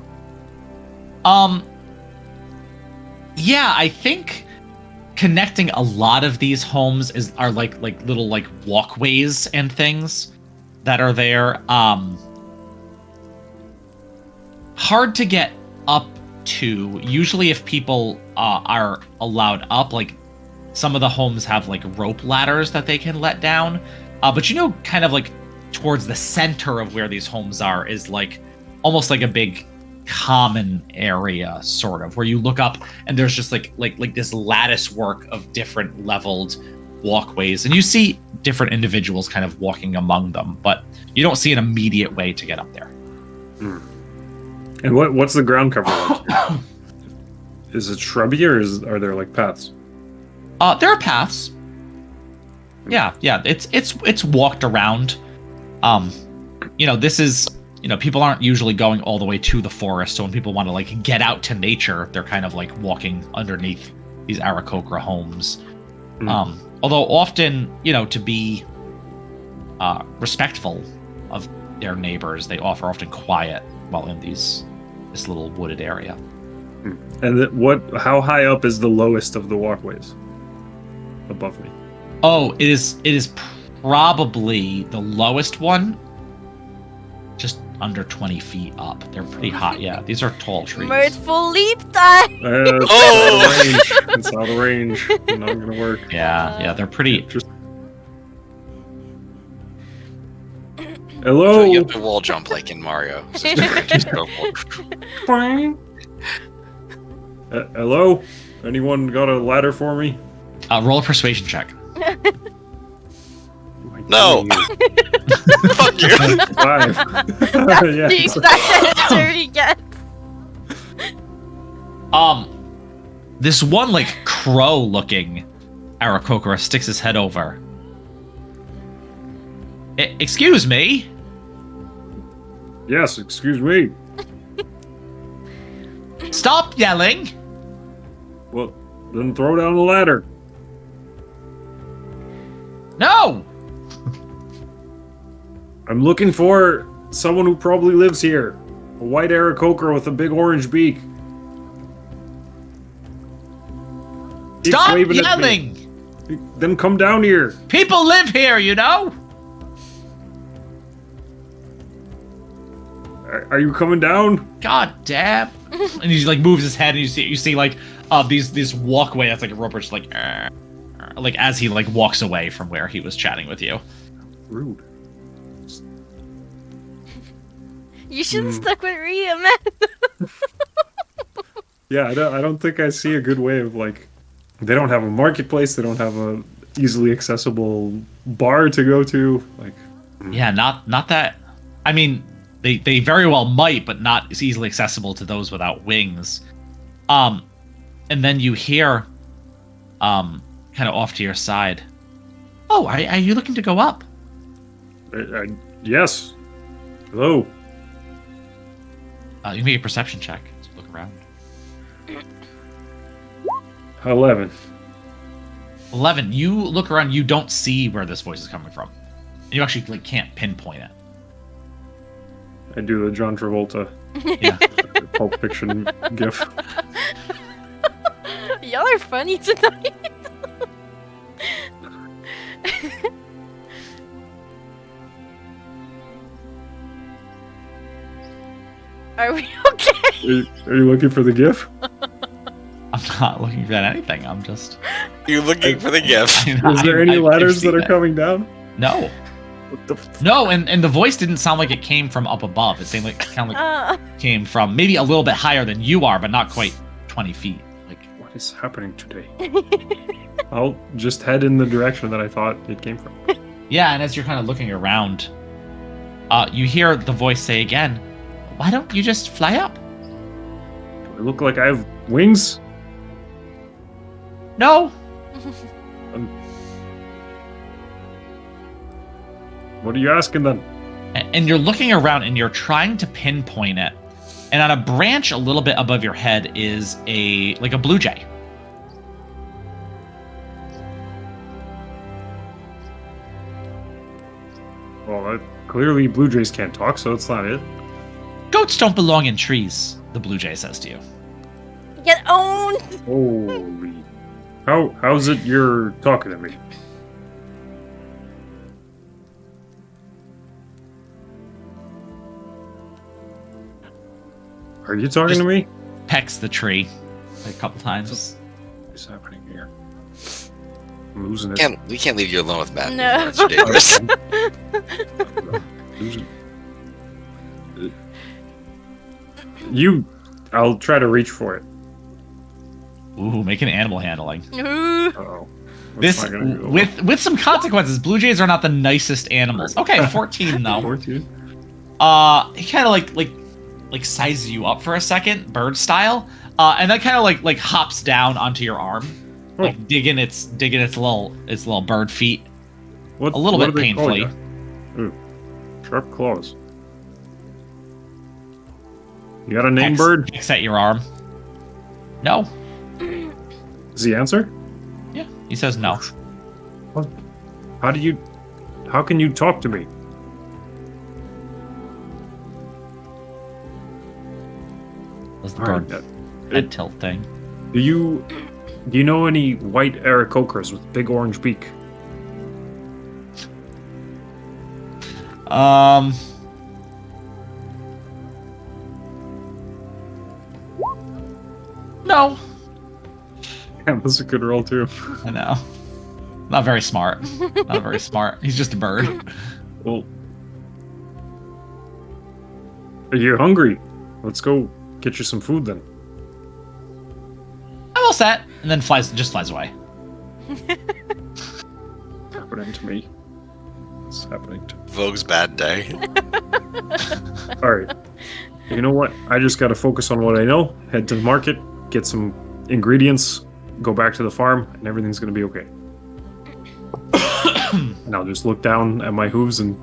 Yeah, I think connecting a lot of these homes are like little like walkways and things that are there. Hard to get up to. Usually if people are allowed up, like some of the homes have like rope ladders that they can let down. But kind of like towards the center of where these homes are is like almost like a big common area, sort of, where you look up and there's just like this lattice work of different leveled walkways, and you see different individuals kind of walking among them, but you don't see an immediate way to get up there. And what's the ground cover like here? Is it shrubby or are there like paths? There are paths. Yeah. It's walked around. This is, people aren't usually going all the way to the forest, so when people want to like get out to nature, they're kind of like walking underneath these Aarakocra homes. Although often, to be respectful of their neighbors, they offer often quiet while in this little wooded area. And how high up is the lowest of the walkways above me? Oh, it is probably the lowest one, just under 20 feet up. They're pretty high. Yeah, these are tall trees. Mirthful leap time! It's out of range. Not gonna work. Yeah, they're pretty. Hello. So you have to wall jump like in Mario. So just go Hello? Anyone got a ladder for me? Roll a persuasion check. No. Fuck you. 5. The exact answer he gets. This one like crow-looking Aarakocra sticks his head over. Excuse me? Yes, excuse me. Stop yelling! Well, then throw down the ladder. No! I'm looking for someone who probably lives here. A white Aarakocra with a big orange beak. Keeps Stop waving at me. yelling! Then come down here. People live here, you know? Are you coming down? God damn! And he like moves his head, and you see like this walkway that's like a rope bridge, like as he like walks away from where he was chatting with you. Rude. You should have stuck with Rhea, man. Yeah, I don't think I see a good way of like. They don't have a marketplace. They don't have a easily accessible bar to go to. Like. Yeah, not that. I mean, they very well might, but not as easily accessible to those without wings. And then you hear, kind of off to your side. Oh, are you looking to go up? Yes. Hello. You can make a perception check. Let's look around. 11. 11. You look around. You don't see where this voice is coming from. You actually like can't pinpoint it. I do the John Travolta Yeah. Pulp Fiction gif. Y'all are funny tonight. Are we okay? Are you looking for the gif? I'm not looking for anything. I'm just. You're looking for the gift. Is there any ladders that are coming down? No. What the No, and the voice didn't sound like it came from up above. It sounded like it came from maybe a little bit higher than you are, but not quite 20 feet. Like, What is happening today? I'll just head in the direction that I thought it came from. yeah, and as you're kind of looking around, you hear the voice say again, "Why don't you just fly up?" Do I look like I have wings? No. What are you asking then? And you're looking around and you're trying to pinpoint it. And on a branch a little bit above your head is a blue jay. Well, clearly blue jays can't talk, so it's not it. Goats don't belong in trees, the blue jay says to you. Get owned! Holy. How's it you're talking to me? Are you talking Just- to me? Pecks the tree a couple times. What's happening here? I'm losing it. We can't leave you alone with Matt. No. That's dangerous. Losing. I'll try to reach for it. Ooh, make an animal handling. Ooh. Uh-oh. This with some consequences. Blue jays are not the nicest animals. Okay, 14 though. 14? He kind of like sizes you up for a second, bird style, and then kind of like hops down onto your arm, like digging its little bird feet What, a little what bit do they call painfully. ya? Ooh, sharp claws. You got a name, bird? Pecks at your arm. No. Does he answer? Yeah, he says no. What? How can you talk to me? Was the Alright, bird head tilt thing? Do you know any white Aarakocras with big orange beak? No. Damn, that's a good roll too. I know. Not very smart. Not very smart. He's just a bird. Well, are you hungry? Let's go get you some food then. I'm all set. And then flies away. Happening to me. It's happening to me. Vogue's bad day. Alright. You know what? I just gotta focus on what I know, head to the market, get some ingredients, go back to the farm, and everything's gonna be okay. And I'll just look down at my hooves and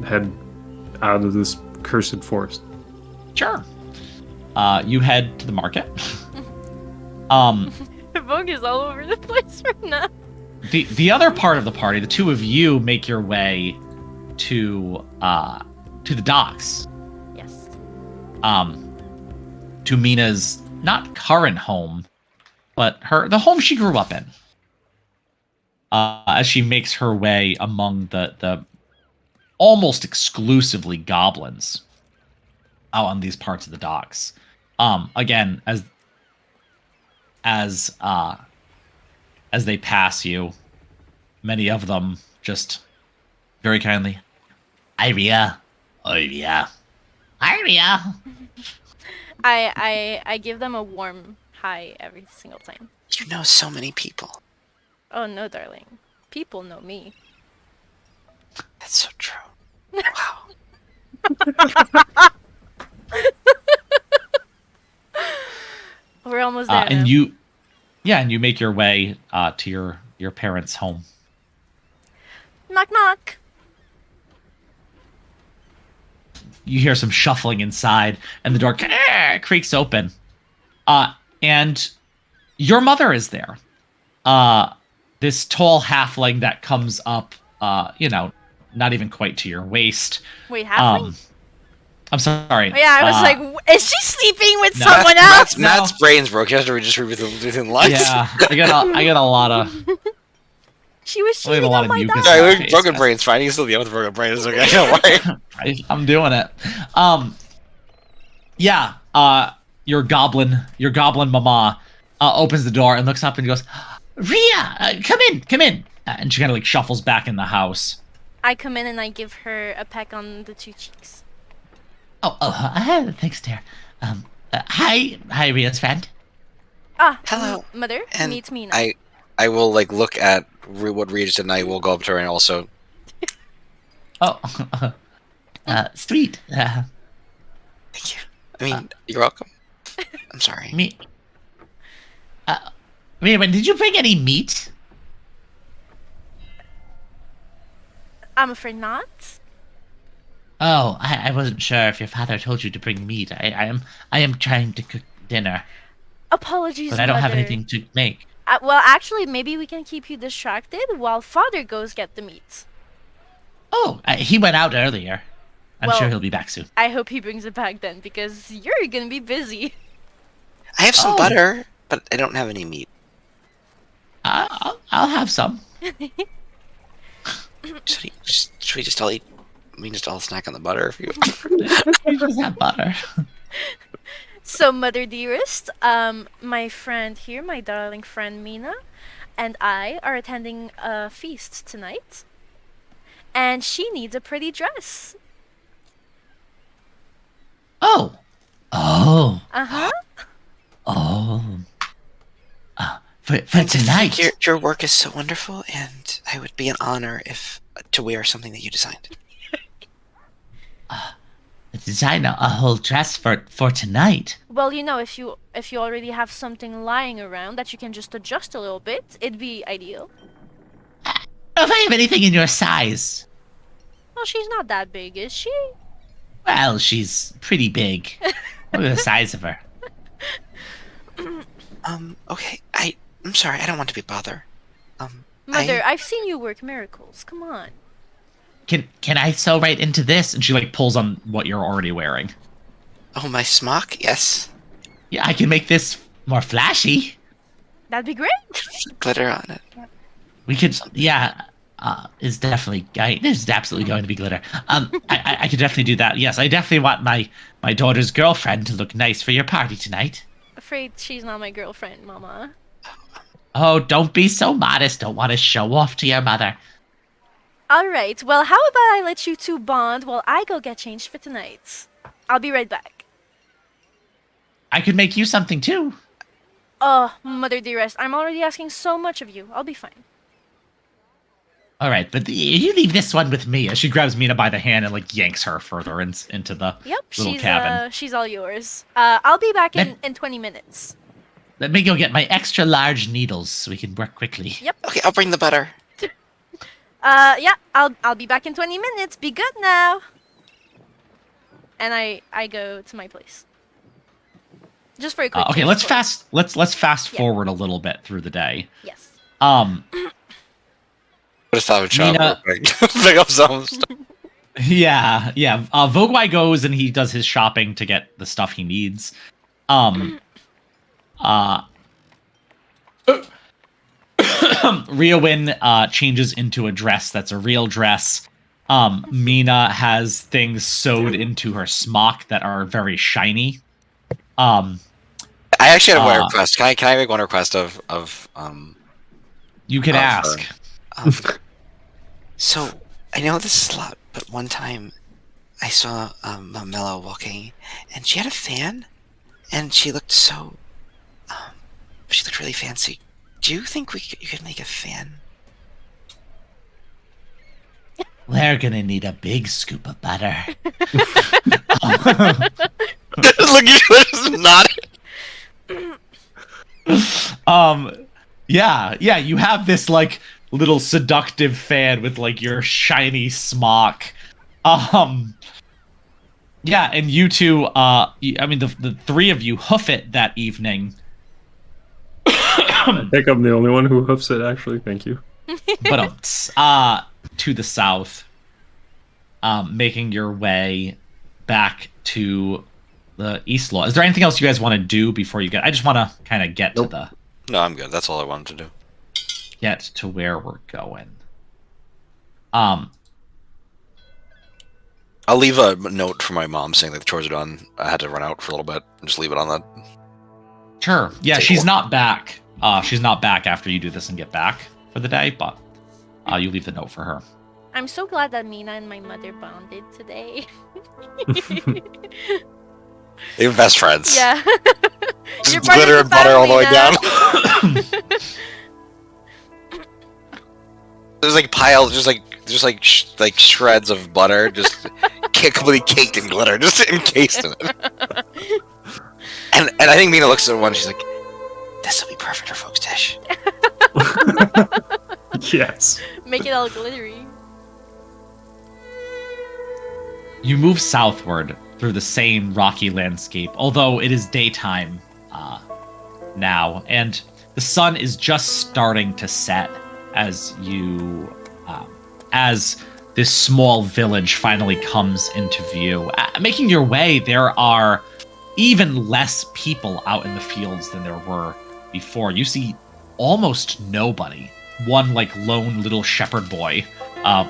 head out of this cursed forest. Sure. You head to the market. Vogue is all over the place right now. The other part of the party, the two of you make your way to the docks. Yes. To Mina's not current home, but the home she grew up in. As she makes her way among the almost exclusively goblins out on these parts of the docks. Again, as they pass you, many of them just very kindly, Iria. I give them a warm hi every single time. You know so many people. Oh no, darling. People know me. That's so true. Wow. We're almost there. And now. you make your way to your parents' home. Knock knock. You hear some shuffling inside, and the door creaks open. And your mother is there. This tall halfling that comes up, not even quite to your waist. Wait, halfling? I'm sorry. Oh, yeah, I was like, is she sleeping with someone else? Matt's brain's broke. He has to just read within lines. Yeah, I get a lot of. She was I get a cheating lot on of my mucus. dog. Sorry, Face, broken guys. brain's fine. He's still the with broken brain. It's okay. Don't worry. I'm doing it. Your goblin mama opens the door and looks up and goes, Ria, come in. And she kind of like shuffles back in the house. I come in and I give her a peck on the two cheeks. Thanks, dear. Hi, Ria's friend. Ah, Hello. Mother, And meet me now. I will look at what Rita said, and I will go up to her and also. Sweet. Thank you. I mean, you're welcome. I'm sorry. Ria, did you bring any meat? I'm afraid not. Oh, I wasn't sure if your father told you to bring meat. I am trying to cook dinner, Apologies, but I don't have Mother. anything to make. Well, actually, maybe we can keep you distracted while Father goes get the meat. Oh, he went out earlier. I'm Well- sure he'll be back soon. I hope he brings it back then, because you're gonna be busy. I have some Oh. butter, but I don't have any meat. I'll have some. Should we just all eat? We can just all snack on the butter if you. We just have butter. So, Mother Dearest, my friend here, my darling friend Mina, and I are attending a feast tonight. And she needs a pretty dress. Oh. Uh-huh. For tonight. Your work is so wonderful, and I would be an honor if to wear something that you designed. design a whole dress for tonight. Well, if you already have something lying around that you can just adjust a little bit, it'd be ideal. I don't know if I have anything in your size. Well, she's not that big, is she? Well, she's pretty big. Look at the size of her. Okay, I'm sorry, I don't want to be bother. Mother, I've seen you work miracles. Come on. Can I sew right into this? And she like pulls on what you're already wearing. Oh, my smock? Yes. Yeah, I can make this more flashy. That'd be great. Glitter on it. We could, yeah. There's absolutely going to be glitter. I could definitely do that. Yes, I definitely want my daughter's girlfriend to look nice for your party tonight. Afraid she's not my girlfriend, Mama. Oh, don't be so modest. Don't want to show off to your mother. All right. Well, how about I let you two bond while I go get changed for tonight? I'll be right back. I could make you something too. Oh, Mother dearest, I'm already asking so much of you. I'll be fine. All right, but you leave this one with me. As she grabs Mina by the hand and like yanks her further into the little cabin. She's all yours. I'll be back in 20 minutes. Let me go get my extra large needles so we can work quickly. Yep. Okay, I'll bring the butter. Yeah, I'll be back in 20 minutes. Be good now. And I go to my place. Just very quick. Okay, let's fast forward a little bit through the day. Yes. Just have a shop Mina- real quick. Pick up some stuff. Yeah. Vogwai goes and he does his shopping to get the stuff he needs. Riowin changes into a dress that's a real dress. Mina has things sewed into her smock that are very shiny. I actually have one request. Can I make one request of You can ask. So, I know this is a lot, but one time I saw Mamela walking, and she had a fan, and she looked she looked really fancy. Do you think you could make a fan? We're gonna need a big scoop of butter. Look, you just nodded. Yeah, you have this like little seductive fan with like your shiny smock. Yeah, and you two, the three of you hoof it that evening. I think I'm the only one who hoofs it, actually. Thank you. But to the south, making your way back to the Eveslaw. Is there anything else you guys want to do before you get? I just want to kind of get to the. No, I'm good. That's all I wanted to do. Get to where we're going. I'll leave a note for my mom saying that the chores are done. I had to run out for a little bit and just leave it on that. Sure. Yeah, Table. she's not back. She's not back after you do this and get back for the day, but you leave the note for her. I'm so glad that Mina and my mother bonded today. They were best friends. Yeah. Just You're part of glitter the and butter all the way family down. There's like piles, just like shreds of butter, just completely caked in glitter, just encased in it. And I think Mina looks at one, she's like, "This will be perfect for folks' dish." Yes. Make it all glittery. You move southward through the same rocky landscape, although it is daytime now, and the sun is just starting to set as this small village finally comes into view. Making your way, there are even less people out in the fields than there were before. You see almost nobody. One like lone little shepherd boy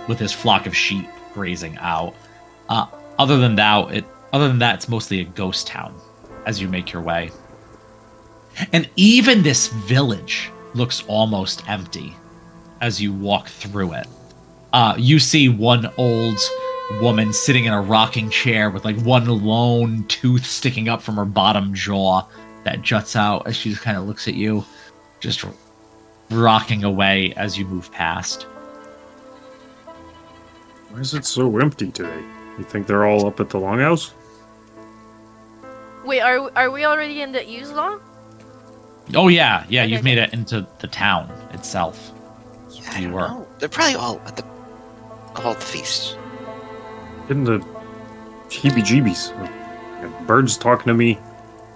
with his flock of sheep grazing out. Other than that, it's mostly a ghost town as you make your way. And even this village looks almost empty as you walk through it. You see one old woman sitting in a rocking chair with like one lone tooth sticking up from her bottom jaw that juts out as she just kind of looks at you, just rocking away as you move past. Why is it so empty today? You think they're all up at the longhouse? Wait, are we already in the Eveslaw? Oh yeah, yeah. Okay, You've made it into the town itself. Yeah, I You don't were. know. They're probably all at the feast. Getting the heebie-jeebies. Birds talking to me.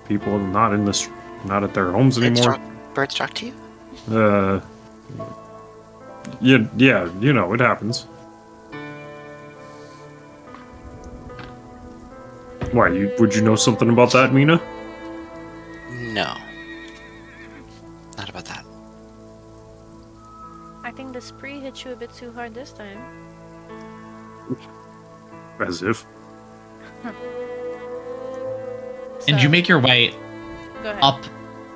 People not at their homes anymore. Birds talk to you? Yeah, you know, it happens. Why, would you know something about that, Mina? No. Not about that. I think the spree hit you a bit too hard this time. As if. And you make your way Go ahead. up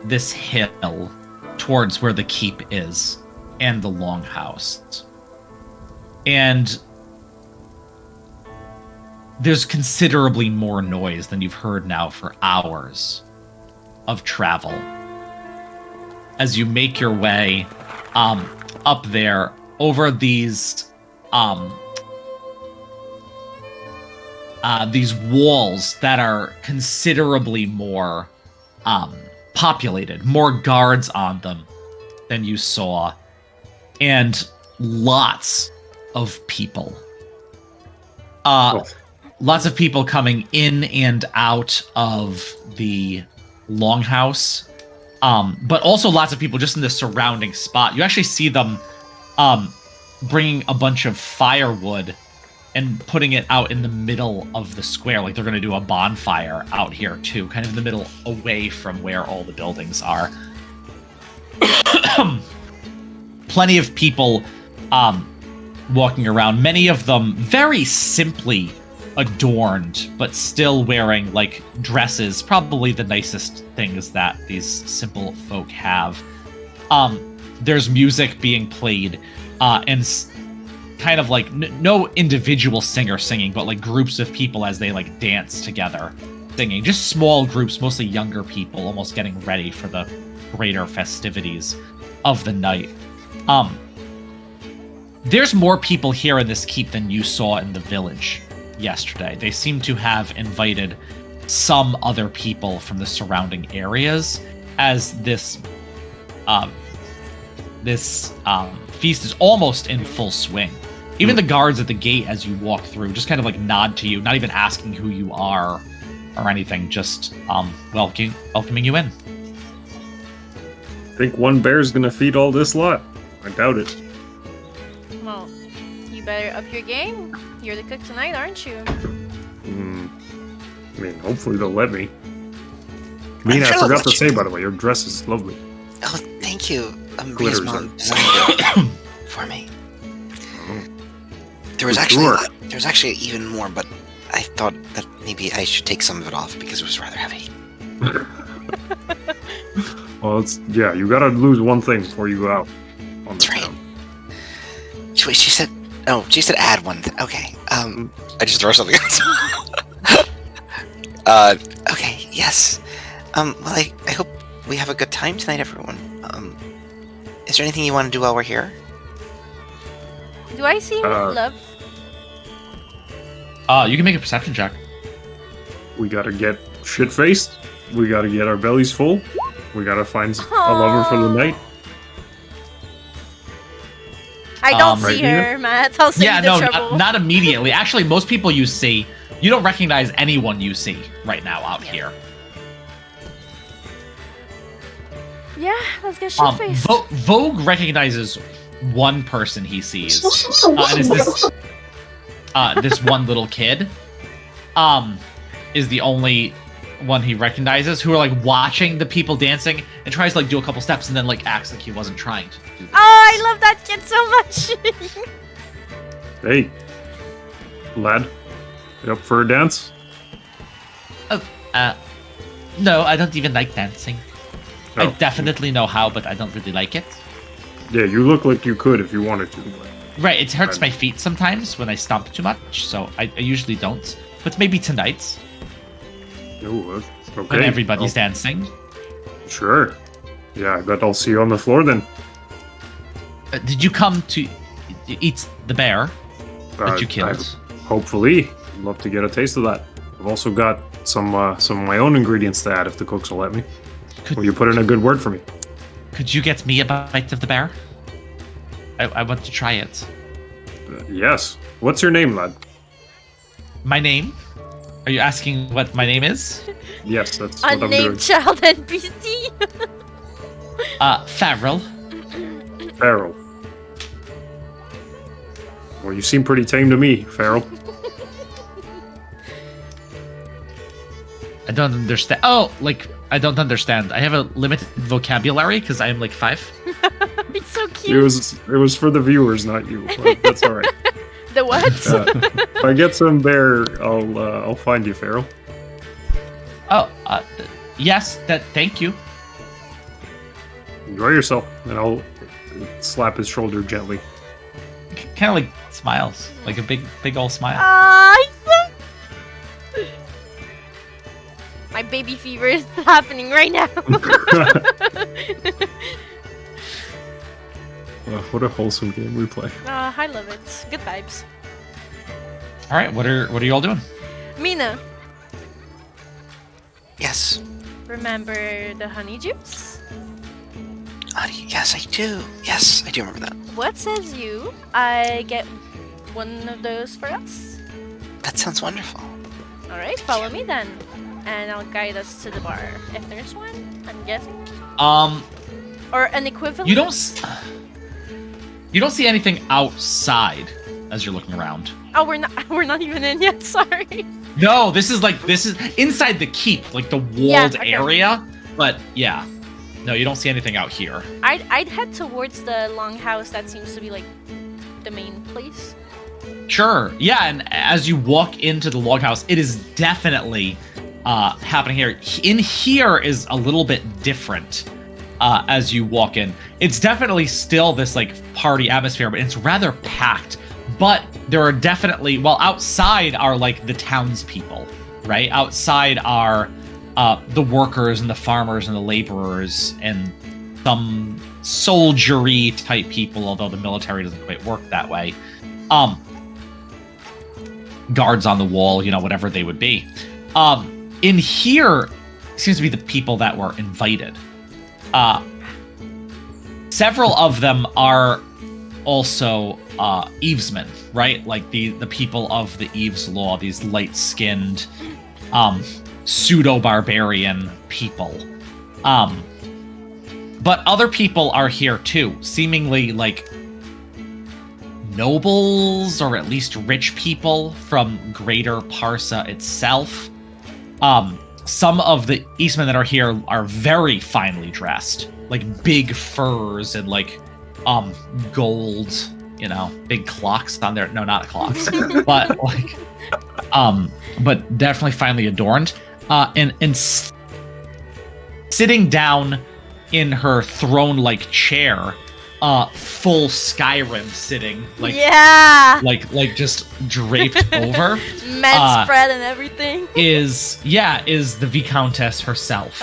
this hill towards where the keep is and the longhouse. And there's considerably more noise than you've heard now for hours of travel. As you make your way up there over these walls that are considerably more populated, more guards on them than you saw, and lots of people. Lots of people coming in and out of the longhouse, but also lots of people just in the surrounding spot. You actually see them bringing a bunch of firewood and putting it out in the middle of the square, like they're going to do a bonfire out here too, kind of in the middle, away from where all the buildings are. Plenty of people walking around, many of them very simply adorned, but still wearing like dresses, probably the nicest things that these simple folk have. There's music being played, and kind of like no individual singer singing, but like groups of people as they like dance together singing, just small groups, mostly younger people, almost getting ready for the greater festivities of the night. There's more people here in this keep than you saw in the village yesterday. They seem to have invited some other people from the surrounding areas, as this feast is almost in full swing. Even the guards at the gate as you walk through just kind of like nod to you, not even asking who you are or anything, just welcoming you in. Think one bear's gonna feed all this lot? I doubt it. Well, you better up your game. You're the cook tonight, aren't you? I mean, hopefully they'll let me. Mina, I forgot to say, by the way, your dress is lovely. Oh, thank you. Glitters Ria's mom are- designed it for me. There was actually even more, but I thought that maybe I should take some of it off because it was rather heavy. Well, you gotta lose one thing before you go out on the That's right. town. She said add one. Okay. I just throw something else. Okay. Yes. Well, I hope we have a good time tonight, everyone. Is there anything you want to do while we're here? Do I see love? You can make a perception check. We gotta get shit-faced. We gotta get our bellies full. We gotta find a lover for the night. I don't Right, see Nina? her, Matt. I'll save Yeah, you the no, trouble. not immediately. Actually, most people you see, you don't recognize anyone you see right now out here. Yeah, let's get shit faced. Vogue recognizes one person he sees, and is this one little kid. Is the only one he recognizes, who are like watching the people dancing and tries to like do a couple steps and then like acts like he wasn't trying to do this. Oh, I love that kid so much. Hey, lad, you up for a dance? No, I don't even like dancing. I No. definitely know how, but I don't really like it. Yeah, you look like you could if you wanted to. Right, it hurts my feet sometimes when I stomp too much, so I usually don't. But maybe tonight, No, okay. when everybody's dancing. Sure. Yeah, I bet I'll see you on the floor then. Did you come to eat the bear that you killed? Hopefully. love to get a taste of that. I've also got some of my own ingredients to add if the cooks will let me. Will you put in a good word for me? Could you get me a bite of the bear? I want to try it. Yes. What's your name, lad? My name? Are you asking what my name is? Yes, that's what I'm doing. Unnamed child NPC. Farrell. Farrell. Well, you seem pretty tame to me, Farrell. I don't understand. Oh, like, I don't understand. I have a limited vocabulary because I am like 5. It's so cute. It was for the viewers, not you. But that's all right. The what? If I get some bear, I'll find you, Farrell. Oh, yes, thank you. Enjoy yourself, and I'll slap his shoulder gently. Kind of like smiles, like a big old smile. My baby fever is happening right now. What a wholesome game we play. I love it. Good vibes. All right, what are you all doing? Mina, Yes. remember the honey juice? Yes, I do. Yes, I do remember that. What says you? I get one of those for us? That sounds wonderful. Alright, follow me then. And I'll guide us to the bar. If there's one, I'm guessing. Or an equivalent? You don't see anything outside as you're looking around. Oh, we're not even in yet, sorry. No, this is inside the keep, like the walled area. But yeah. No, you don't see anything out here. I'd head towards the longhouse. That seems to be like the main place. Sure. Yeah, and as you walk into the loghouse, it is definitely happening here. In here is a little bit different as you walk in. It's definitely still this like party atmosphere, but it's rather packed. But there are definitely, well, outside are like the townspeople, right? Outside are the workers and the farmers and the laborers and some soldiery type people, although the military doesn't quite work that way. Guards on the wall, whatever they would be. In here seems to be the people that were invited. Several of them are also Evesmen, right? Like the people of the Eveslaw, these light-skinned pseudo-barbarian people. But other people are here too, seemingly like nobles or at least rich people from greater Parsa itself. Some of the Eastmen that are here are very finely dressed, like big furs and like gold, big clocks on their, no, not clocks, but like but definitely finely adorned. And sitting down in her throne-like chair, full Skyrim sitting, like like just draped over, med spread and everything. is the Viscountess herself,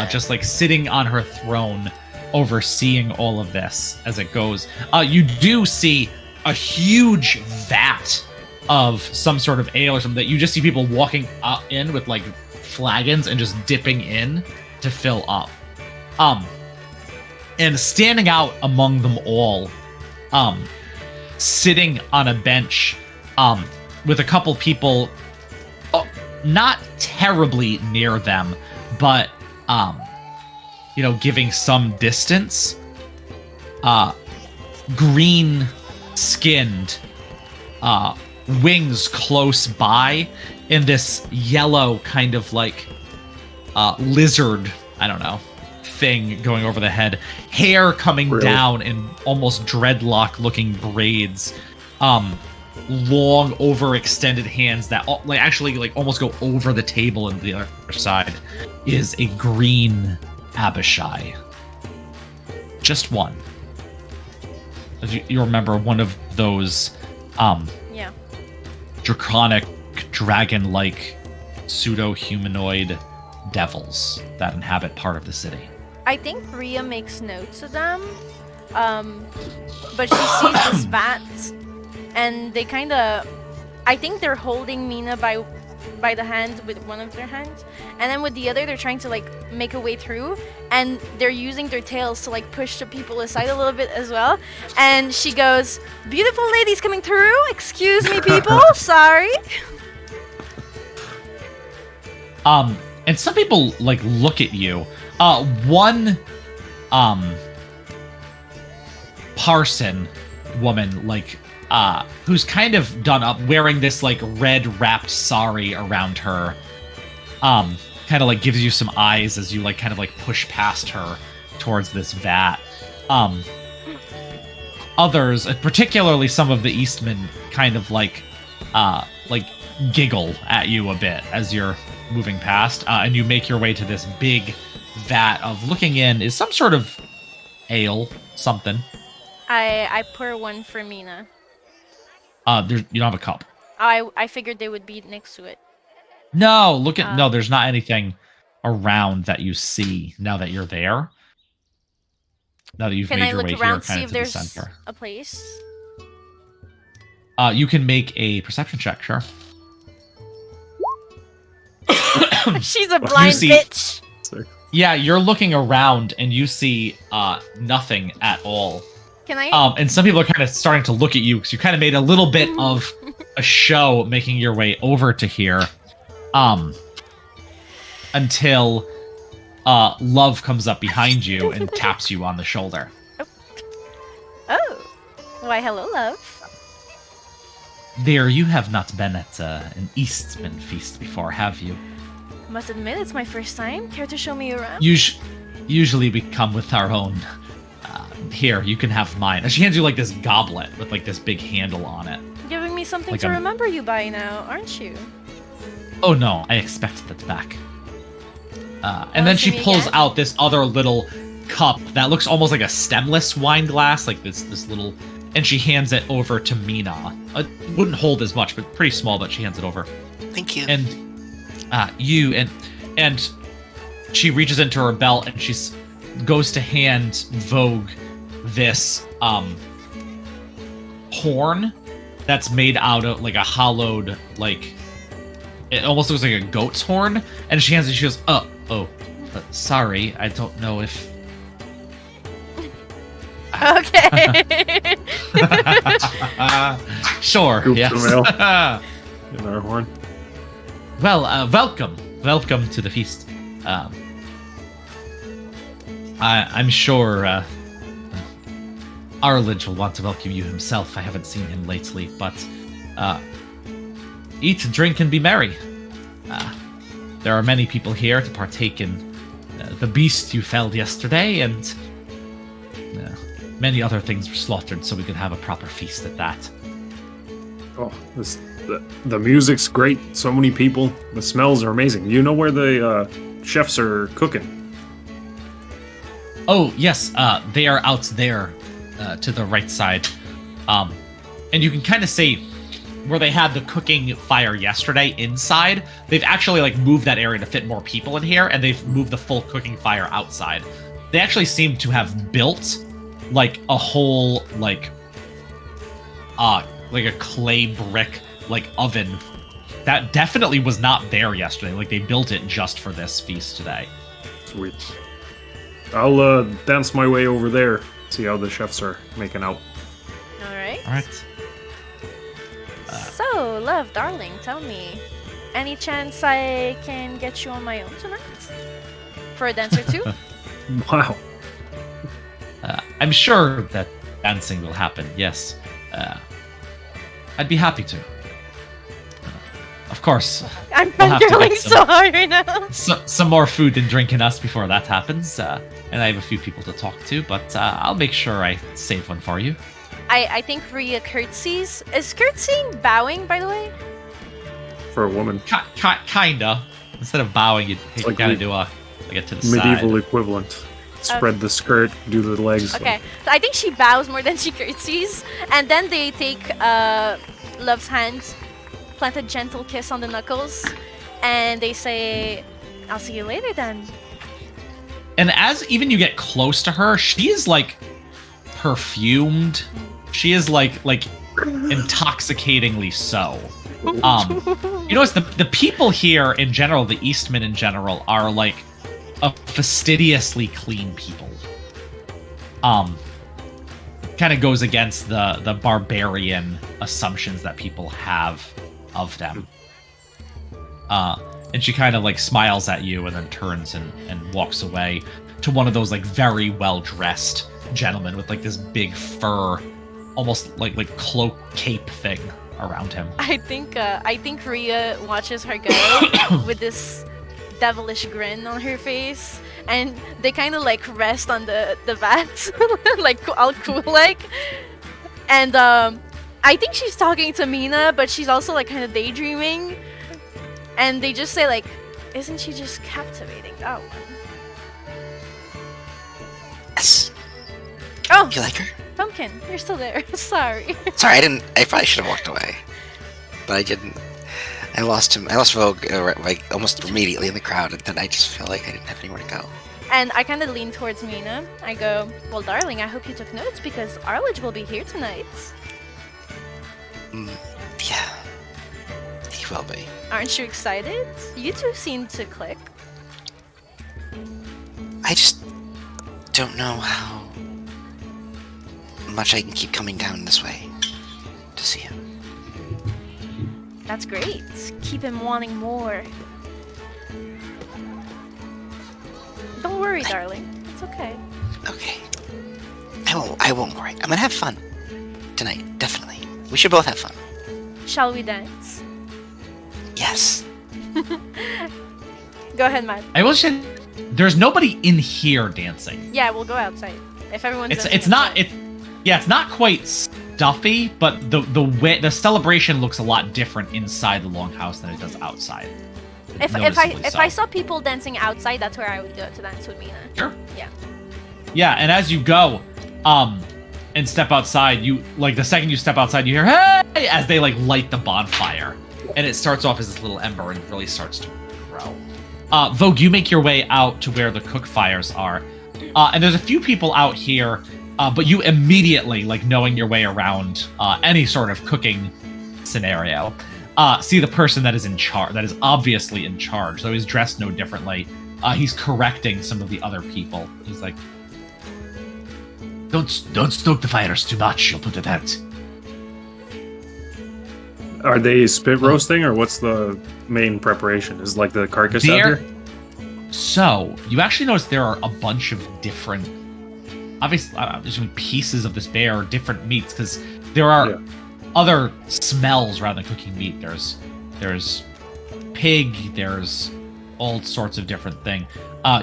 just like sitting on her throne, overseeing all of this as it goes. You do see a huge vat of some sort of ale or something that you just see people walking in with like flagons and just dipping in to fill up. And standing out among them all, sitting on a bench, with a couple people, not terribly near them, but, giving some distance, green-skinned, wings close by, in this yellow kind of like, lizard, I don't know, thing going over the head, hair coming down in almost dreadlock looking braids, long overextended hands that actually almost go over the table and the other side, is a green Abishai. Just one. As you remember, one of those draconic, dragon-like, pseudo-humanoid devils that inhabit part of the city. I think Rhea makes notes of them, but she sees this vat, and they kind of I think they're holding Mina by the hand with one of their hands, and then with the other they're trying to like make a way through, and they're using their tails to like push the people aside a little bit as well. And she goes, "Beautiful ladies coming through. Excuse me, people. Sorry." And some people like look at you. One Parson woman, like who's kind of done up, wearing this like red wrapped sari around her, kind of like gives you some eyes as you like kind of like push past her towards this vat. Others, particularly some of the Eastmen, kind of like giggle at you a bit as you're moving past, and you make your way to this big vat of, looking in, is some sort of ale, something. I pour one for Mina. You don't have a cup. I figured they would be next to it. No, no, there's not anything around that you see now that you're there. Now that you've made your way here, kind of to the center. A place? You can make a perception check, sure. She's a blind bitch. Yeah, you're looking around and you see nothing at all. Can I? And some people are kind of starting to look at you because you kind of made a little bit of a show making your way over to here. Until Love comes up behind you and taps you on the shoulder. Oh. Why, hello, Love. There, you have not been at an Eastman feast before, have you? Must admit, it's my first time. Care to show me around? Usually we come with our own. Here, you can have mine. And she hands you like this goblet with like this big handle on it. Giving me something like to remember you by now, aren't you? Oh no, I expect that back. And then she pulls out this other little cup that looks almost like a stemless wine glass, like this little, and she hands it over to Mina. It wouldn't hold as much, but pretty small, but she hands it over. Thank you. And and she reaches into her belt and she goes to hand Vogue this horn that's made out of like a hollowed, like, it almost looks like a goat's horn, and she hands it. She goes, sorry, I don't know if. Okay. Sure. Scoop Yes. some ale in our horn. Well, welcome to the feast. I'm sure Arledge will want to welcome you himself. I haven't seen him lately, but eat, drink, and be merry. There are many people here to partake in the beast you felled yesterday, and many other things were slaughtered so we could have a proper feast at that. Oh, the music's great. So many people. The smells are amazing. You know where the chefs are cooking? Oh, yes. They are out there to the right side. And you can kind of see where they had the cooking fire yesterday inside. They've actually like moved that area to fit more people in here, and they've moved the full cooking fire outside. They actually seem to have built like a whole like a clay brick like oven that definitely was not there yesterday. Like they built it just for this feast today. Sweet. I'll dance my way over there, see how the chefs are making out. All right. All right. So, Love, darling, tell me, any chance I can get you on my own tonight? For a dance or two? Wow. I'm sure that dancing will happen, yes. I'd be happy to. Of course. I'm we'll have to fangirling get so hard right now. Some more food and drink in us before that happens. And I have a few people to talk to, but I'll make sure I save one for you. I think Rhea curtsies. Is curtsying bowing, by the way? For a woman. Kinda. Instead of bowing, you like gotta do a to the medieval side. equivalent. Spread the skirt, do the legs. Okay, so I think she bows more than she curtsies, and then they take Love's hand, plant a gentle kiss on the knuckles, and they say, "I'll see you later then." And as even you get close to her, she is like perfumed. She is like intoxicatingly so. You notice the people here in general, the Eastmen in general, are like a fastidiously clean people. Kind of goes against the barbarian assumptions that people have of them. And she kind of like smiles at you and then turns and walks away to one of those like very well dressed gentlemen with like this big fur, almost like cloak cape thing around him. I think Rhea watches her go with this devilish grin on her face, and they kind of like rest on the vats, like all cool like. And I think she's talking to Mina, but she's also like kind of daydreaming. And they just say like, "Isn't she just captivating that one?" Yes. Oh, You like her? Pumpkin, you're still there. Sorry. Sorry, I didn't. I probably should have walked away, but I didn't. I lost him. I lost Vogue like almost immediately in the crowd, and then I just felt like I didn't have anywhere to go. And I kind of lean towards Mina. I go, "Well, darling, I hope you took notes because Arledge will be here tonight. Yeah, he will be. Aren't you excited? You two seem to click." I just don't know how much I can keep coming down this way to see him. That's great. Keep him wanting more. Don't worry, darling. It's okay. Okay. I won't worry. I'm gonna have fun tonight. Definitely. We should both have fun. Shall we dance? Yes. Go ahead, Matt. I will say, there's nobody in here dancing. Yeah, we'll go outside. If everyone's dancing It's not outside. it's not quite stuffy, but the celebration looks a lot different inside the longhouse than it does outside. If Noticeably so. I saw people dancing outside, that's where I would go to dance with Mina. Sure. Yeah. Yeah, and as you go, and step outside, you like the second you step outside, you hear "Hey!" as they like light the bonfire, and it starts off as this little ember and really starts to grow. Vogue, you make your way out to where the cook fires are, and there's a few people out here, but you immediately, like knowing your way around any sort of cooking scenario, see the person that is in charge, that is obviously in charge. So he's dressed no differently. He's correcting some of the other people. He's like, Don't stoke the fires too much. You'll put it out. Are they spit roasting, or what's the main preparation? Is like the carcass out There- here? So, you actually notice there are a bunch of different, obviously, there's pieces of this bear, different meats, because there are other smells rather than cooking meat. There's pig, there's all sorts of different things.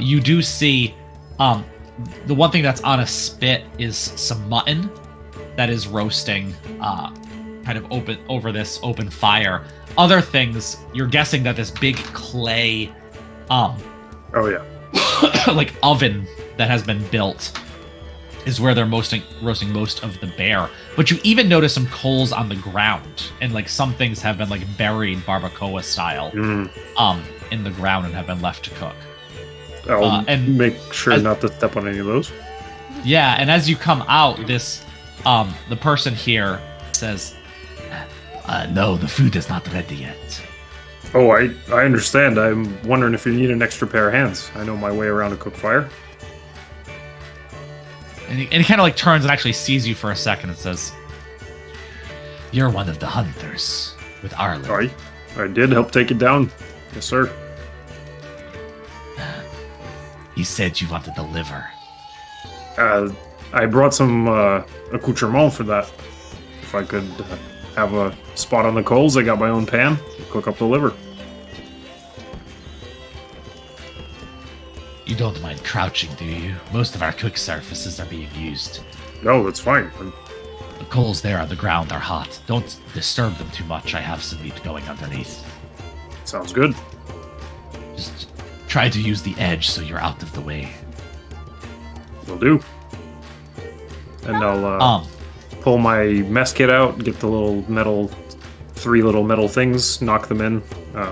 You do see, the one thing that's on a spit is some mutton that is roasting, kind of open over this open fire. Other things, you're guessing that this big clay, Oh yeah. like oven that has been built is where they're roasting most of the bear. But you even notice some coals on the ground, and like some things have been like buried barbacoa style, in the ground and have been left to cook. I'll and make sure not to step on any of those. Yeah, and as you come out, this the person here says, No, the food is not ready yet. Oh, I understand. I'm wondering if you need an extra pair of hands. I know my way around a cook fire. and he kind of like turns and actually sees you for a second and says, You're one of the hunters with Arlen. I did help take it down. Yes, sir. He said you want to deliver. I brought some accoutrement for that. If I could have a spot on the coals, I got my own pan. Cook up the liver. You don't mind crouching, do you? Most of our cook surfaces are being used. No, that's fine. The coals there on the ground are hot. Don't disturb them too much. I have some meat going underneath. Sounds good. Just try to use the edge so you're out of the way. Will do. And I'll pull my mess kit out, get the three little metal things, knock them in,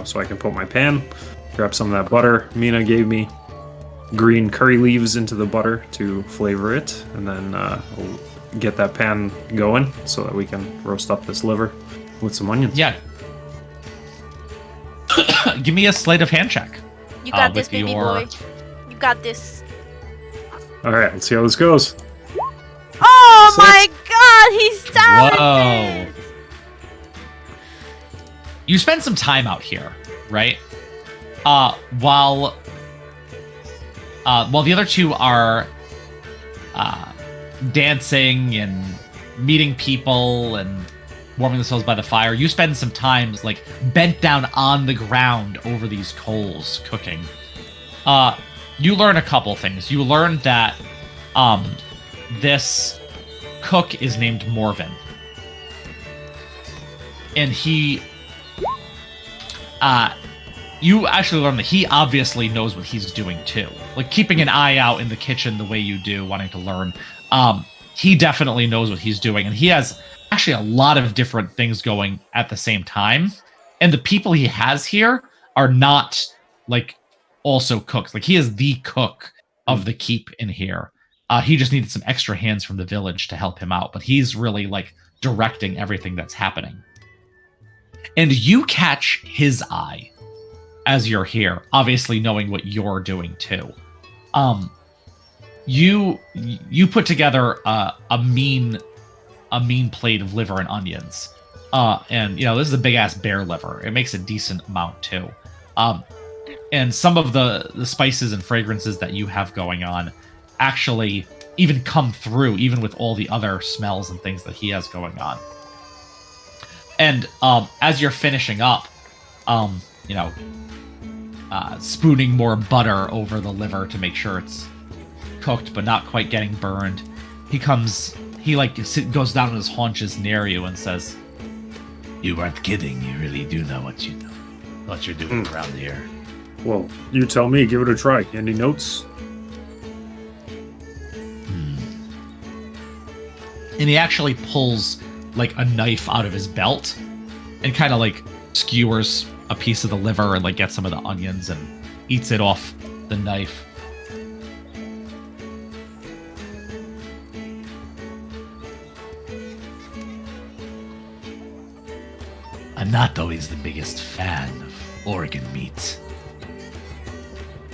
so I can put my pan, grab some of that butter Mina gave me, green curry leaves into the butter to flavor it, and then we'll get that pan going so that we can roast up this liver with some onions. yeah, give me a sleight of hand check. You got with this, baby your- boy. You got this. All right, let's see how this goes. Oh 6. my god, he's talented! You spend some time out here, right? While the other two are dancing and meeting people and warming themselves by the fire, you spend some time like bent down on the ground over these coals cooking. You learn a couple things. You learn that this cook is named Morven, and he you actually learn that he obviously knows what he's doing too. Like keeping an eye out in the kitchen the way you do, wanting to learn. He definitely knows what he's doing, and he has actually a lot of different things going at the same time. And the people he has here are not like also cooks. Like he is the cook of the keep in here. He just needed some extra hands from the village to help him out, but he's really like directing everything that's happening. And you catch his eye as you're here, obviously knowing what you're doing too. You put together a mean plate of liver and onions, and this is a big ass bear liver. It makes a decent amount too. And some of the spices and fragrances that you have going on actually even come through, even with all the other smells and things that he has going on. And as you're finishing up, spooning more butter over the liver to make sure it's cooked but not quite getting burned, he goes down on his haunches near you and says, You weren't kidding. You really do know what you're doing around here. Well, you tell me. Give it a try. Any notes? and he actually pulls like a knife out of his belt and kind of like skewers a piece of the liver and like gets some of the onions and eats it off the knife. I'm not always the biggest fan of organ meat.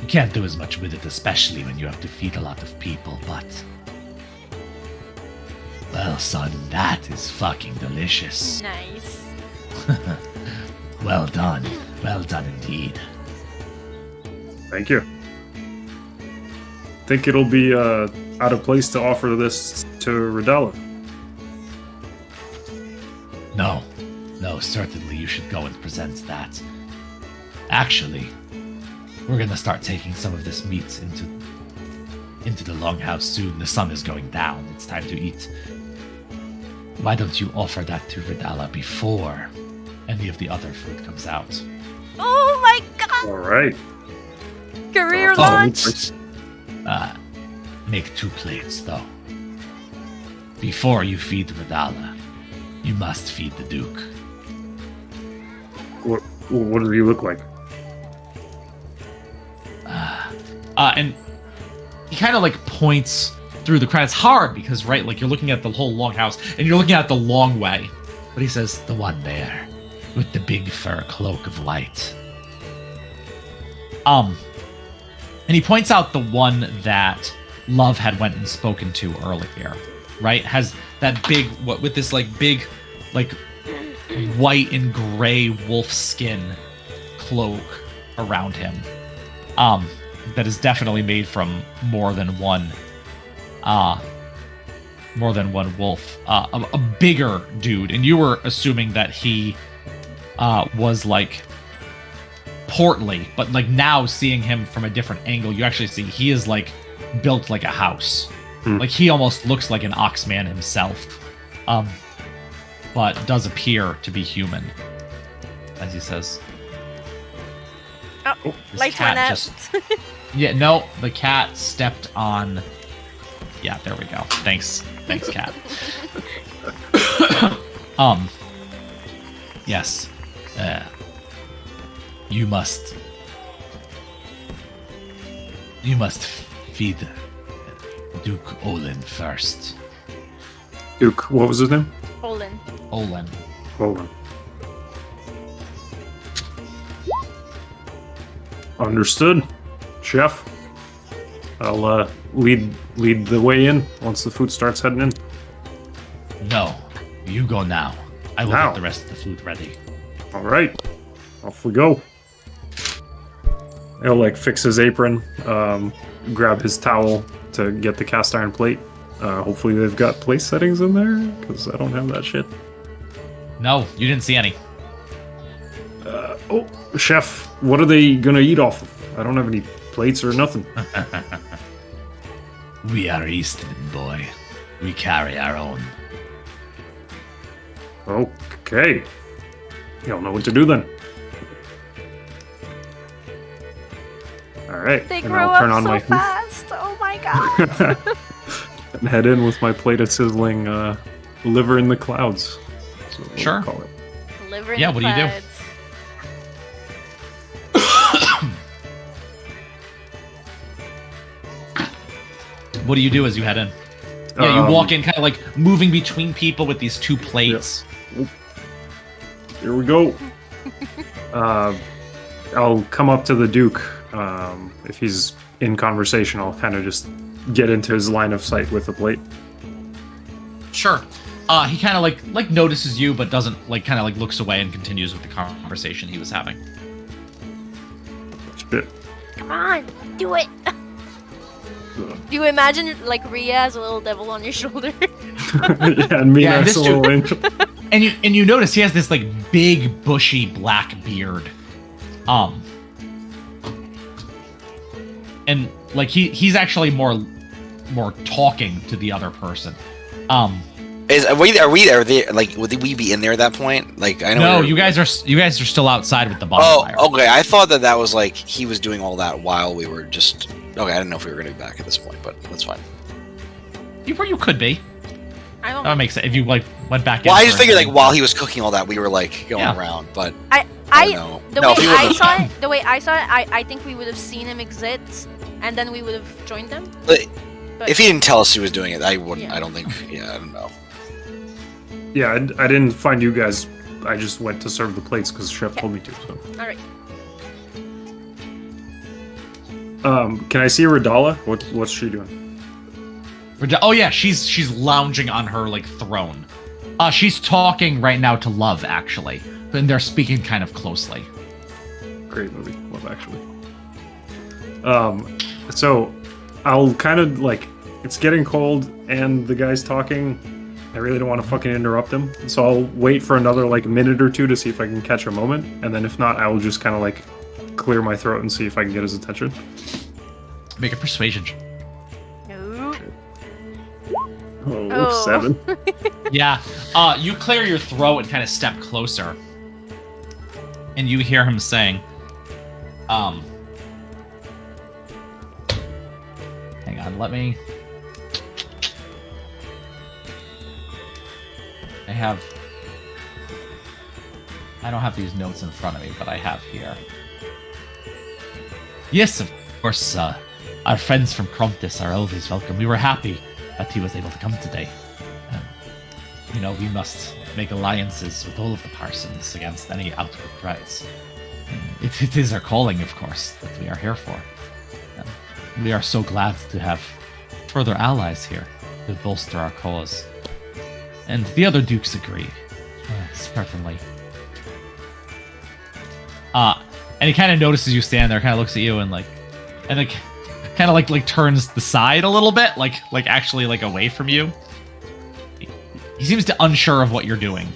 You can't do as much with it, especially when you have to feed a lot of people, but... Well, son, that is fucking delicious. Nice. Well done. Well done indeed. Thank you. Think it'll be out of place to offer this to Radella? No, certainly you should go and present that. Actually, we're gonna start taking some of this meat into the longhouse soon. The sun is going down. It's time to eat. Why don't you offer that to Radalla before any of the other food comes out? Oh my god! All right. Career Oh, launch! Make 2 plates, though. Before you feed Radalla, you must feed the Duke. What does he look like? And he kind of like points through the crowd. It's hard because, right, like you're looking at the whole longhouse and you're looking at the long way. But he says, The one there, with the big fur cloak of light. and he points out the one that Love had went and spoken to earlier, right? Has that big, with this like big, like white and gray wolf skin cloak around him. That is definitely made from more than one wolf. A bigger dude, and you were assuming that he was like portly, but like now seeing him from a different angle, you actually see he is like built like a house. Like he almost looks like an Oxman himself, but does appear to be human, as he says. Oh, This lights cat went out. just- Yeah, no, the cat stepped on. Yeah, there we go. Thanks, cat. Yes. You must feed Duke Olin first. Duke, what was his name? Olin. Olin. Understood, chef. I'll lead the way in once the food starts heading in. No, you go now. I will Now? get the rest of the food ready. All right, off we go. He'll like fix his apron, grab his towel to get the cast iron plate. Hopefully they've got place settings in there because I don't have that shit. No, you didn't see any. Oh, chef, what are they gonna eat off of? I don't have any plates or nothing. We are Eastman, boy. We carry our own. Okay. You don't know what to do then. All right. They and grow I'll turn up on so my fast. Oh my god. and head in with my plate of sizzling liver in the clouds. That's what we'll Sure. call it. Liver in Yeah, the what do you do? clouds. What do you do as you head in? Yeah, you walk Um, in kind of like moving between people with these two plates. Here we go. I'll come up to the Duke. If he's in conversation, I'll kind of just get into his line of sight with the plate. Sure. He kind of like notices you, but doesn't like kind of like looks away and continues with the conversation he was having. Shit. Come on, do it. Do you imagine like Rhea as a little devil on your shoulder? Yeah, and me Yeah, next this to a little angel. And you notice he has this like big bushy black beard. And like he's actually more talking to the other person. Are they like? Would we be in there at that point? Like, I know. No, we were- you guys are still outside with the Oh, bonfire. okay. I thought that was like he was doing all that while we were just. Okay, I didn't know if we were going to be back at this point, but that's fine. You would be. I don't. That makes sense if you like went back. Well, in I just for figured like anything. while he was cooking all that, we were like going Yeah. around. But I don't know. the No, way if he I would've- saw it, I think we would have seen him exit, and then we would have joined them. But But if he didn't tell us he was doing it, I wouldn't. Yeah. I don't think. Yeah, I don't know. Yeah, I didn't find you guys. I just went to serve the plates because Chef told me to. So, all right. can I see Radala? What's she doing? Oh yeah, she's lounging on her like throne. She's talking right now to Love actually, and they're speaking kind of closely. Great movie, Love Actually. So I'll kind of like it's getting cold and the guy's talking. I really don't want to fucking interrupt him, so I'll wait for another like minute or two to see if I can catch a moment, and then if not, I will just kind of like clear my throat and see if I can get his attention. Make a persuasion. No. Oh, Oh. 7. Yeah. You clear your throat and kind of step closer, and you hear him saying, hang on, let me. I don't have these notes in front of me, but I have here. Yes, of course, our friends from Crontis are always welcome. We were happy that he was able to come today. We must make alliances with all of the Parsons against any outward threats. It is our calling, of course, that we are here for. We are so glad to have further allies here to bolster our cause. And the other dukes agree. Certainly. And he kind of notices you stand there, kind of looks at you, and kind of like turns the side a little bit, like actually like away from you. He seems to unsure of what you're doing.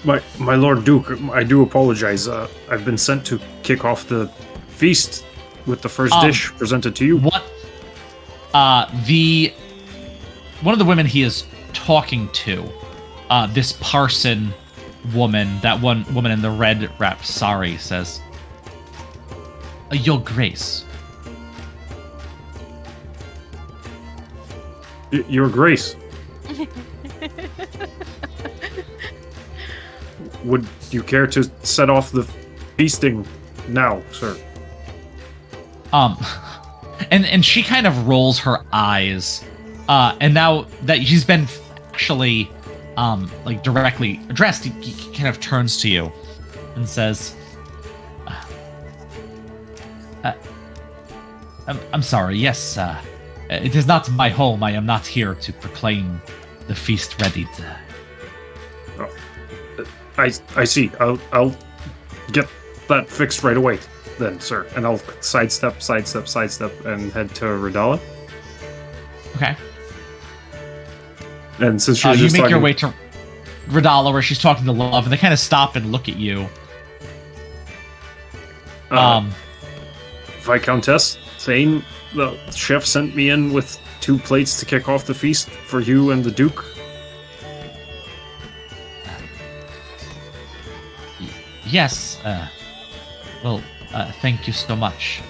My Lord Duke, I do apologize. I've been sent to kick off the feast with the first dish presented to you. What? One of the women he is talking to, this Parson woman, that one woman in the red wrapped sari, says, "Your Grace." Your Grace. Would you care to set off the feasting now, sir? And she kind of rolls her eyes, and now that she's been actually, like directly addressed, he kind of turns to you and says, I'm sorry. Yes, it is not my home. I am not here to proclaim the feast ready. I see. I'll get that fixed right away, then, sir. And I'll sidestep, and head to Radala. Okay. And since she's you just make talking... your way to Radala, where she's talking to Love, and they kind of stop and look at you. Viscountess Thane, the chef sent me in with 2 plates to kick off the feast for you and the Duke. Yes. Well, thank you so much.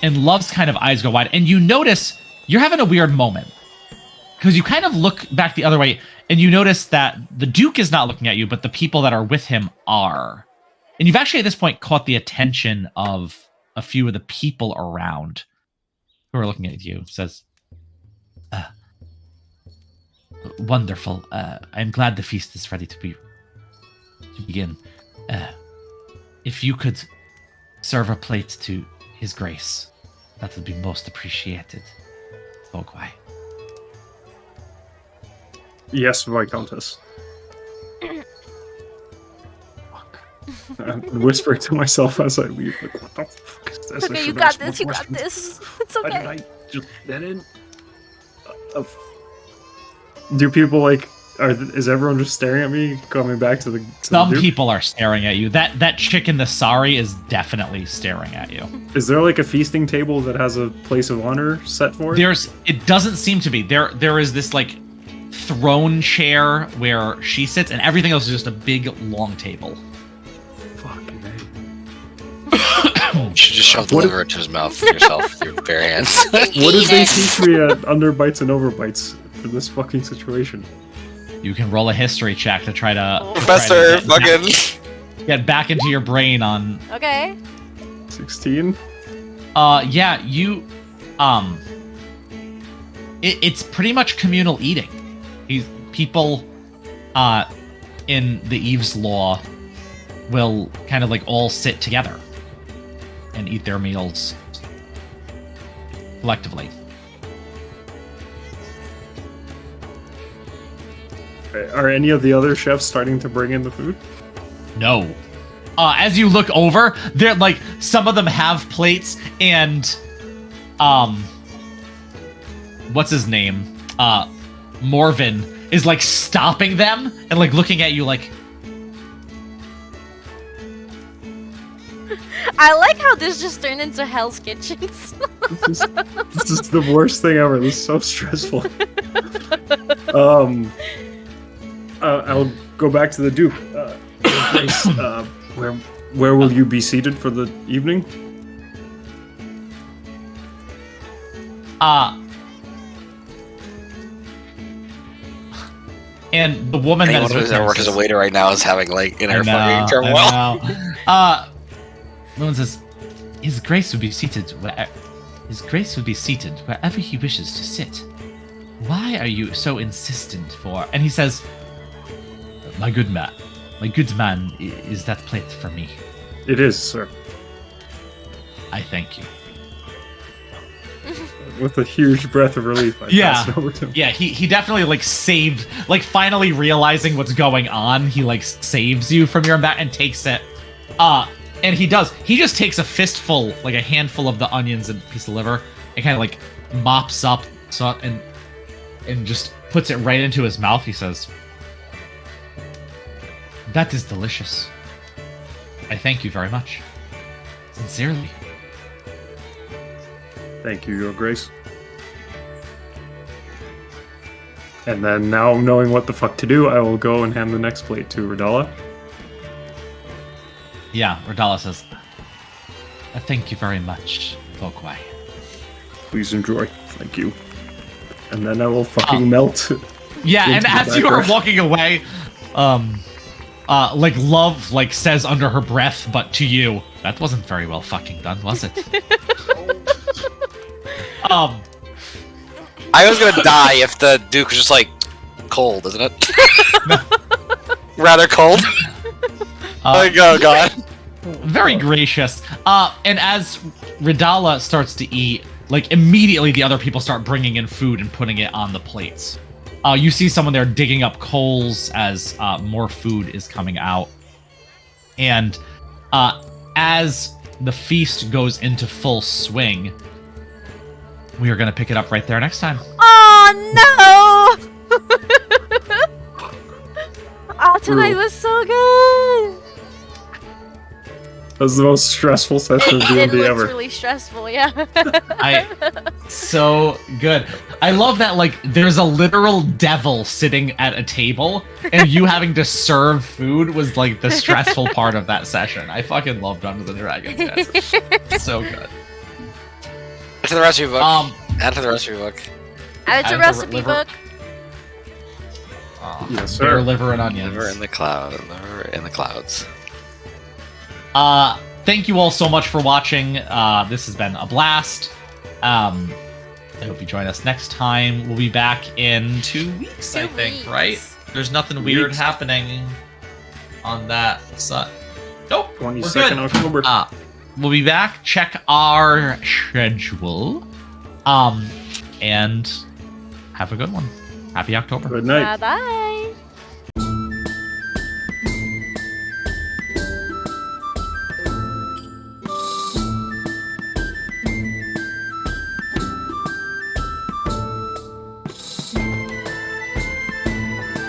And Love's kind of eyes go wide, and you notice you're having a weird moment. Because you kind of look back the other way, and you notice that the Duke is not looking at you, but the people that are with him are. And you've actually at this point caught the attention of a few of the people around who are looking at you. Says, wonderful. I'm glad the feast is ready to begin. If you could serve a plate to His Grace, that would be most appreciated. Ogwai. Yes, Viscountess. I'm whispering to myself as I leave, like, what the fuck is this? Okay, you got this. You got this. It's okay. I just get in. Do people like? Is everyone just staring at me? Coming back to the. Some people are staring at you. That chick in the sari is definitely staring at you. Is there like a feasting table that has a place of honor set for it? It doesn't seem to be. There is this like throne chair where she sits, and everything else is just a big long table. Fucking You should just shove the liver into his mouth yourself with your bare hands. What did they teach me at underbites and overbites for this fucking situation? You can roll a history check to try to Professor, get back into your brain on. Okay. 16. Yeah, you. It's pretty much communal eating. People, in the Eveslaw, will kind of like all sit together and eat their meals collectively. Are any of the other chefs starting to bring in the food? No. As you look over, they're like some of them have plates and what's his name? Morven is like stopping them and like looking at you like I like how this just turned into Hell's Kitchens. This is the worst thing ever. This is so stressful. I'll go back to the Duke. Grace, where will you be seated for the evening? And the woman Anyone that is who's ever worked as a waiter right now is having like inner fucking turmoil. The woman says, His Grace would be seated wherever he wishes to sit. Why are you so insistent for? And he says, my good man, is that plate for me? It is, sir. I thank you. With a huge breath of relief, I pass it over to him. Yeah, he definitely like saved, like finally realizing what's going on, he like saves you from your back and takes it. And he just takes a fistful, like a handful of the onions and piece of liver, and kind of like mops up and just puts it right into his mouth. He says, that is delicious. I thank you very much. Sincerely. Thank you, Your Grace. And then, now knowing what the fuck to do, I will go and hand the next plate to Radala. Yeah, Radala says, thank you very much, Vokwai. Please enjoy. Thank you. And then I will fucking melt. Yeah, and as you are walking away, like Love like says under her breath, but to you, that wasn't very well fucking done, was it? I was gonna die if the Duke was just like cold, isn't it? Rather cold. Oh god. Very gracious. And as Ridala starts to eat, like immediately the other people start bringing in food and putting it on the plates. You see someone there digging up coals as more food is coming out. And as the feast goes into full swing, we are going to pick it up right there next time. Oh no! Oh, tonight was so good. That was the most stressful session of It D&D was ever. really stressful, yeah. So good. I love that, like, there's a literal devil sitting at a table, and you having to serve food was, like, the stressful part of that session. I fucking loved Dungeons and Dragons, guys. So good. Add to the recipe book. Add to the recipe book. Add it to Add recipe liver- book. Yes, Bear sir. liver and onions. Liver in the cloud. Liver in the clouds. Thank you all so much for watching. This has been a blast. I hope you join us next time. We'll be back in 2 weeks, I 2 think, weeks. right? There's nothing weird Weeks. happening on that side. Nope, we're 22nd good. October. We'll be back. Check our schedule. And have a good one. Happy October. Good night. Bye bye.